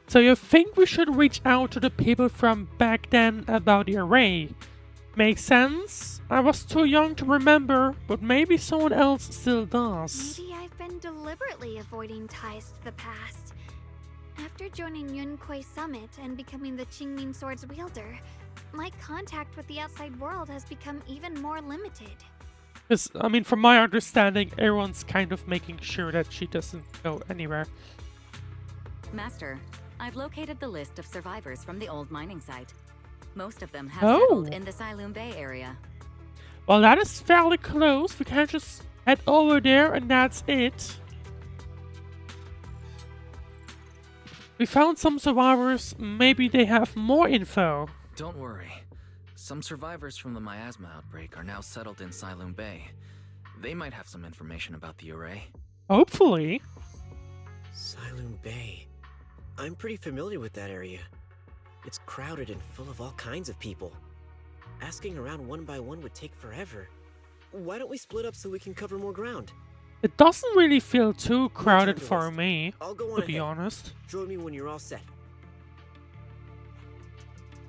So you think we should reach out to the people from back then about the array? Makes sense. I was too young to remember, but maybe someone else still does. Maybe I've been deliberately avoiding ties to the past. After joining Yunkuei Summit and becoming the Qingming Sword's wielder, my contact with the outside world has become even more limited. Because, I mean, from my understanding, everyone's kind of making sure that she doesn't go anywhere. Master, I've located the list of survivors from the old mining site. Most of them have Oh. settled in the Siloon Bay area. Well, that is fairly close. We can just head over there and that's it. We found some survivors. Maybe they have more info. Don't worry. Some survivors from the miasma outbreak are now settled in Siloon Bay. They might have some information about the array. Hopefully. Siloon Bay. I'm pretty familiar with that area. It's crowded and full of all kinds of people. Asking around one by one would take forever. Why don't we split up so we can cover more ground? It doesn't really feel too crowded to for list. me, I'll go on to be ahead. honest. Join me when you're all set.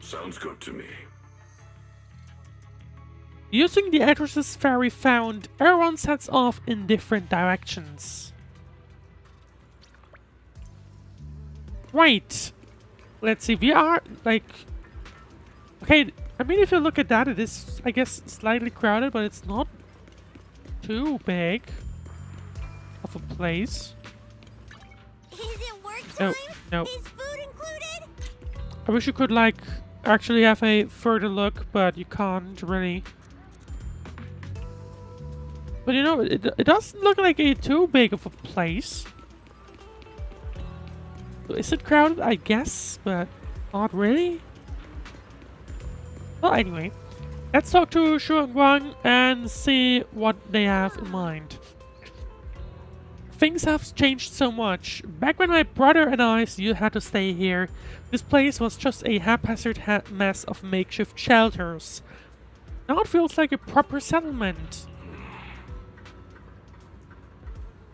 Sounds good to me. Using the addresses Fairy found, everyone sets off in different directions. Right. Let's see, we are, like... Okay, I mean, if you look at that, it is, I guess, slightly crowded, but it's not too big of a place. Is it work No, time? no. Is food included? I wish you could, like, actually have a further look, but you can't really. But you know, it doesn't look like a too big of a place. Is it crowded? I guess, but not really. Well, anyway, let's talk to Shuangguang and see what they have in mind. Things have changed so much. Back when my brother and I still had to stay here, this place was just a haphazard mess of makeshift shelters. Now it feels like a proper settlement.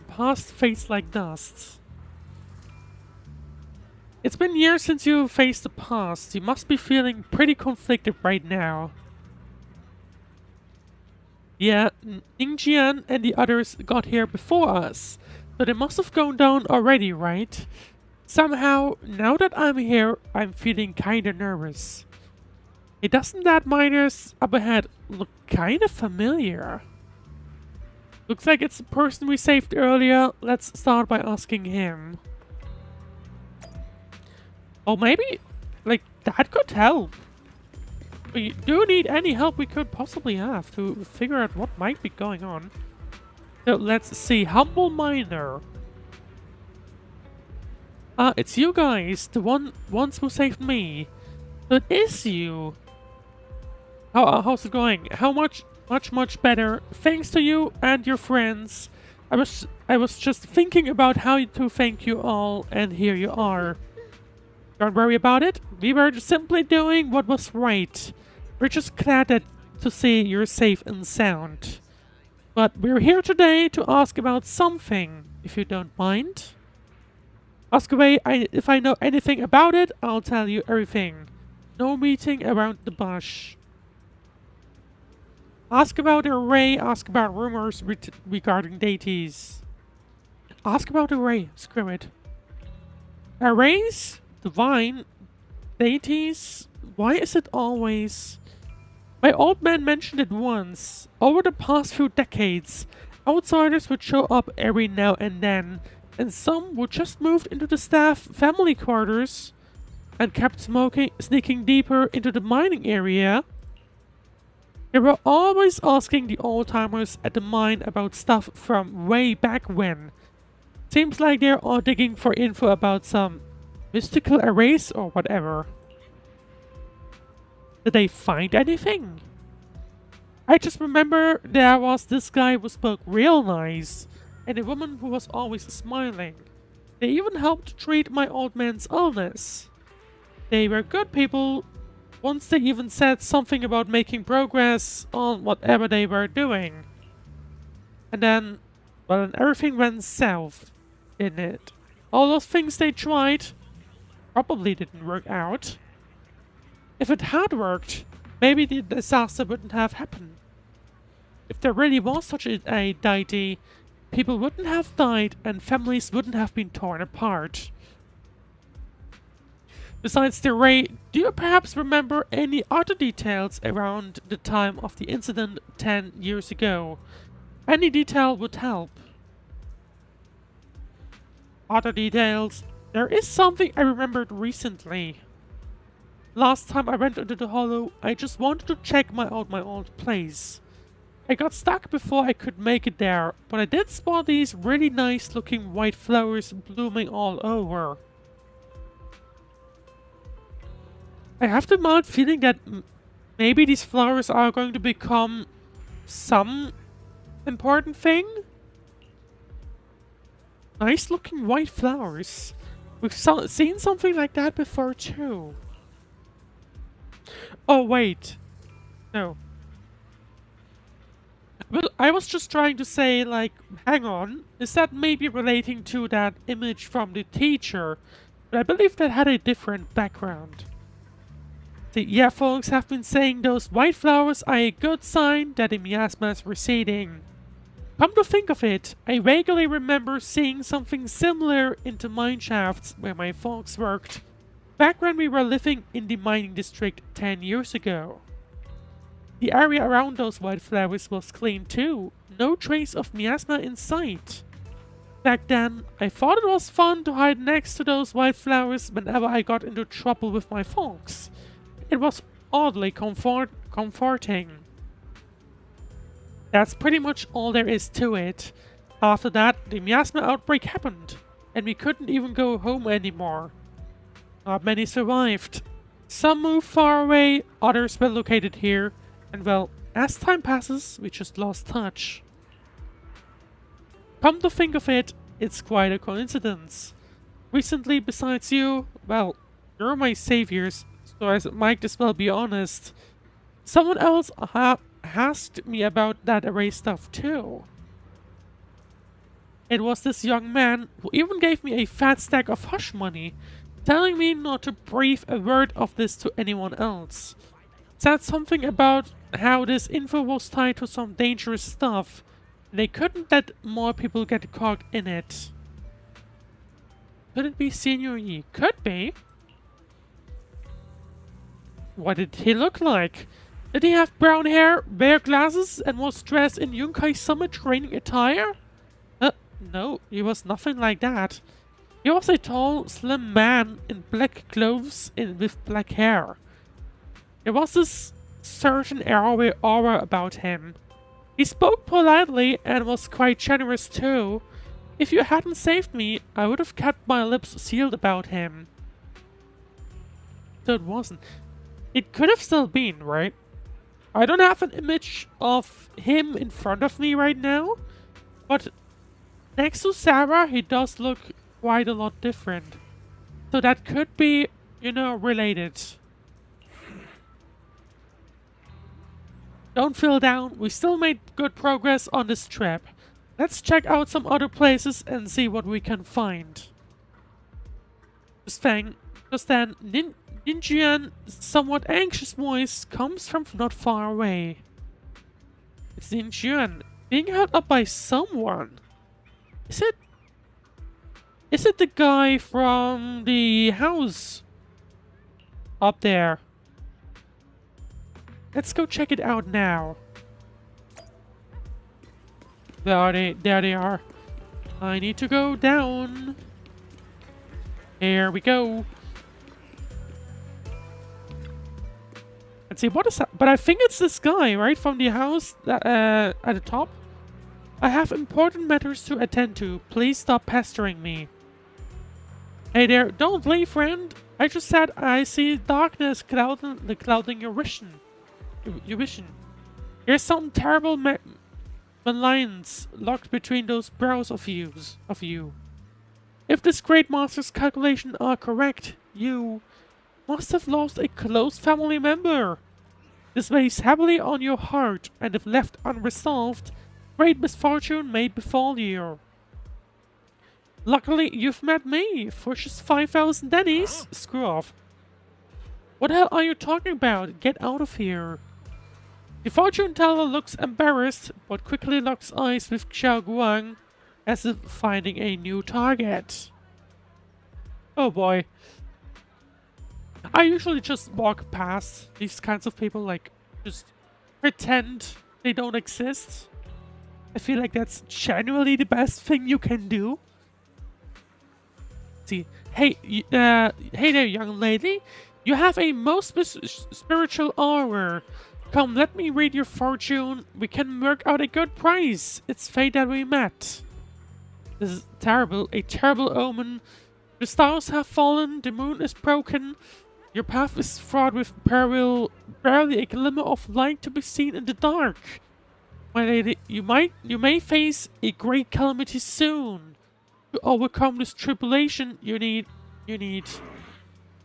Past fades like dust. It's been years since you faced the past. You must be feeling pretty conflicted right now. Yeah, Ningjian and the others got here before us, so they must have gone down already, right? Somehow, now that I'm here, I'm feeling kinda nervous. Hey, doesn't that miners up ahead look kinda familiar? Looks like it's the person we saved earlier. Let's start by asking him. Oh, maybe, like, that could help. We do need any help we could possibly have to figure out what might be going on. So let's see. Humble Miner. Ah, it's you guys, the ones who saved me. So it is you. How's it going? How much better. Thanks to you and your friends. I was just thinking about how to thank you all, and here you are. Don't worry about it. We were just simply doing what was right. We're just glad to see you're safe and sound. But we're here today to ask about something, if you don't mind. Ask away. If I know anything about it, I'll tell you everything. No meeting around the bush. Ask about array, ask about rumors regarding deities. Ask about array, screw it. Arrays? Divine? Deities? Why is it always... My old man mentioned it once. Over the past few decades, outsiders would show up every now and then, and some would just move into the staff family quarters and kept sneaking deeper into the mining area. They were always asking the old-timers at the mine about stuff from way back when. Seems like they're all digging for info about some mystical arrays or whatever. Did they find anything? I just remember there was this guy who spoke real nice, and a woman who was always smiling. They even helped treat my old man's illness. They were good people. Once they even said something about making progress on whatever they were doing. And then, well, then everything went south, didn't it? All those things they tried probably didn't work out. If it had worked, maybe the disaster wouldn't have happened. If there really was such a deity, people wouldn't have died and families wouldn't have been torn apart. Besides the ray, do you perhaps remember any other details around the time of the incident 10 years ago? Any detail would help. Other details? There is something I remembered recently. Last time I went into the hollow, I just wanted to check out my old place. I got stuck before I could make it there, but I did spot these really nice looking white flowers blooming all over. I have the mild feeling that maybe these flowers are going to become some important thing? Nice looking white flowers. We've seen something like that before too. Oh wait. No. Well, I was just trying to say, like, hang on. Is that maybe relating to that image from the teacher? But I believe that had a different background. Yeah, folks have been saying those white flowers are a good sign that the miasma is receding. Come to think of it, I vaguely remember seeing something similar in the mine shafts where my folks worked, back when we were living in the mining district 10 years ago. The area around those white flowers was clean too, no trace of miasma in sight. Back then, I thought it was fun to hide next to those white flowers whenever I got into trouble with my folks. It was oddly comforting. That's pretty much all there is to it. After that, the miasma outbreak happened, and we couldn't even go home anymore. Not many survived. Some moved far away, others were located here, and well, as time passes, we just lost touch. Come to think of it, it's quite a coincidence. Recently, besides you, well, you're my saviors, so I might as well be honest. Someone else asked me about that array stuff too. It was this young man who even gave me a fat stack of hush money, telling me not to breathe a word of this to anyone else. Said something about how this info was tied to some dangerous stuff. They couldn't let more people get caught in it. Could it be Senior Yi? Could be. What did he look like? Did he have brown hair, wear glasses, and was dressed in Yunkai summer training attire? No, he was nothing like that. He was a tall, slim man in black clothes and with black hair. There was this certain aura about him. He spoke politely and was quite generous too. If you hadn't saved me, I would have kept my lips sealed about him. So it wasn't. It could have still been, right? I don't have an image of him in front of me right now, but next to Sarah, he does look quite a lot different. So that could be, you know, related. Don't feel down, we still made good progress on this trip. Let's check out some other places and see what we can find. Just then, Ninjian's somewhat anxious voice comes from not far away. Xinjian being held up by someone. Is it? Is it the guy from the house up there? Let's go check it out now. There they are. I need to go down. Here we go. Let's see, what is that? But I think it's this guy, right? From the house that, at the top. I have important matters to attend to. Please stop pestering me. Hey there, don't leave, friend. I just said I see darkness clouding your vision. Your vision. Here's some terrible lines locked between those brows of you. If this great master's calculations are correct, you must have lost a close family member. This weighs heavily on your heart, and if left unresolved, great misfortune may befall you. Luckily, you've met me for just 5,000 dennies. Screw off. What the hell are you talking about? Get out of here. The fortune teller looks embarrassed, but quickly locks eyes with Xiao Guang, as if finding a new target. Oh boy. I usually just walk past these kinds of people, like, just pretend they don't exist. I feel like that's genuinely the best thing you can do. See, hey there, young lady. You have a most spiritual aura. Come, let me read your fortune. We can work out a good price. It's fate that we met. This is terrible, a terrible omen. The stars have fallen, the moon is broken. Your path is fraught with peril, barely a glimmer of light to be seen in the dark. My lady, you may face a great calamity soon. To overcome this tribulation, you need...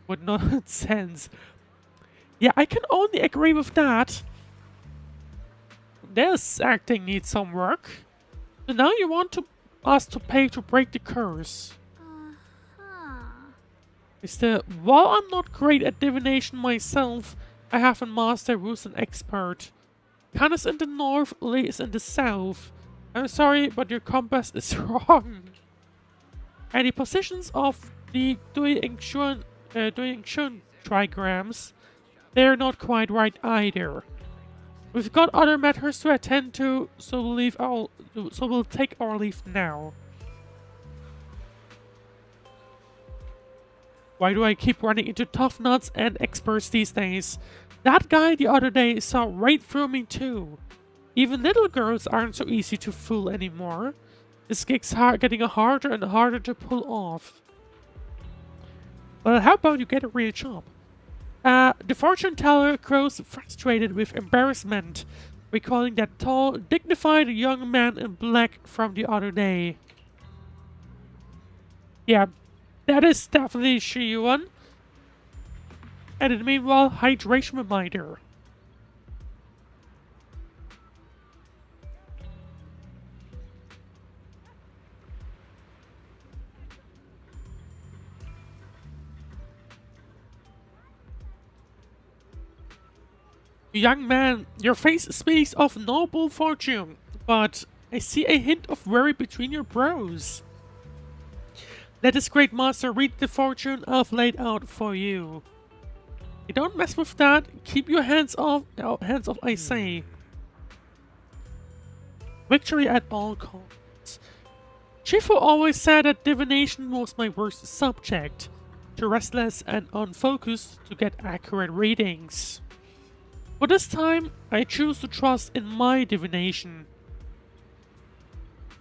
What nonsense. Yeah, I can only agree with that. This acting needs some work. So now you want us to pay to break the curse. While I'm not great at divination myself, I have a master who's an expert. Khan is in the north, Lee is in the south. I'm sorry, but your compass is wrong. And the positions of the Dialyn trigrams, they're not quite right either. We've got other matters to attend to, so we'll take our leave now. Why do I keep running into tough nuts and experts these days? That guy the other day saw right through me too. Even little girls aren't so easy to fool anymore. This gig's getting harder and harder to pull off. Well, how about you get a real job? The fortune teller grows frustrated with embarrassment, recalling that tall, dignified young man in black from the other day. Yeah, that is definitely Shiyuan. And in the meanwhile, hydration reminder. Young man, your face speaks of noble fortune, but I see a hint of worry between your brows. Let this great master read the fortune I've laid out for you. You don't mess with that. Keep your hands off, I say. Victory at all costs. Shifu always said that divination was my worst subject. Too restless and unfocused to get accurate readings. But this time, I choose to trust in my divination.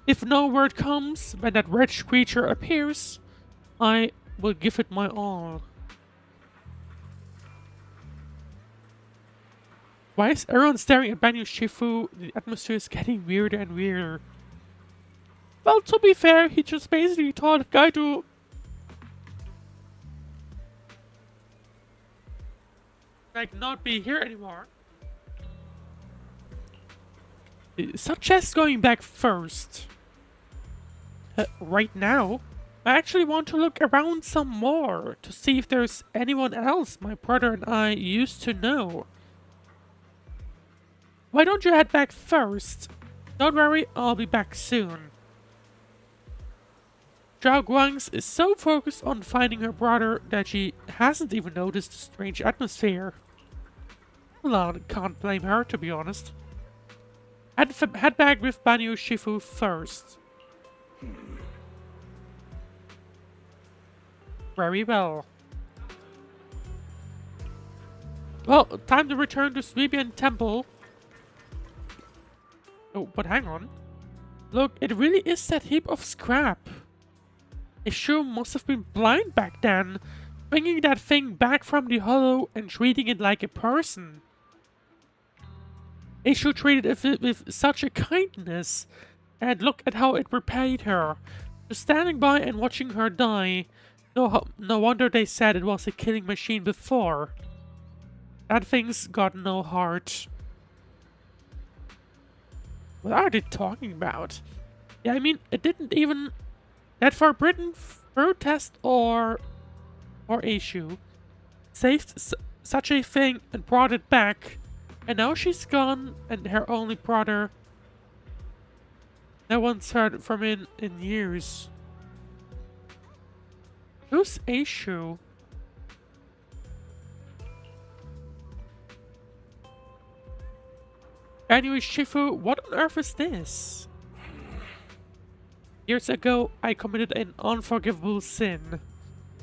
If no word comes when that wretched creature appears, I will give it my all. Why is everyone staring at Banyue Shifu? The atmosphere is getting weirder and weirder. Well, to be fair, he just basically taught the guy to... like, not be here anymore. Suggest going back first. Right now, I actually want to look around some more to see if there's anyone else my brother and I used to know. why don't you head back first? Don't worry, I'll be back soon. Zhao Guang's is so focused on finding her brother that she hasn't even noticed the strange atmosphere. Well, I can't blame her, to be honest. Head back with Banyue Shifu first. Very well. Well, time to return to Sweebian Temple. Oh, but hang on. Look, it really is that heap of scrap. They sure must have been blind back then, bringing that thing back from the hollow and treating it like a person. They should treat it with such a kindness. And look at how it repaid her. Just standing by and watching her die. No wonder they said it was a killing machine before. That thing's got no heart. What are they talking about? Yeah, I mean, it didn't even... That forbidden fruit test or issue saved such a thing and brought it back. And now she's gone, and her only brother... No one's heard from him in years. Who's Aishu? Anyway, Shifu, what on earth is this? Years ago, I committed an unforgivable sin.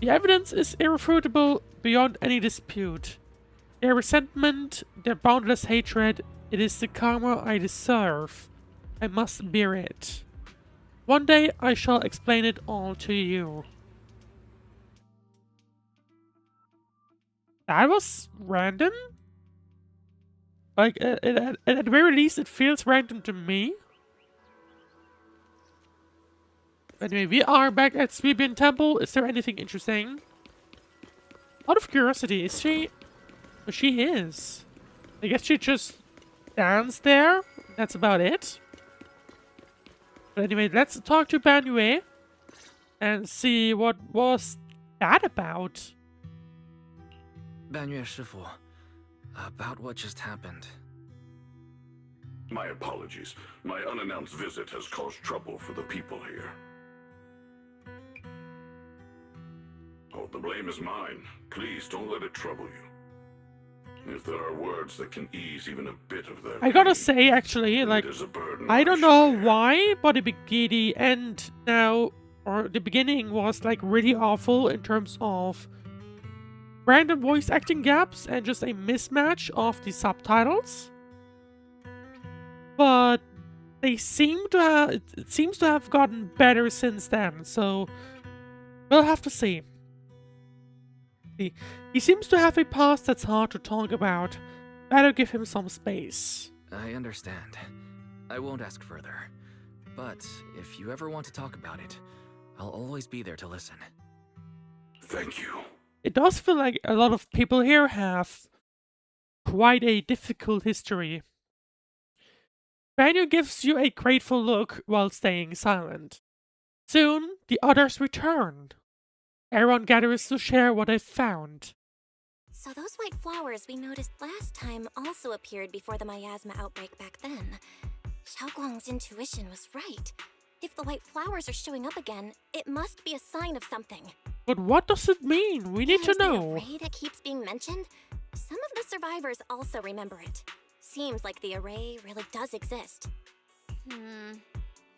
The evidence is irrefutable beyond any dispute. Their resentment, their boundless hatred, it is the karma I deserve. I must bear it. One day I shall explain it all to you. That was random? Like, at the very least, it feels random to me. Anyway, we are back at Sweebian Temple. Is there anything interesting? Out of curiosity, is she... Oh, she is. I guess she just stands there. That's about it. But anyway, let's talk to Banyue and see what was that about. Banyue Shifu, about what just happened. My apologies. My unannounced visit has caused trouble for the people here. Oh, the blame is mine. Please don't let it trouble you. If there are words that can ease even a bit of their I gotta say, actually, like, I don't know why, but the end now, or the beginning was like really awful in terms of random voice acting gaps and just a mismatch of the subtitles. But they seem to have, it seems to have gotten better since then, so we'll have to see. He seems to have a past that's hard to talk about. Better give him some space. I understand. I won't ask further. But if you ever want to talk about it, I'll always be there to listen. Thank you. It does feel like a lot of people here have quite a difficult history. Banyue gives you a grateful look while staying silent. Soon, the others return. Everyone gathers to share what they've found. So those white flowers we noticed last time also appeared before the miasma outbreak back then. Xiaoguang's intuition was right. If the white flowers are showing up again, it must be a sign of something. But what does it mean? We need to know. The array that keeps being mentioned? Some of the survivors also remember it. Seems like the array really does exist.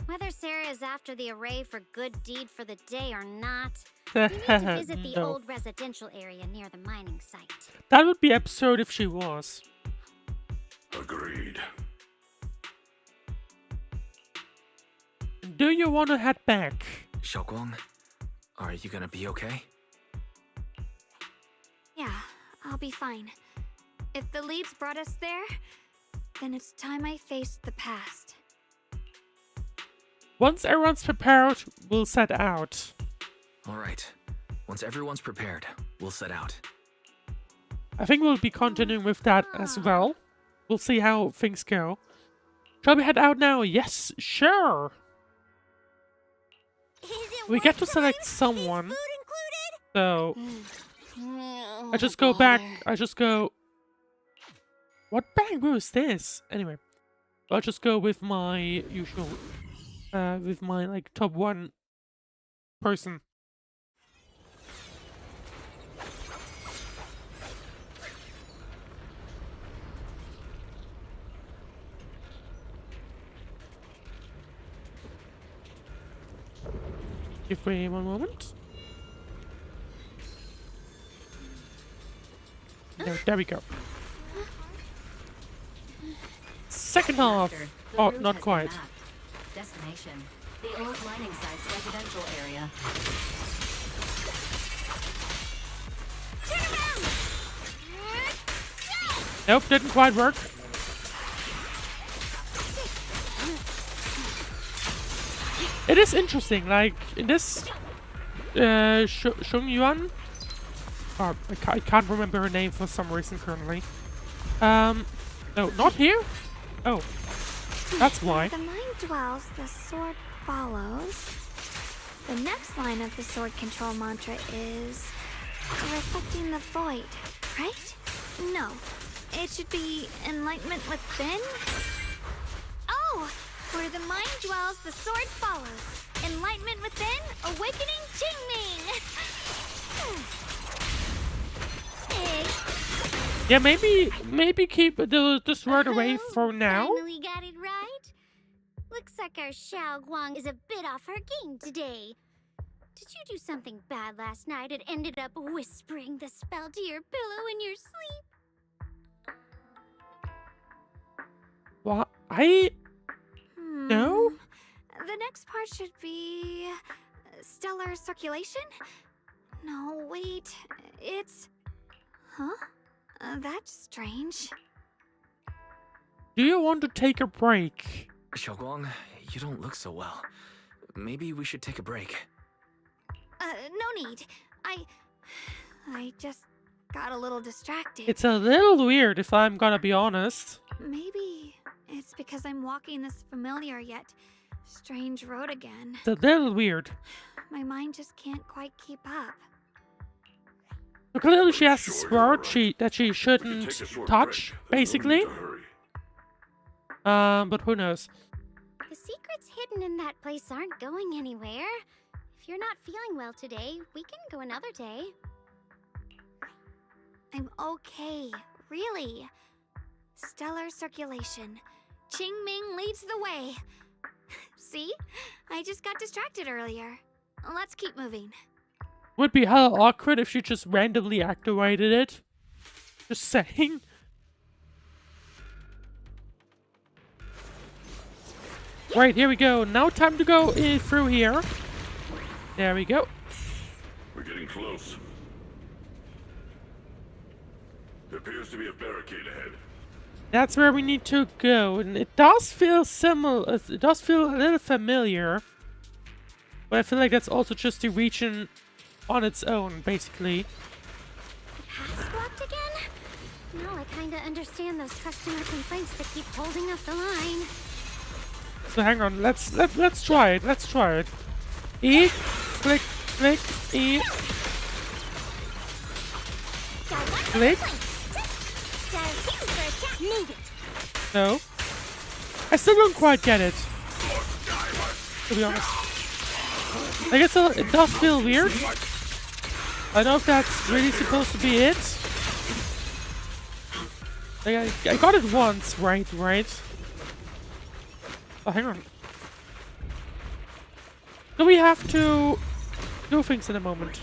Whether Sarah is after the array for good deed for the day or not, we need to visit the No. old residential area near the mining site. That would be absurd if she was. Agreed. Do you want to head back? Xiaoguang, are you gonna be okay? Yeah, I'll be fine. If the leads brought us there, then it's time I faced the past. Once everyone's prepared, we'll set out. Alright. Once everyone's prepared, we'll set out. I think we'll be continuing with that as well. We'll see how things go. Shall we head out now? Yes, sure. We get to select someone. So I just go back. I just go. What bamboo is this? Anyway, I'll just go with my usual, with my like top 1 person. Give me 1 moment. There we go. Second half. Oh, not quite. Destination: the old mining site's residential area. Nope, didn't quite work. It is interesting, like in this Shungyuan. Oh, I can't remember her name for some reason currently. No, not here. Oh, that's why. The mind dwells, the sword follows. The next line of the sword control mantra is reflecting the void, right? No, it should be enlightenment within. Oh, where the mind dwells, the sword follows. Enlightenment within, awakening Qingming. Yeah, maybe keep the sword away for now. Finally got it right. Looks like our Xiao Guang is a bit off her game today. Did you do something bad last night and ended up whispering the spell to your pillow in your sleep? What? No? The next part should be stellar circulation? No, wait. It's... Huh? That's strange. Do you want to take a break? Xiaoguang, you don't look so well. Maybe we should take a break. No need. I just got a little distracted. It's a little weird if I'm gonna be honest. Maybe it's because I'm walking this familiar yet strange road again. It's a little weird. My mind just can't quite keep up. So clearly she has a sword that she shouldn't touch, basically. But who knows? The secrets hidden in that place aren't going anywhere. If you're not feeling well today, we can go another day. I'm okay, really. Stellar circulation. Qingming leads the way. See? I just got distracted earlier. Let's keep moving. Would be hella awkward if she just randomly activated it. Just saying. Right, here we go. Now time to go through here. There we go. We're getting close. There appears to be a barricade ahead. That's where we need to go, and it does feel similar. It does feel a little familiar, but I feel like that's also just the region on its own, basically. Pass blocked again? Now I kinda understand those customer complaints that keep holding up the line. So hang on, let's try it. Let's try it. E, click, click, E, click. No, I still don't quite get it. To be honest, I guess it does feel weird. I don't know if that's really supposed to be it. Like I got it once, right? Oh, hang on. Do we have to do things in a moment?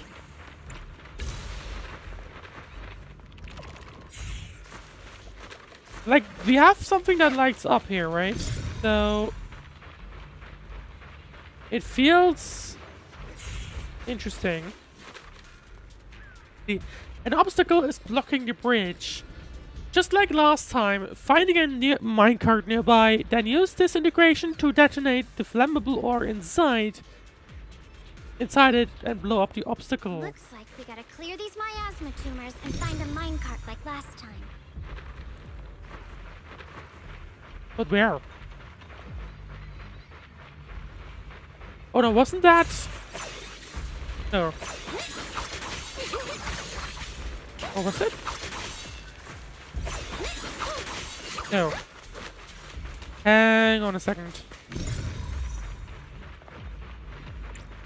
Like, we have something that lights up here, right? So it feels interesting. An obstacle is blocking the bridge. Just like last time, finding a minecart nearby, then use this integration to detonate the flammable ore inside it and blow up the obstacle. Looks like we gotta clear these miasma tumors and find a minecart like last time. But where? Oh no, wasn't that? No. Or was it? No. Hang on a second.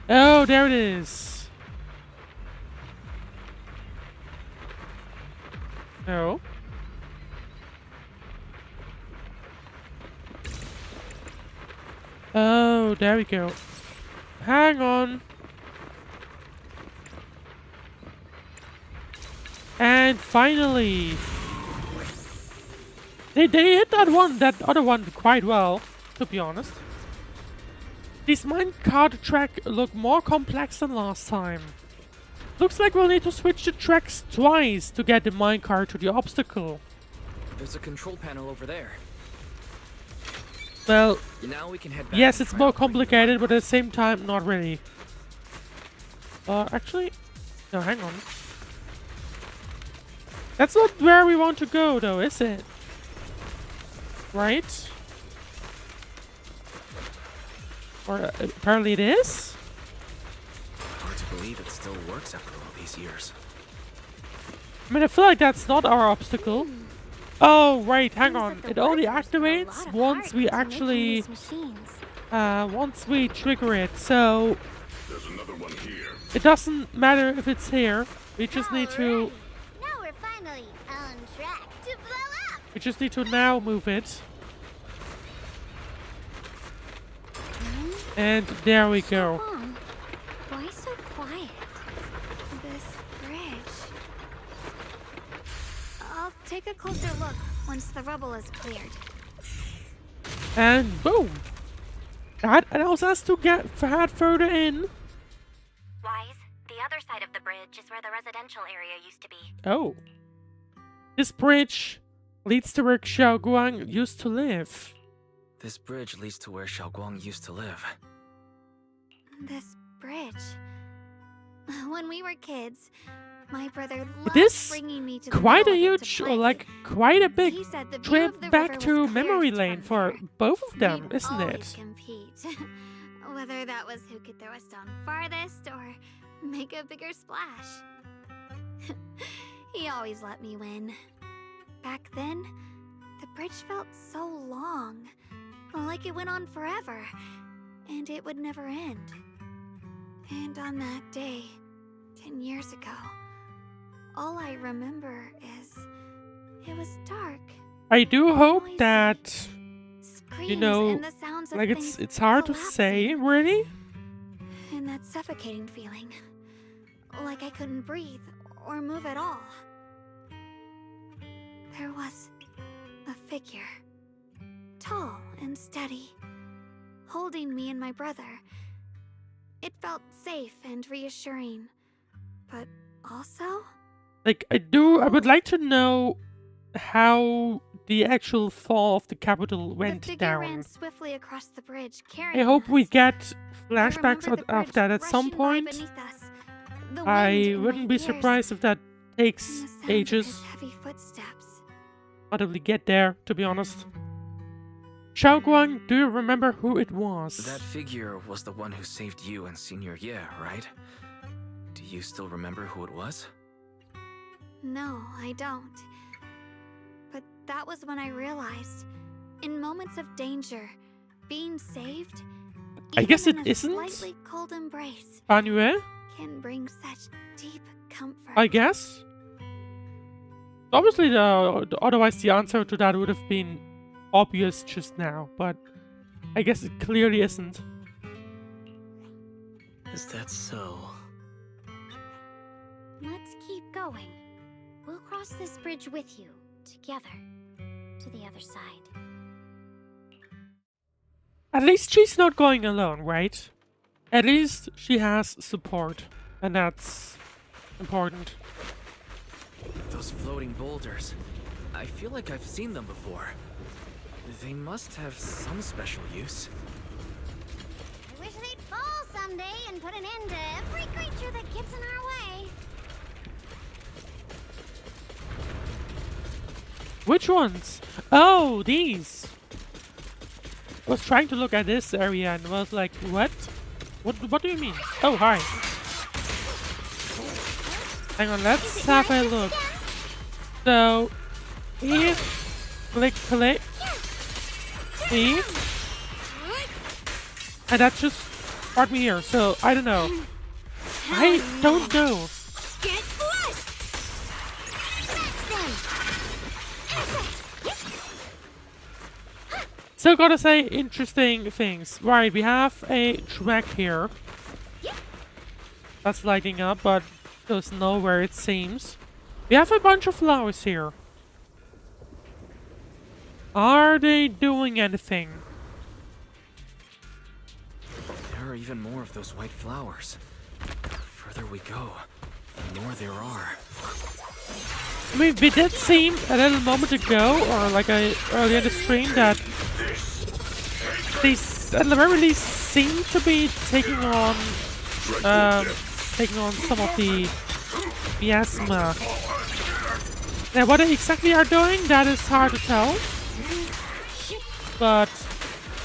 Oh, there it is. No. Oh, there we go. Hang on. And finally, they hit that other one quite well, to be honest. This minecart track look more complex than last time. Looks like we'll need to switch the tracks twice to get the minecart to the obstacle. There's a control panel over there. Well, now we can head back yes, and it's try more operating the complicated, but at the same time, not really. Actually, no, hang on. That's not where we want to go, though, is it? Right? Or apparently it is? Hard to believe it still works after all these years. I mean, I feel like that's not our obstacle. Oh, right, hang on. It only activates once we actually... once we trigger it, so... There's another one here. It doesn't matter if it's here. We just need to... Now we're finally on track to blow up. We just need to now move it. And there we go. Why so quiet? This bridge. I'll take a closer look once the rubble is cleared. And boom! That allows us to head further in. Wise, the other side of the bridge is where the residential area used to be. Oh. This bridge leads to where Xiaoguang used to live. This bridge leads to where Xiaoguang used to live. This bridge. When we were kids, my brother loved This bringing me to quite the a middle of it huge, to or play. like quite a big He said the view trip of the back river to was memory clearest lane from for there. both of them, We'd isn't always it? compete. Whether that was who could throw a stone farthest or make a bigger splash. He always let me win. Back then, the bridge felt so long, like it went on forever, and it would never end. And on that day, 10 years ago, all I remember is it was dark. I do hope that, you Screams know, and the sounds of like things it's hard to say, really. And that suffocating feeling. Like I couldn't breathe or move at all. There was a figure. Tall and steady. Holding me and my brother. It felt safe and reassuring. But also... Like, I would like to know how the actual fall of the capital The went figure down. ran swiftly across the bridge, carrying I hope we us. get flashbacks remember the of bridge that at some rushing by point. beneath us, the wind I in my wouldn't be ears, surprised if that takes and the sound of ages. his heavy footsteps. Probably get there, to be honest. Xiaoguang, do you remember who it was? That figure was the one who saved you and Senior Ye, right? Do you still remember who it was? No, I don't. But that was when I realized, in moments of danger, being saved, I guess even it in a isn't slightly cold embrace, Banyue, can bring such deep comfort. I guess. Obviously, otherwise the answer to that would have been obvious just now, but I guess it clearly isn't. Is that so? Let's keep going. We'll cross this bridge with you, together, to the other side. At least she's not going alone, right? At least she has support, and that's important. Those floating boulders. I feel like I've seen them before. They must have some special use. I wish they'd fall someday and put an end to every creature that gets in our way. Which ones? Oh, these! I was trying to look at this area and was like, what? What do you mean? Oh, hi. Hang on, let's have a look. So, here, click. See? And that just brought me here, so I don't know. I don't know. Get flushed! Still gotta say interesting things. Right, we have a track here. That's lighting up, but goes nowhere it seems. We have a bunch of flowers here. Are they doing anything? There are even more of those white flowers. The further we go, the more there are. I mean, we did see a little moment ago, or like earlier in the stream, that they at the very least seem to be taking on some of the miasma. Now, what they exactly are doing, that is hard to tell, but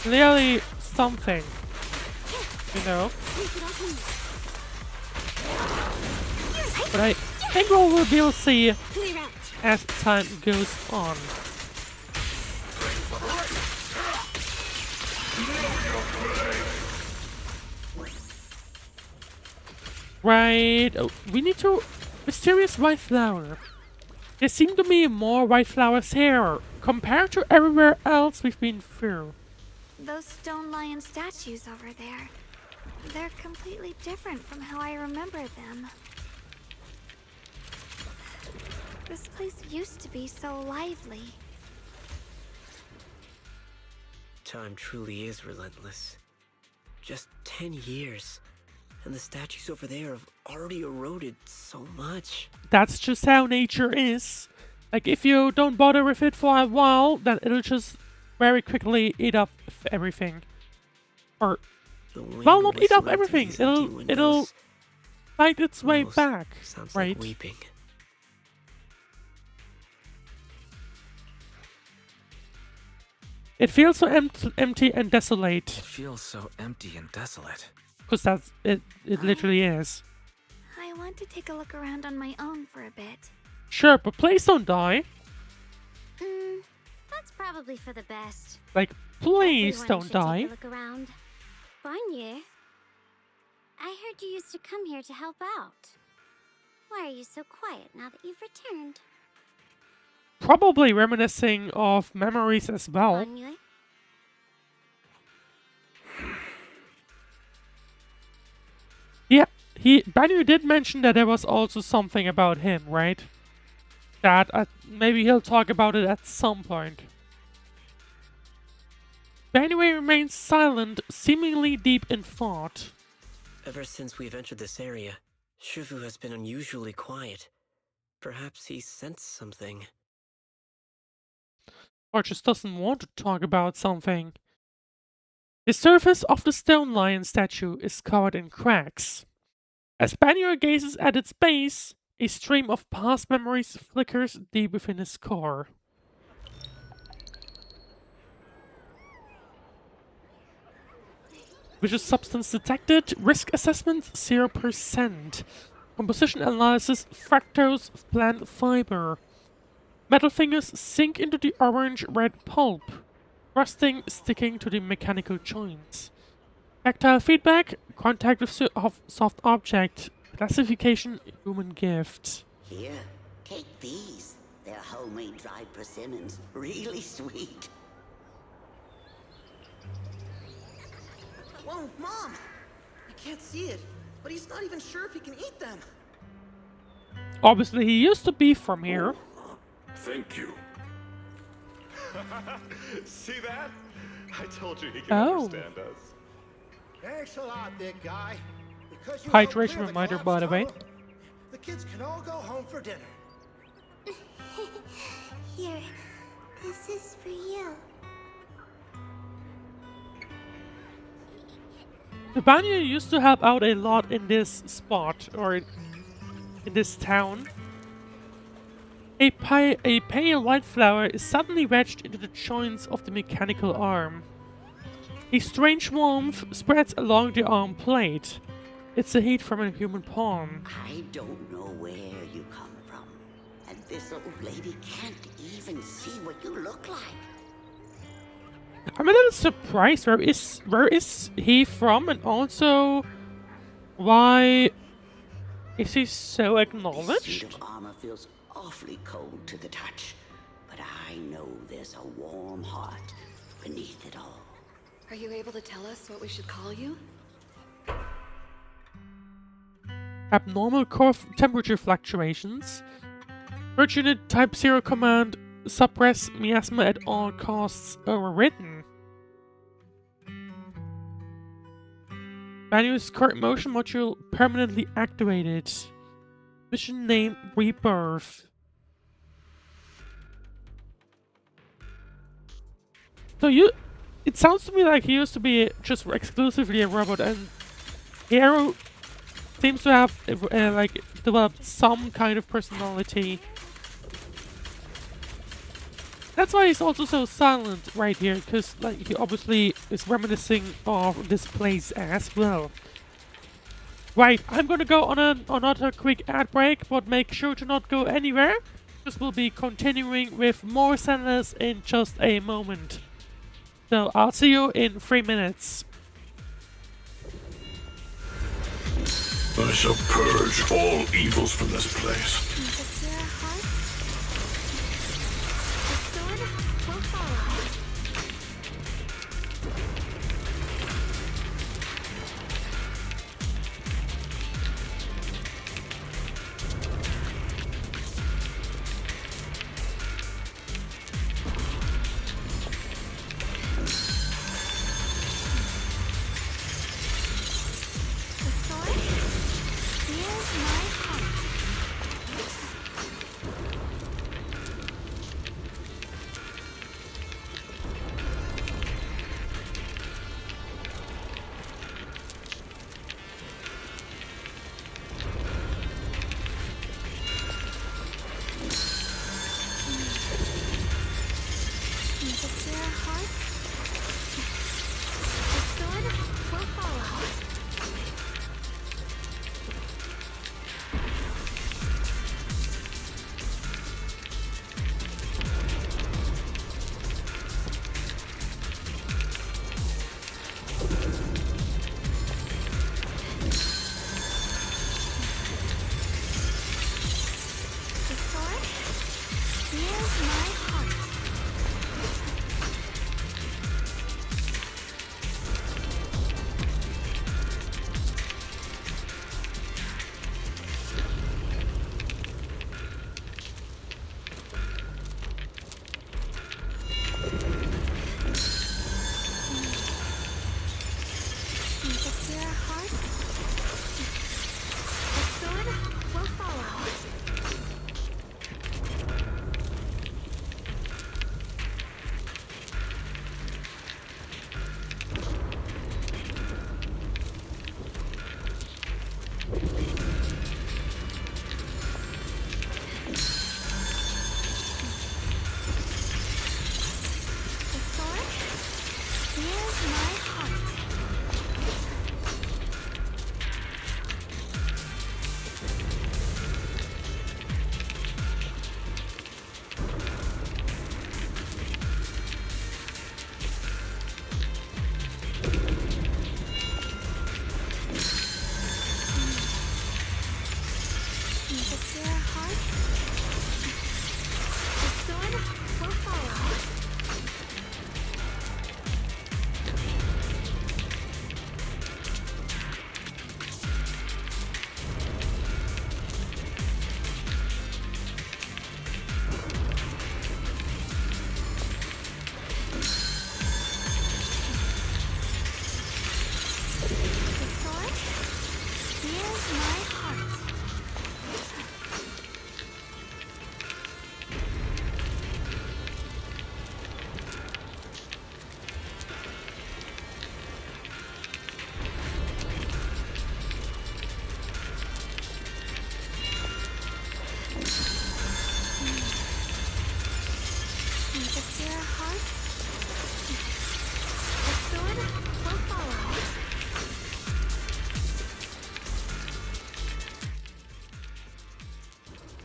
clearly something, you know. But I think we'll be able to see as time goes on. Right, oh, we need to... Mysterious white flower. There seem to be more white flowers here, compared to everywhere else we've been through. Those stone lion statues over there. They're completely different from how I remember them. This place used to be so lively. Time truly is relentless. Just 10 years, and the statues over there have already eroded so much. That's just how nature is. Like, if you don't bother with it for a while, then it'll just very quickly eat up everything. Or, well, not eat up everything. It'll fight its way back, sounds right? Like weeping. It feels so empty and desolate. It feels so empty and desolate. Because that's it. It literally is. I want to take a look around on my own for a bit. Sure, but please don't die. That's probably for the best. Like, please Everyone don't should die. Take a look around. Banyue, I heard you used to come here to help out. Why are you so quiet now that you've returned? Probably reminiscing of memories as well. Banyue? Yeah, Banyue did mention that there was also something about him, right? That maybe he'll talk about it at some point. Banyue remains silent, seemingly deep in thought. Ever since we've entered this area, Shifu has been unusually quiet. Perhaps he sensed something. Or just doesn't want to talk about something. The surface of the stone lion statue is covered in cracks. As Banyue gazes at its base, a stream of past memories flickers deep within his core. Vicious substance detected, risk assessment 0%. Composition analysis, fructose plant fiber. Metal fingers sink into the orange-red pulp, rusting sticking to the mechanical joints. Tactile feedback, contact with soft object, classification human gift. Here, take these. They're homemade dried persimmons. Really sweet. Whoa, Mom! I can't see it, but he's not even sure if he can eat them. Obviously, he used to be from here. Thank you. See that? I told you he could Oh. understand us. Thanks a lot, big guy. Because you Hydration helped clear reminder, the by the way. collapse tunnel, the kids can all go home for dinner. Here, this is for you. Banyue used to help out a lot in this spot, or in this town. A pale white flower is suddenly wedged into the joints of the mechanical arm. A strange warmth spreads along the arm plate. It's the heat from a human palm. I don't know where you come from, and this old lady can't even see what you look like. I'm a little surprised. Where is he from, and also why is he so This acknowledged? suit of armor feels awfully cold to the touch, but I know there's a warm heart beneath it all. Are you able to tell us what we should call you? Abnormal core temperature fluctuations. Merge unit type 0 command. Suppress miasma at all costs overwritten. Banyue's current motion module permanently activated. Mission name Rebirth. So it sounds to me like he used to be just exclusively a robot, and Hero seems to have like developed some kind of personality. That's why he's also so silent right here, because like he obviously is reminiscing of this place as well. Right, I'm gonna go on another quick ad break, but make sure to not go anywhere, because we'll be continuing with more Zenless in just a moment. So I'll see you in 3 minutes. I shall purge all evils from this place.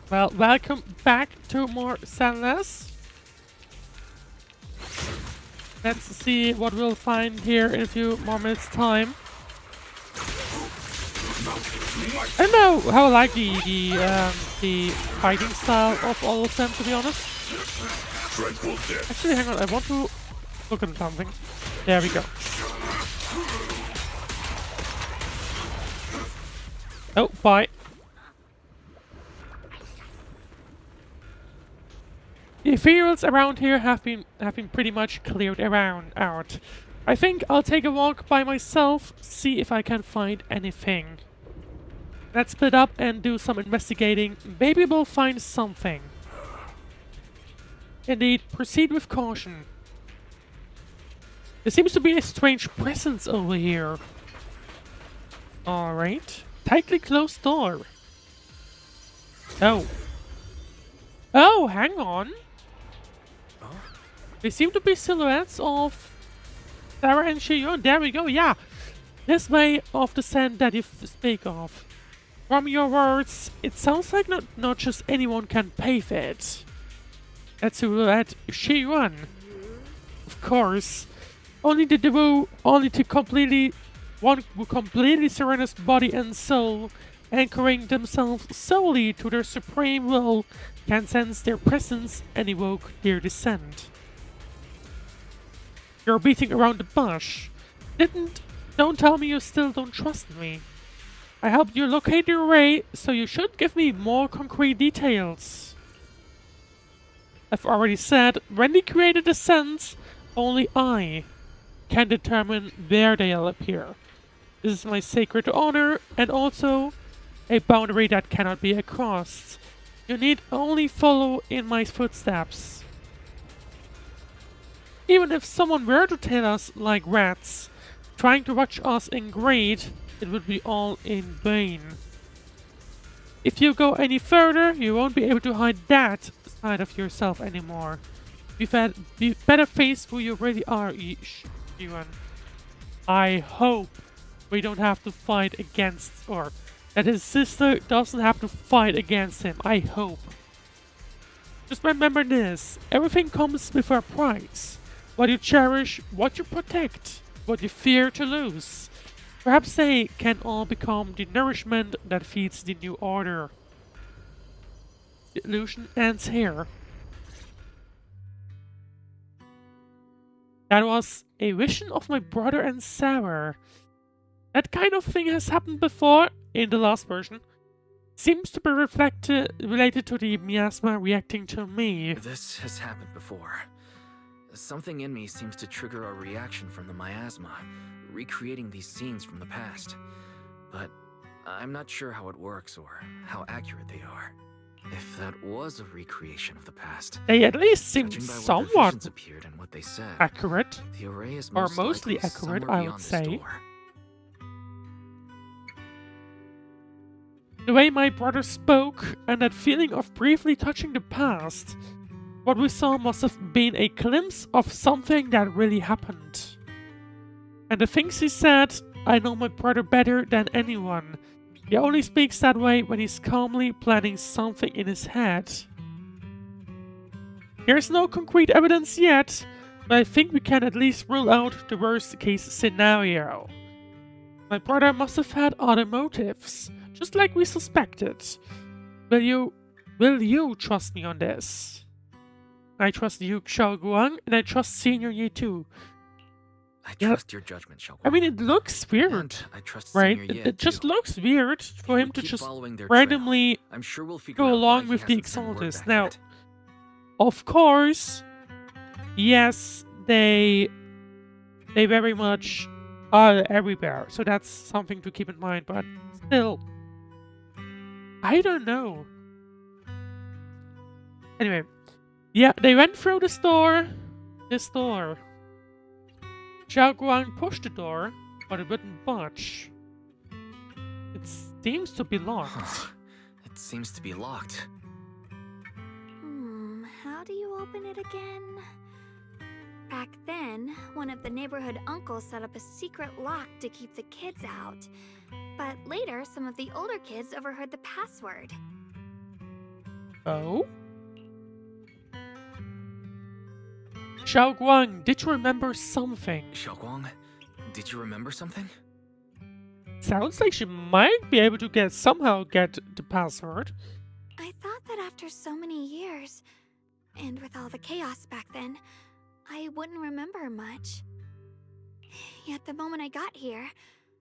Well, welcome back to more Zenless. Let's see what we'll find here in a few more minutes' time. I don't know how I like the fighting style of all of them, to be honest. Actually, hang on, I want to look at something. There we go. Oh, bye. The ethereals around here have been pretty much cleared out. I think I'll take a walk by myself, see if I can find anything. Let's split up and do some investigating. Maybe we'll find something. Indeed, proceed with caution. There seems to be a strange presence over here. Alright. Tightly closed door. Oh. Oh, hang on. They seem to be silhouettes of Sarah and Shiyun. There we go, yeah. This way of the scent that you speak of. From your words, it sounds like not just anyone can pave it. That's a silhouette Shiyun. Of course. Only one who completely surrenders body and soul, anchoring themselves solely to their supreme will, can sense their presence and evoke their descent. You're beating around the bush. Don't tell me you still don't trust me. I helped you locate your way, so you should give me more concrete details. I've already said, when we created the scents, only I can determine where they'll appear. This is my sacred honor, and also a boundary that cannot be crossed. You need only follow in my footsteps. Even if someone were to tail us like rats, trying to watch us in greed, it would be all in vain. If you go any further, you won't be able to hide that side of yourself anymore. You better face who you really are, Yuan. I hope we don't have to fight against, or that his sister doesn't have to fight against him. I hope. Just remember this, everything comes with a price. What you cherish, what you protect, what you fear to lose. Perhaps they can all become the nourishment that feeds the new order. The illusion ends here. That was a vision of my brother and Sarah. That kind of thing has happened before in the last version. Seems to be related to the miasma reacting to me. This has happened before. Something in me seems to trigger a reaction from the miasma, recreating these scenes from the past. But I'm not sure how it works or how accurate they are. If that was a recreation of the past, they at least seem somewhat appeared and what they said, accurate, the array is or mostly accurate, I would say. The way my brother spoke and that feeling of briefly touching the past, what we saw must have been a glimpse of something that really happened. And the things he said, I know my brother better than anyone. He only speaks that way when he's calmly planning something in his head. There's no concrete evidence yet, but I think we can at least rule out the worst case scenario. My brother must have had other motives, just like we suspected. Will you trust me on this? I trust you, Xiao Guang, and I trust Senior Yi too. I trust your judgment, Xiao Guang. I mean, it looks weird, and I trust right? Senior Ye It just looks weird for him to keep just following their randomly I'm sure we'll figure go out along why with he the hasn't sent word Exaltus. back Now, yet. of course, yes, they very much are everywhere, so that's something to keep in mind, but still, I don't know. Anyway, yeah, they went through this door. Xiao Guang pushed the door, but it wouldn't budge. It seems to be locked. It seems to be locked. How do you open it again? Back then, one of the neighborhood uncles set up a secret lock to keep the kids out. But later, some of the older kids overheard the password. Oh? Xiaoguang, did you remember something? Xiaoguang, did you remember something? Sounds like she might be able to somehow get the password. I thought that after so many years, and with all the chaos back then, I wouldn't remember much. Yet the moment I got here,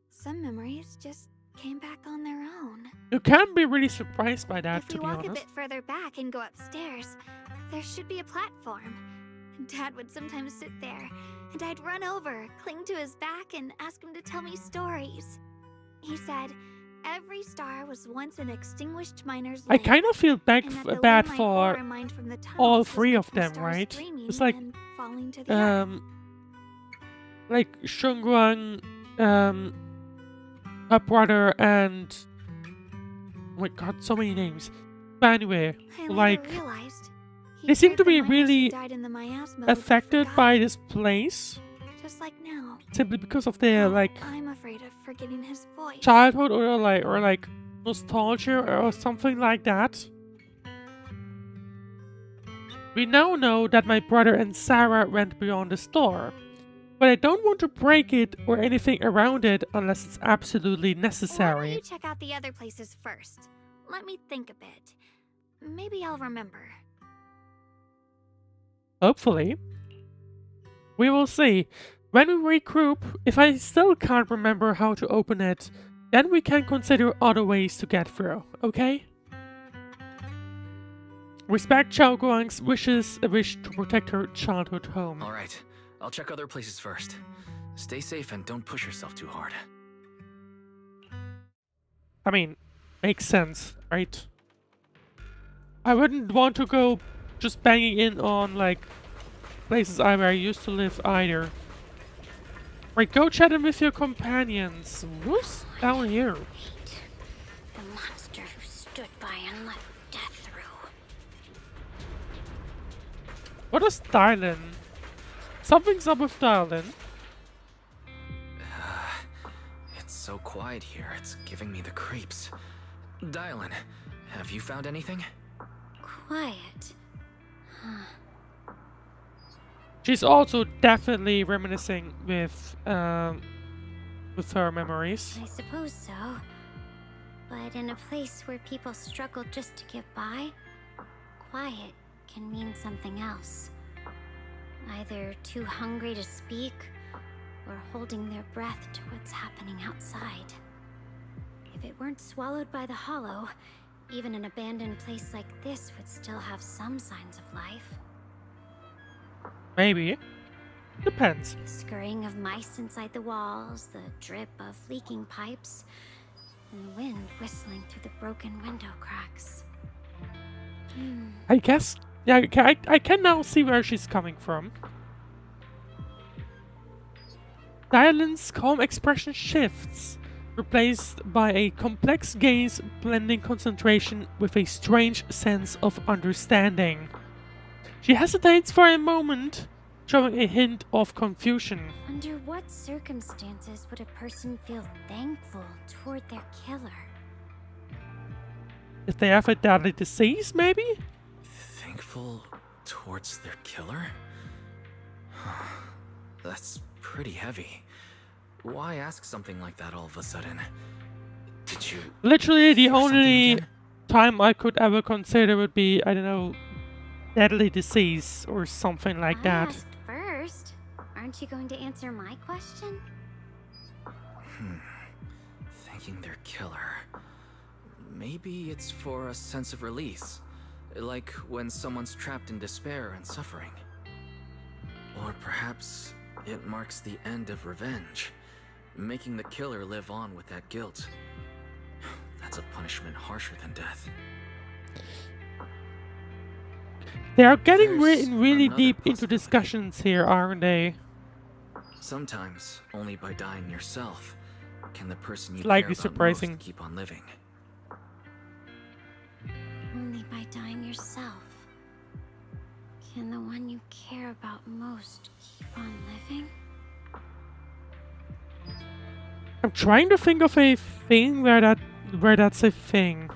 some memories just came back on their own. You can be really surprised by that, If to we be walk honest. a bit further back and go upstairs, there should be a platform. Dad would sometimes sit there, and I'd run over, cling to his back, and ask him to tell me stories. He said, every star was once an extinguished miner's I lamp, kind of feel and that the bad limb I'd for bore mined from the tunnels all was three of making them, stars right? dreaming It's like, and falling to the earth. Shunguang, her brother, and oh my god, so many names. But anyway, I like, later realized he they seem feared to the be miners who really died in the miasma would be affected by this place, just like now. simply because of their I'm afraid of forgetting his voice. childhood or like nostalgia or something like that. We now know that my brother and Sarah went beyond the store, but I don't want to break it or anything around it unless it's absolutely Why don't necessary. you check out the other places first? Let me think a bit. Maybe I'll remember. Hopefully. We will see. When we regroup, if I still can't remember how to open it, then we can consider other ways to get through, okay? Respect Xiao Guang's wishes, a wish to protect her childhood home. Alright, I'll check other places first. Stay safe and don't push yourself too hard. I mean, makes sense, right? I wouldn't want to go just banging in on, places where I used to live either. Right, go chat in with your companions. Who's down here? The monster who stood by and let death through. What is Dialyn? Something's up with Dialyn. It's so quiet here, it's giving me the creeps. Dialyn, have you found anything? Quiet. She's also definitely reminiscing with her memories. I suppose so. But in a place where people struggle just to get by, quiet can mean something else. Either too hungry to speak, or holding their breath to what's happening outside. If it weren't swallowed by the hollow, even an abandoned place like this would still have some signs of life. Maybe. Depends. The scurrying of mice inside the walls, the drip of leaking pipes, and the wind whistling through the broken window cracks. I guess, yeah, I can now see where she's coming from. Dialyn's calm expression shifts, replaced by a complex gaze blending concentration with a strange sense of understanding. She hesitates for a moment, showing a hint of confusion. Under what circumstances would a person feel thankful toward their killer? If they have a deadly disease, maybe? Thankful towards their killer? That's pretty heavy. Why ask something like that all of a sudden? Did you... Literally, the hear something only again? time I could ever consider would be, I don't know, deadly disease or something like I that. asked first. Aren't you going to answer my question? Thanking their killer. Maybe it's for a sense of release. Like when someone's trapped in despair and suffering. Or perhaps it marks the end of revenge, making the killer live on with that guilt. That's a punishment harsher than death. They are getting There's really another deep into discussions here, aren't they? Sometimes, only by dying yourself, can the person you Slightly care about surprising. most keep on living. Only by dying yourself. Can the one you care about most keep on living? I'm trying to think of a thing where that's a thing.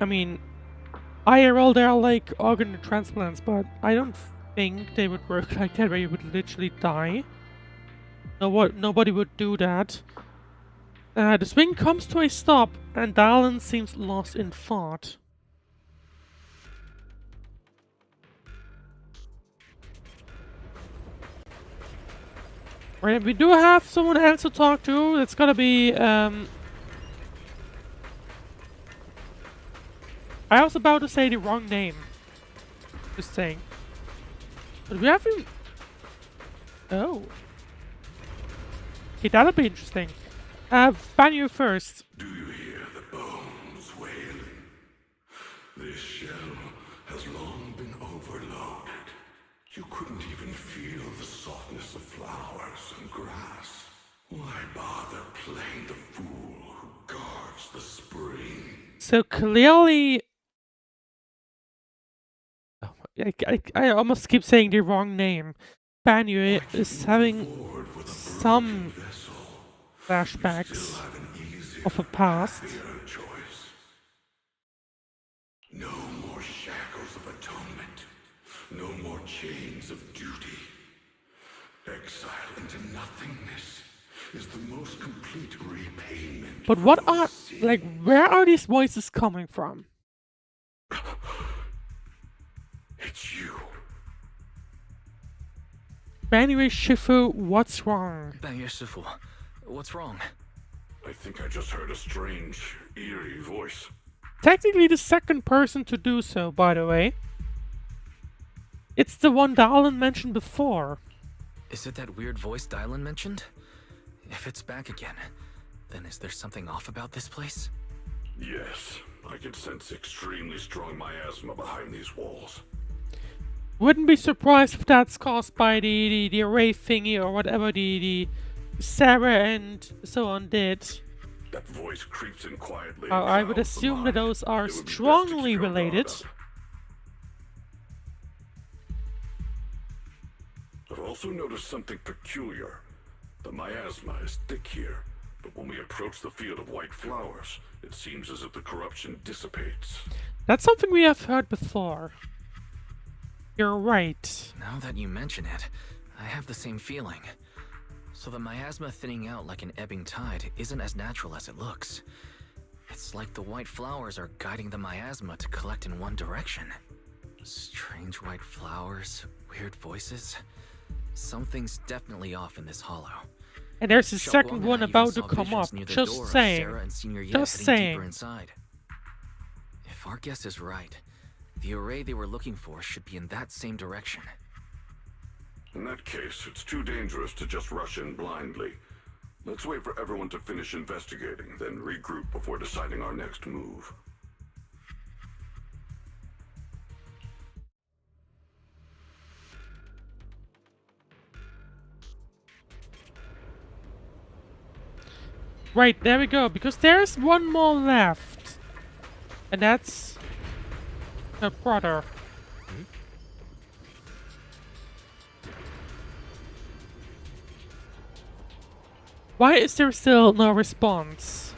I mean, IRL, there are like organ transplants, but I don't think they would work like that, where you would literally die. Nobody would do that. The swing comes to a stop, and Dialyn seems lost in thought. Right, we do have someone else to talk to. It's gotta be, I was about to say the wrong name. Just saying. But we haven't... Oh. Okay, that'll be interesting. Banyue first. Do you hear the bones wailing? This shell has long been overloaded. You couldn't even feel the softness of flowers and grass. Why bother playing the fool who guards the spring? So clearly... Oh, I almost keep saying the wrong name. Banyue is having some flashbacks of a past. No more shackles of atonement. No more chains of duty. Exile into nothingness is the most complete repayment. But what are... like, where are these voices coming from? It's you. Banyue Shifu, what's wrong? Banyue Shifu, what's wrong? I think I just heard a strange, eerie voice. Technically the second person to do so, by the way. It's the one Dialyn mentioned before. Is it that weird voice Dialyn mentioned? If it's back again, then is there something off about this place? Yes, I can sense extremely strong miasma behind these walls. Wouldn't be surprised if that's caused by the array thingy or whatever the Sarah and so on did. That voice creeps in quietly. I would assume that those are strongly related. I've also noticed something peculiar. The miasma is thick here, but when we approach the field of white flowers, it seems as if the corruption dissipates. That's something we have heard before. You're right. Now that you mention it, I have the same feeling. So the miasma thinning out like an ebbing tide isn't as natural as it looks. It's like the white flowers are guiding the miasma to collect in one direction. Strange white flowers, weird voices. Something's definitely off in this hollow. And there's a second one about to come up. Just saying. Just saying. Inside. If our guess is right, the array they were looking for should be in that same direction. In that case, it's too dangerous to just rush in blindly. Let's wait for everyone to finish investigating, then regroup before deciding our next move. Right, there we go, because there's one more left. And that's her brother. Why is there still no response?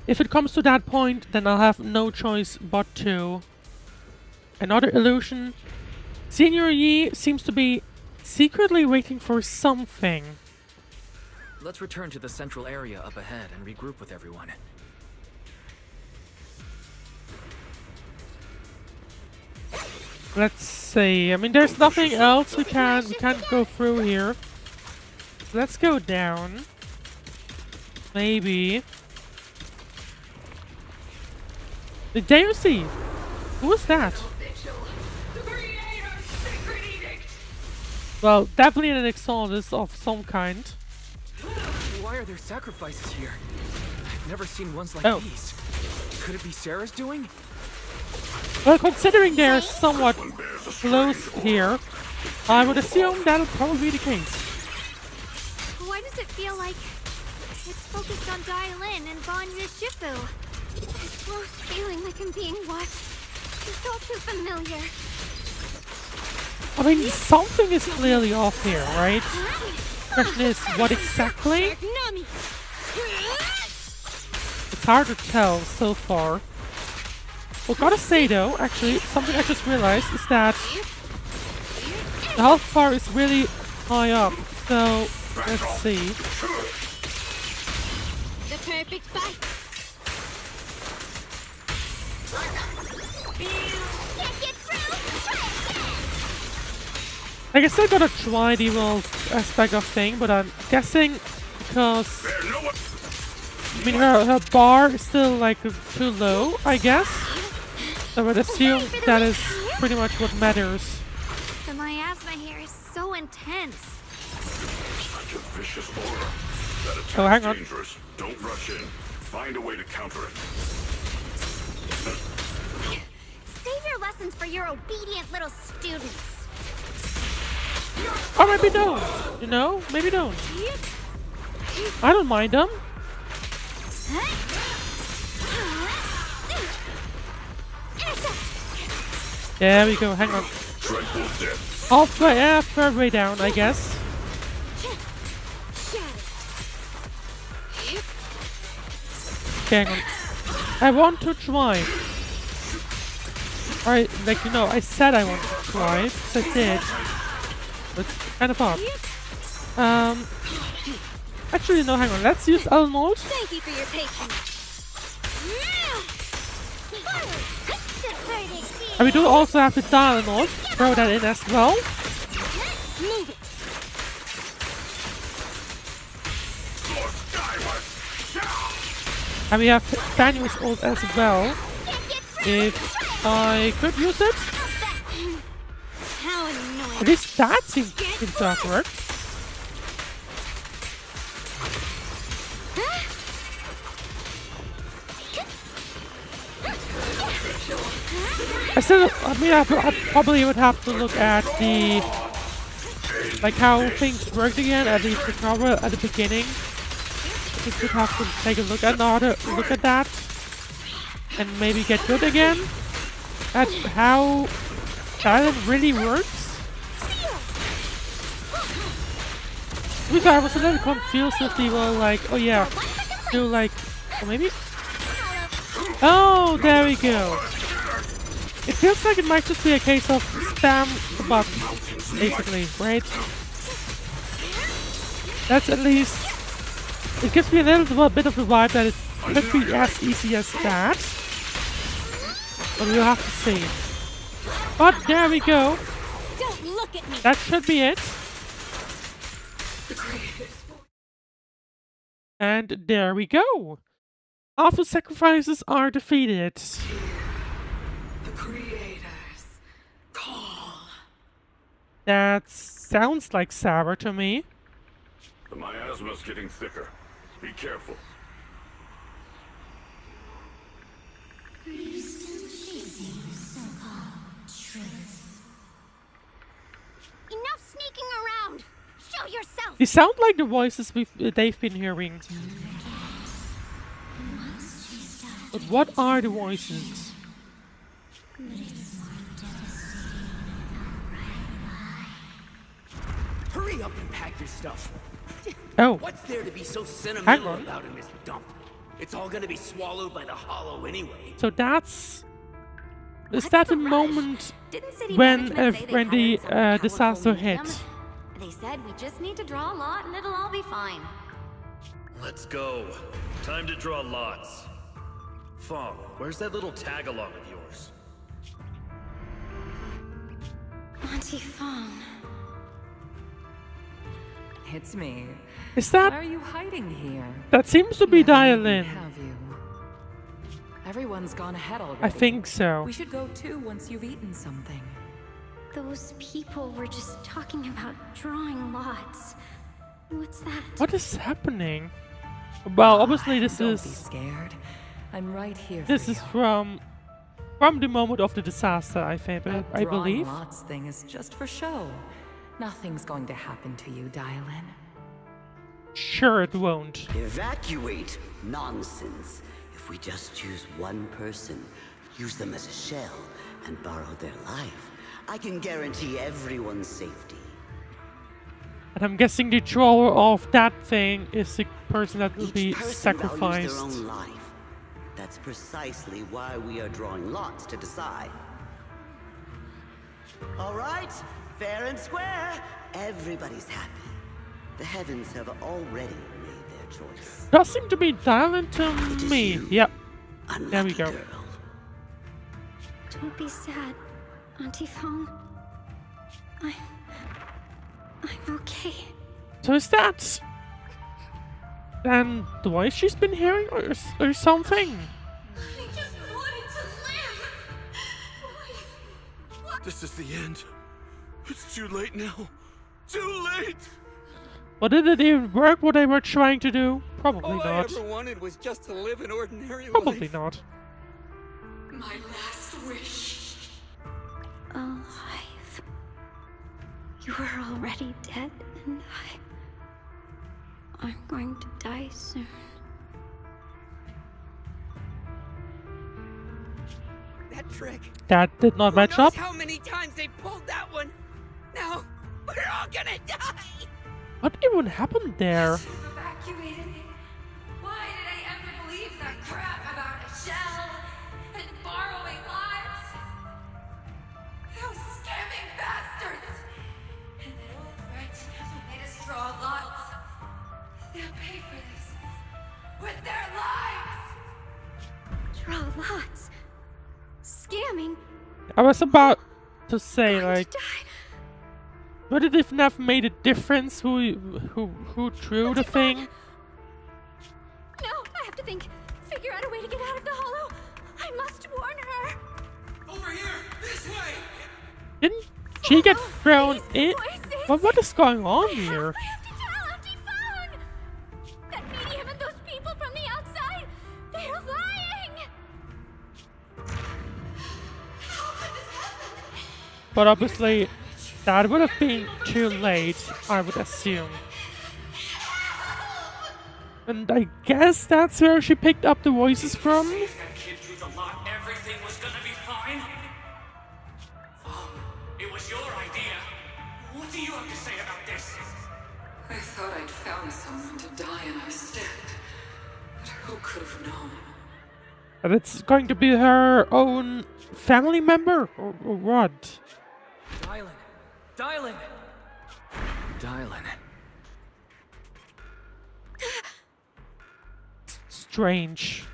If it comes to that point, then I'll have no choice but to. Another illusion. Senior Yi seems to be secretly waiting for something. Let's return to the central area up ahead and regroup with everyone. Let's see. I mean, there's nothing else we can't go through here. Let's go down. Maybe. Did you see? Who is that? Well, definitely an Exodus of some kind. Why are there sacrifices here? I've never seen ones like Oh. these. Could it be Sarah's doing? Well, considering they're somewhat close here, I would assume that'll probably be the case. Why does it feel like it's focused on Dialyn and Banyue Shifu? This close feeling like I'm being watched. It's all too familiar. I mean, something is clearly off here, right? Question is, what exactly? hard to tell so far. Well, gotta say though, actually, something I just realized is that the health bar is really high up. So, let's see. The perfect bite. Can't get through. Like, I still gotta try the evolve aspect of thing, but I'm guessing because I mean her bar is still like too low, I guess. So I would assume that is pretty much what matters. The miasma here is so intense. Such a vicious aura. That attack's Oh, hang on. dangerous. Don't rush in. Find a way to counter it. Save your lessons for your obedient little students. Or maybe don't. You know? Maybe don't. I don't mind them. There we go, hang on. Halfway, yeah, third way down, I guess. Okay, hang on. I want to try. Alright, like, you know, I said I wanted to try, because I did. It's kind of hard. Actually, no, hang on. Let's use Elmold. Thank you for your patience. And we do also have the Dialyn. Throw that in as well. Move it. And we have Banyue's ult as well. If I could use it. How annoying. At least that seems to have worked. I mean, I probably would have to look at the, like, how things worked again, at least the cover at the beginning. Just would have to take a look at that, and maybe get good again at how that really works. Because I was a little confused with the, well, like, oh yeah, do like, or maybe. Oh, there we go. It feels like it might just be a case of spam the button, basically, right? That's at least... It gives me a little bit of the vibe that it could be as easy as that. But we'll have to see. But there we go. Don't look at me. That should be it. And there we go. All the sacrifices are defeated. The creators call. That sounds like Sarah to me. The miasma's getting thicker. Be careful. Are you still chasing the so-called truth? Enough sneaking around! Show yourself! They sound like the voices they've been hearing. But what are the voices? Hurry up and pack your stuff. Oh. What's there to be so Hang sentimental on. about in this dump? It's all gonna be swallowed by the hollow anyway. So that's... Is that the moment Didn't city when management say they when the hired some powerful disaster medium? hit? They said we just need to draw a lot and it'll all be fine. Let's go. Time to draw lots. Fong, where's that little tag-along of yours? Auntie Fong. It's me. Is that... Why are you hiding here? That seems to be Dialyn. Have you? Everyone's gone ahead already. I think so. We should go too once you've eaten something. Those people were just talking about drawing lots. What's that? What is happening? Well, obviously this Don't is... be scared. I'm right here This for is you. from the moment of the disaster, I think, That I drawing believe. lots thing is just for show. Nothing's going to happen to you, Dialyn. Sure it won't. Evacuate? Nonsense. If we just choose one person, use them as a shell, and borrow their life, I can guarantee everyone's safety. And I'm guessing the drawer of that thing is the person that will be Person sacrificed. values their own life. That's precisely why we are drawing lots to decide. All right, fair and square. Everybody's happy. The heavens have already made their choice. Does seem to be Dialyn to me. Yep. There we go. Girl. Don't be sad, Auntie Phone. I'm okay. So is that then the voice she's been hearing, or something? I just wanted to live. This is the end. It's too late now. Too late! Well, did it even work what they were trying to do? Probably All not. I ever wanted was just to live an ordinary Probably life. not. My last wish. Alive. You were already dead, and I'm going to die soon. That trick. That did not match Who knows up. how many times they pulled that one? Now, we're all gonna die! What even happened there? Evacuated me. Why did I ever believe that crap about a shell and borrowing lives? Those scamming bastards! And that old wretch who made us draw lots. They'll pay for this with their lives! Draw lots. Scamming. I was about to say, like, would it even have made a difference who drew the thing? No, I have to think. Figure out a way to get out of the hollow. I must warn her. Over here! This way! Didn't she get thrown in? What is going on here? I have to tell Auntie Phone. That medium and those people from the outside, they're lying. But obviously, that would have been too late, I would assume. And I guess that's where she picked up the voices from. If that kid drew the lot, everything was gonna be fine. Oh, it was your idea. What do you have to say about this? I thought I'd found someone to die in our stead. But who could have known? And it's going to be her own family member, or what? Dialyn! Dialyn! Dialyn. Strange.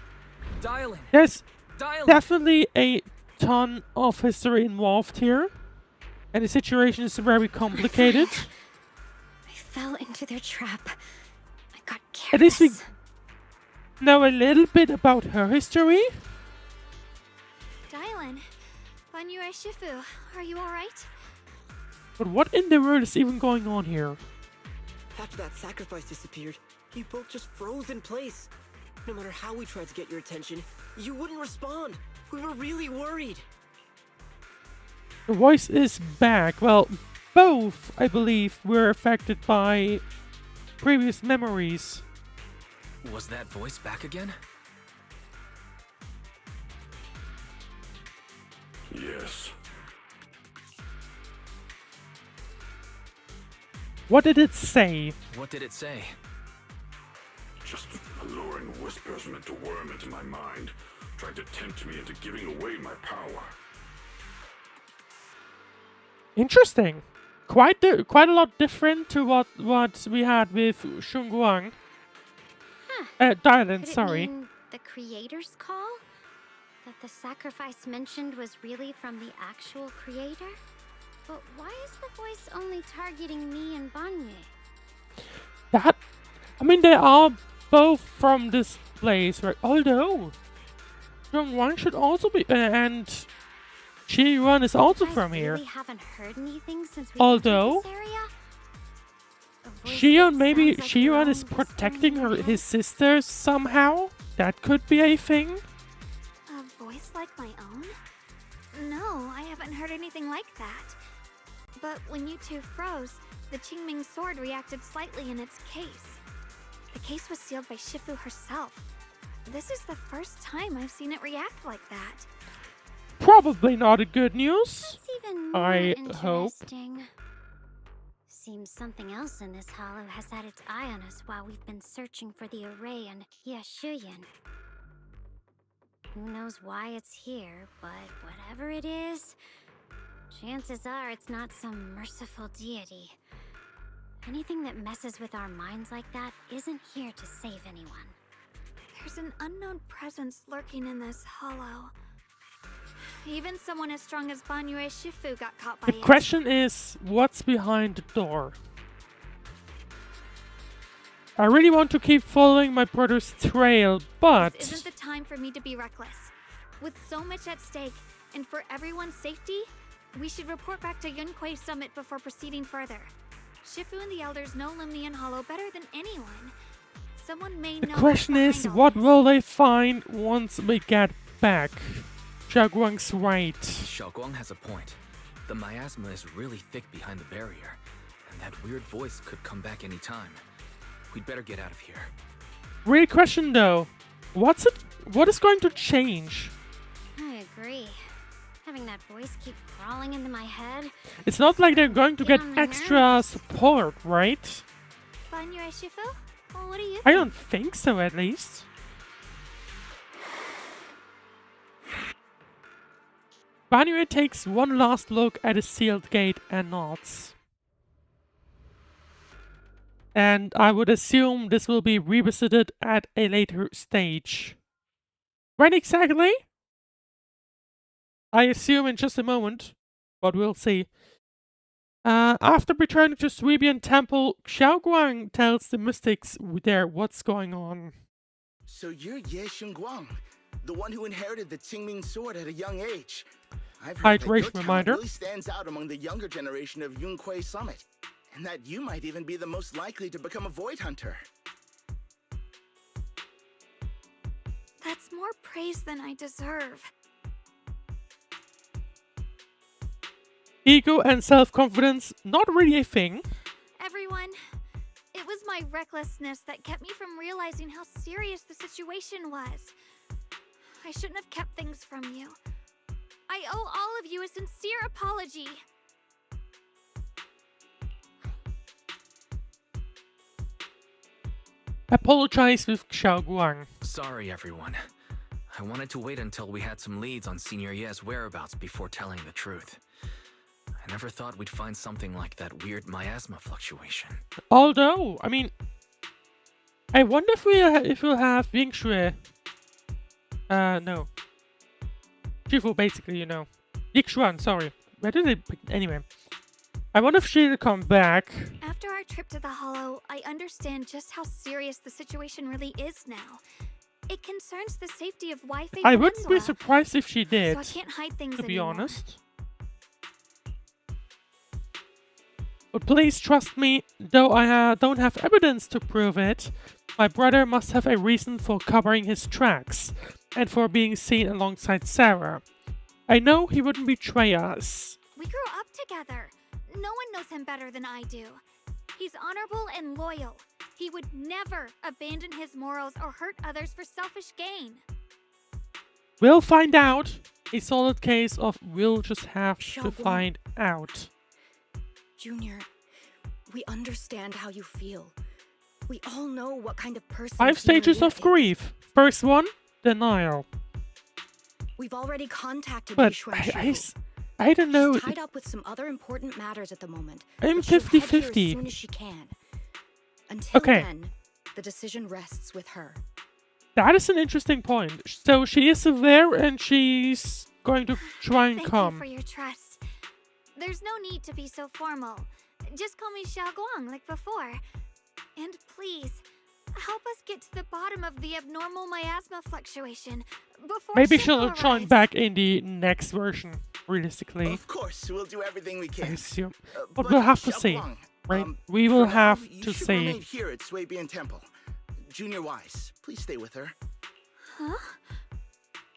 Dialyn! There's Dialyn! definitely a ton of history involved here. And the situation is very complicated. I fell into their trap. I got At least we careless. know a little bit about her history. Dialyn, Banyue Shifu, are you alright? But what in the world is even going on here? After that sacrifice disappeared, you both just froze in place. No matter how we tried to get your attention, you wouldn't respond. We were really worried. The voice is back. Well, both, I believe, were affected by previous memories. Was that voice back again? Yes. What did it say? What did it say? Just alluring whispers meant to worm into my mind, trying to tempt me into giving away my power. Interesting. Quite a lot different to what we had with Shunguang. Dialyn, Could sorry. it mean the creator's call? That the sacrifice mentioned was really from the actual creator? But why is the voice only targeting me and Banyue? That, I mean, they are both from this place, right? Although, Shunguang should also be, and Chi-Yuan is also from here. Really haven't heard anything since we Although, entered this area? A voice Shion, that maybe sounds like Shion your is own protecting his sister somehow? That could be a thing. A voice like my own? No, I haven't heard anything like that. But when you two froze, the Qingming sword reacted slightly in its case. The case was sealed by Shifu herself. This is the first time I've seen it react like that. Probably not a good news. That's even more I hope. interesting. Seems something else in this hollow has had its eye on us while we've been searching for the array and Yashuyan. Who knows why it's here, but whatever it is, chances are it's not some merciful deity. Anything that messes with our minds like that isn't here to save anyone. There's an unknown presence lurking in this hollow. Even someone as strong as Banyue Shifu got caught by The it. question is, what's behind the door? I really want to keep following my brother's trail, but... This isn't the time for me to be reckless. With so much at stake, and for everyone's safety, we should report back to Yunquei Summit before proceeding further. Shifu and the elders know Limnian Hollow better than anyone. Someone may know. The question is, what will they find once we get back? Xiaoguang's right. Xiaoguang has a point. The miasma is really thick behind the barrier, and that weird voice could come back any time. We'd better get out of here. Real question though, what is going to change? I agree. Having that voice keep crawling into my head. It's not like they're going to get extra support, right? Banyue Shifu? Well, what do you think? I don't think so, at least. Banyue takes one last look at a sealed gate and nods. And I would assume this will be revisited at a later stage. When exactly? I assume in just a moment, but we'll see. After returning to Swebian Temple, Xiaoguang tells the mystics there what's going on. So you're Ye Xingguang, the one who inherited the Qingming sword at a young age. I've heard that your Hydration talent reminder. really stands out among the younger generation of Yunquei Summit, and that you might even be the most likely to become a void hunter. That's more praise than I deserve. Ego and self-confidence, not really a thing. Everyone, it was my recklessness that kept me from realizing how serious the situation was. I shouldn't have kept things from you. I owe all of you a sincere apology. Apologize with Xiaoguang. Sorry, everyone. I wanted to wait until we had some leads on Senior Ye's whereabouts before telling the truth. I never thought we'd find something like that weird miasma fluctuation. Although, I mean, I wonder if we'll have Yingshui. No. Shifu, basically, you know. Yixuan, sorry. Where did they pick? Anyway. I wonder if she'll come back. After our trip to the Hollow, I understand just how serious the situation really is now. It concerns the safety of Wi-Fi I wouldn't be Peninsula, surprised if she did, so I can't hide things to be anymore. honest. But please trust me, though I don't have evidence to prove it, my brother must have a reason for covering his tracks, and for being seen alongside Sarah. I know he wouldn't betray us. We grew up together. No one knows him better than I do. He's honorable and loyal. He would never abandon his morals or hurt others for selfish gain. We'll find out. A solid case of we'll just have to Xiaoguang. find out. Junior, we understand how you feel. We all know what kind of person 5 stages Senior of Ye is. grief. First one, denial. We've already contacted But Yishuan Shifu. I don't know. She's tied up with some other important matters at the moment. I'm but she'll head here 50-50. as soon as she can. Until Okay. then, the decision rests with her. That is an interesting point. So she is aware and she's going to try and Thank come. you for your trust. There's no need to be so formal. Just call me Xiaoguang like before. And please, help us get to the bottom of the abnormal miasma fluctuation before Maybe Shifu she'll join arrives. back in the next version, realistically. Of course, we'll do everything we I can. assume. But But we'll have to see, Xiaoguang, right? We will for now, have you to should see. remain here at Swabian Temple. Junior Wise, please stay with her. Huh?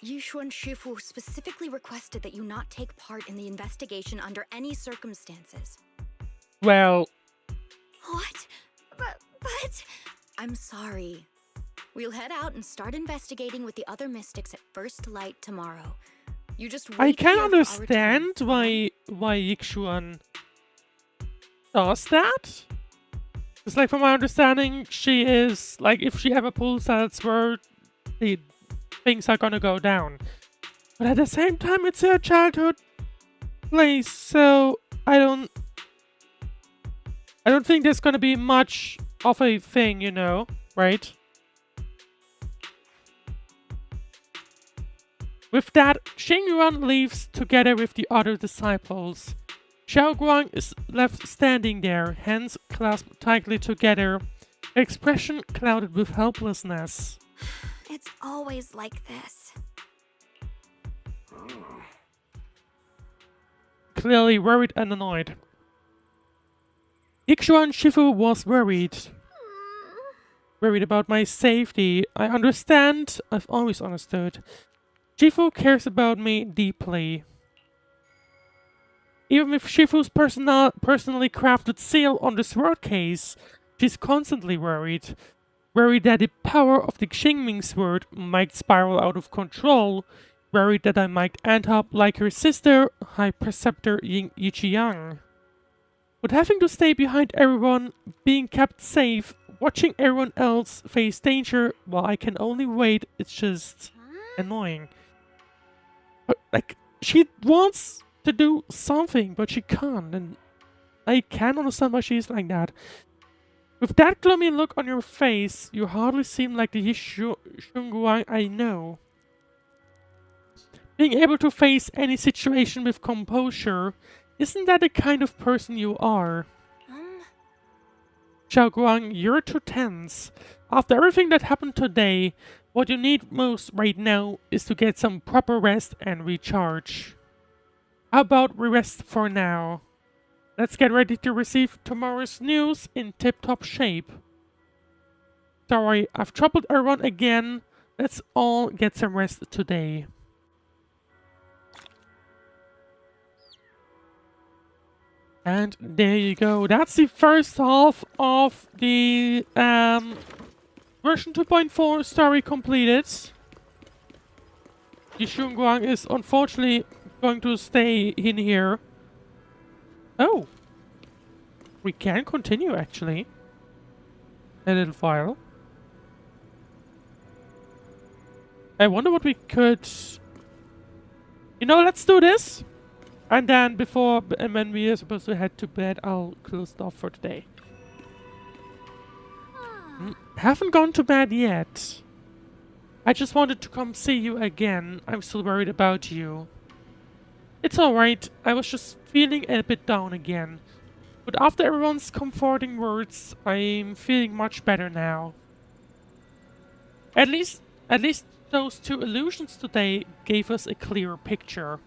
Yishuan Shifu specifically requested that you not take part in the investigation under any circumstances. Well, What? But... I'm sorry. We'll head out and start investigating with the other mystics at first light tomorrow. You just wait I can here for our return. understand why Yixuan does that. It's like, from my understanding, she is like, if she ever pulls that sword, things are gonna go down. But at the same time, it's a childhood place, so I don't think there's gonna be much of a thing, you know, right? With that, Xingyuan leaves together with the other disciples. Xiaoguang is left standing there, hands clasped tightly together, expression clouded with helplessness. It's always like this. Clearly worried and annoyed. Yixuan Shifu was worried. Worried about my safety. I understand. I've always understood. Shifu cares about me deeply. Even with Shifu's personally crafted seal on the sword case, she's constantly worried. Worried that the power of the Xingming sword might spiral out of control. Worried that I might end up like her sister, High Preceptor Yiqiang. But having to stay behind everyone, being kept safe, watching everyone else face danger while I can only wait, it's just annoying. But, like, she wants to do something, but she can't, and I can understand why she's like that. With that gloomy look on your face, you hardly seem like the Xingyuan I know. Being able to face any situation with composure, isn't that the kind of person you are? Xiaoguang, you're too tense. After everything that happened today, what you need most right now is to get some proper rest and recharge. How about we rest for now? Let's get ready to receive tomorrow's news in tip-top shape. Sorry, I've troubled everyone again. Let's all get some rest today. And there you go. That's the first half of the version 2.4 story completed. The Xingyuan is unfortunately going to stay in here. Oh, we can continue actually. A little while. I wonder what we could. You know, let's do this. And then when we are supposed to head to bed, I'll close it off for today. Haven't gone to bed yet. I just wanted to come see you again. I'm still worried about you. It's alright, I was just feeling a bit down again. But after everyone's comforting words, I'm feeling much better now. At least those two illusions today gave us a clearer picture.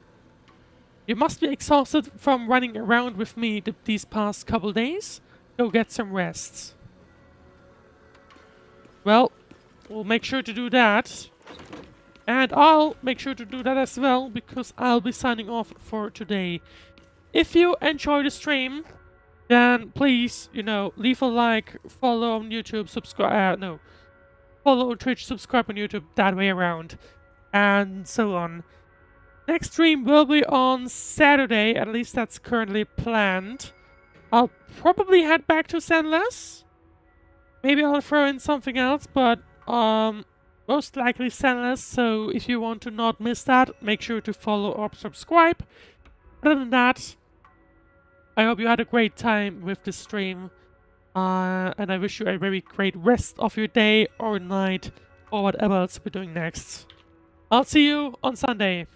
You must be exhausted from running around with me these past couple days. Go get some rest. Well, we'll make sure to do that. And I'll make sure to do that as well, because I'll be signing off for today. If you enjoy the stream, then please, you know, leave a like, follow on YouTube, subscribe, follow on Twitch, subscribe on YouTube, that way around, and so on. Next stream will be on Saturday, at least that's currently planned. I'll probably head back to Zenless. Maybe I'll throw in something else, but most likely Zenless, so if you want to not miss that, make sure to follow or subscribe. Other than that, I hope you had a great time with this stream, and I wish you a very great rest of your day or night, or whatever else we're doing next. I'll see you on Sunday.